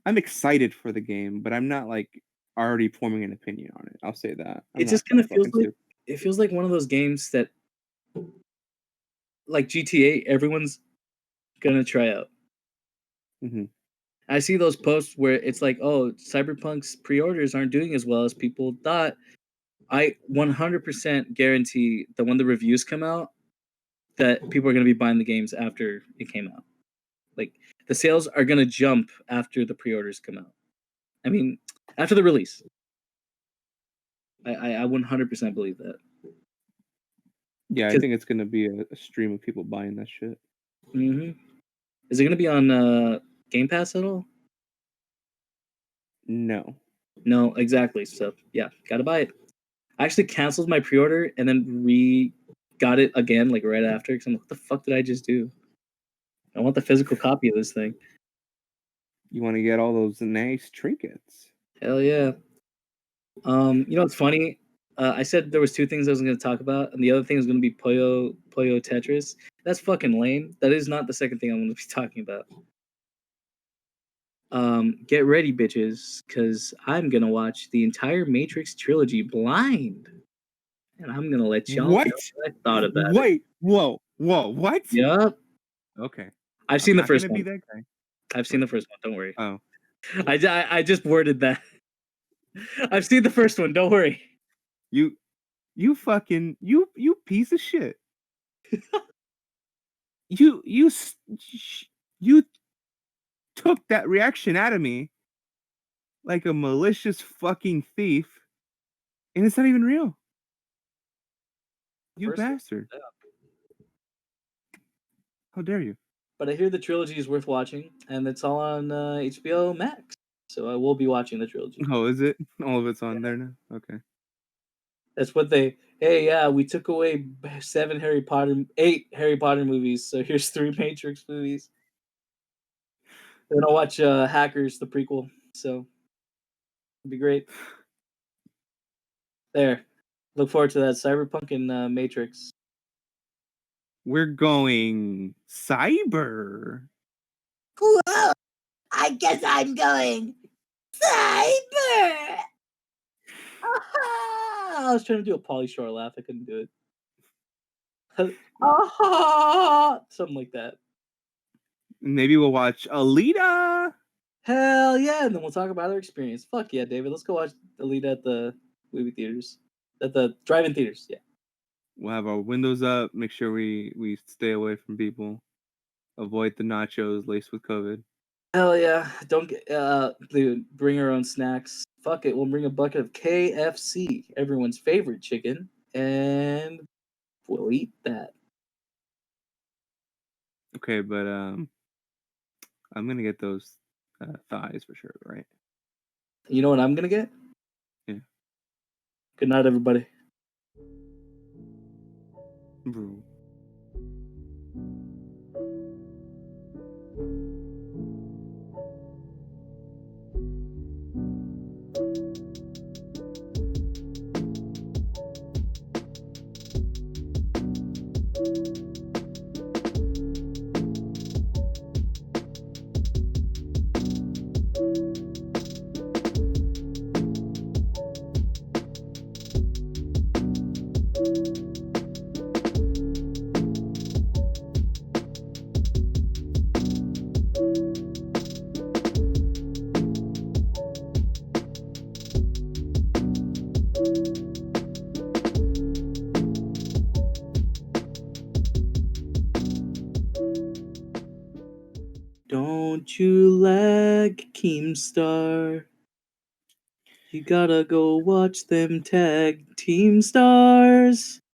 excited for the game, but I'm not like already forming an opinion on it. I'll say that. I'm It not just kind of that feels fucking like stupid. one of those games that, like GTA, everyone's gonna try out. Hmm. I see those posts where it's like, oh, Cyberpunk's pre-orders aren't doing as well as people thought. I 100% guarantee that when the reviews come out, that people are going to be buying the games after it came out. Like the sales are going to jump after the pre-orders come out. I mean, after the release. I 100% believe that. Yeah, I think it's gonna be a stream of people buying that shit. Mm-hmm. Is it going to be on Game Pass at all? No. No, exactly. So yeah, gotta buy it. I actually canceled my pre-order and then got it again like right after because I'm like, what the fuck did I just do? I want the physical copy of this thing. You want to get all those nice trinkets. Hell yeah. You know what's funny? I said there was two things I was going to talk about, and the other thing was going to be Puyo Tetris. That's fucking lame. That is not the second thing I'm going to be talking about. Get ready, bitches, because I'm going to watch the entire Matrix trilogy blind, and I'm going to let y'all know what I thought about it. Wait, whoa, what? Yup. Okay. I've I'm seen the not first gonna be one. that guy. I've seen the first one. Don't worry. Oh, I just worded that. I've seen the first one. Don't worry. you piece of shit. You took that reaction out of me like a malicious fucking thief, and it's not even real. You First one, bastard! yeah. How dare you? But I hear the trilogy is worth watching, and it's all on HBO Max. So I will be watching the trilogy. Oh, is it? All of it's on there now. Okay. That's what they. Hey, yeah, we took away 8 Harry Potter movies, so here's 3 Matrix movies. Then I'll watch Hackers, the prequel. So it'd be great. There. Look forward to that. Cyberpunk and Matrix. We're going cyber. Whoa! I guess I'm going cyber. I was trying to do a Pauly Shore laugh. I couldn't do it. Something like that. Maybe we'll watch Alita. Hell yeah! And then we'll talk about our experience. Fuck yeah, David. Let's go watch Alita at the movie theaters. At the drive-in theaters, yeah. We'll have our windows up. Make sure we stay away from people. Avoid the nachos laced with COVID. Hell yeah. Don't get dude, bring our own snacks. Fuck it, we'll bring a bucket of KFC, everyone's favorite chicken, and we'll eat that. Okay, but I'm gonna get those thighs for sure, right? You know what I'm gonna get? Yeah. Good night, everybody. Bro. Don't you lag, Keemstar? You gotta go watch them tag Teamstars.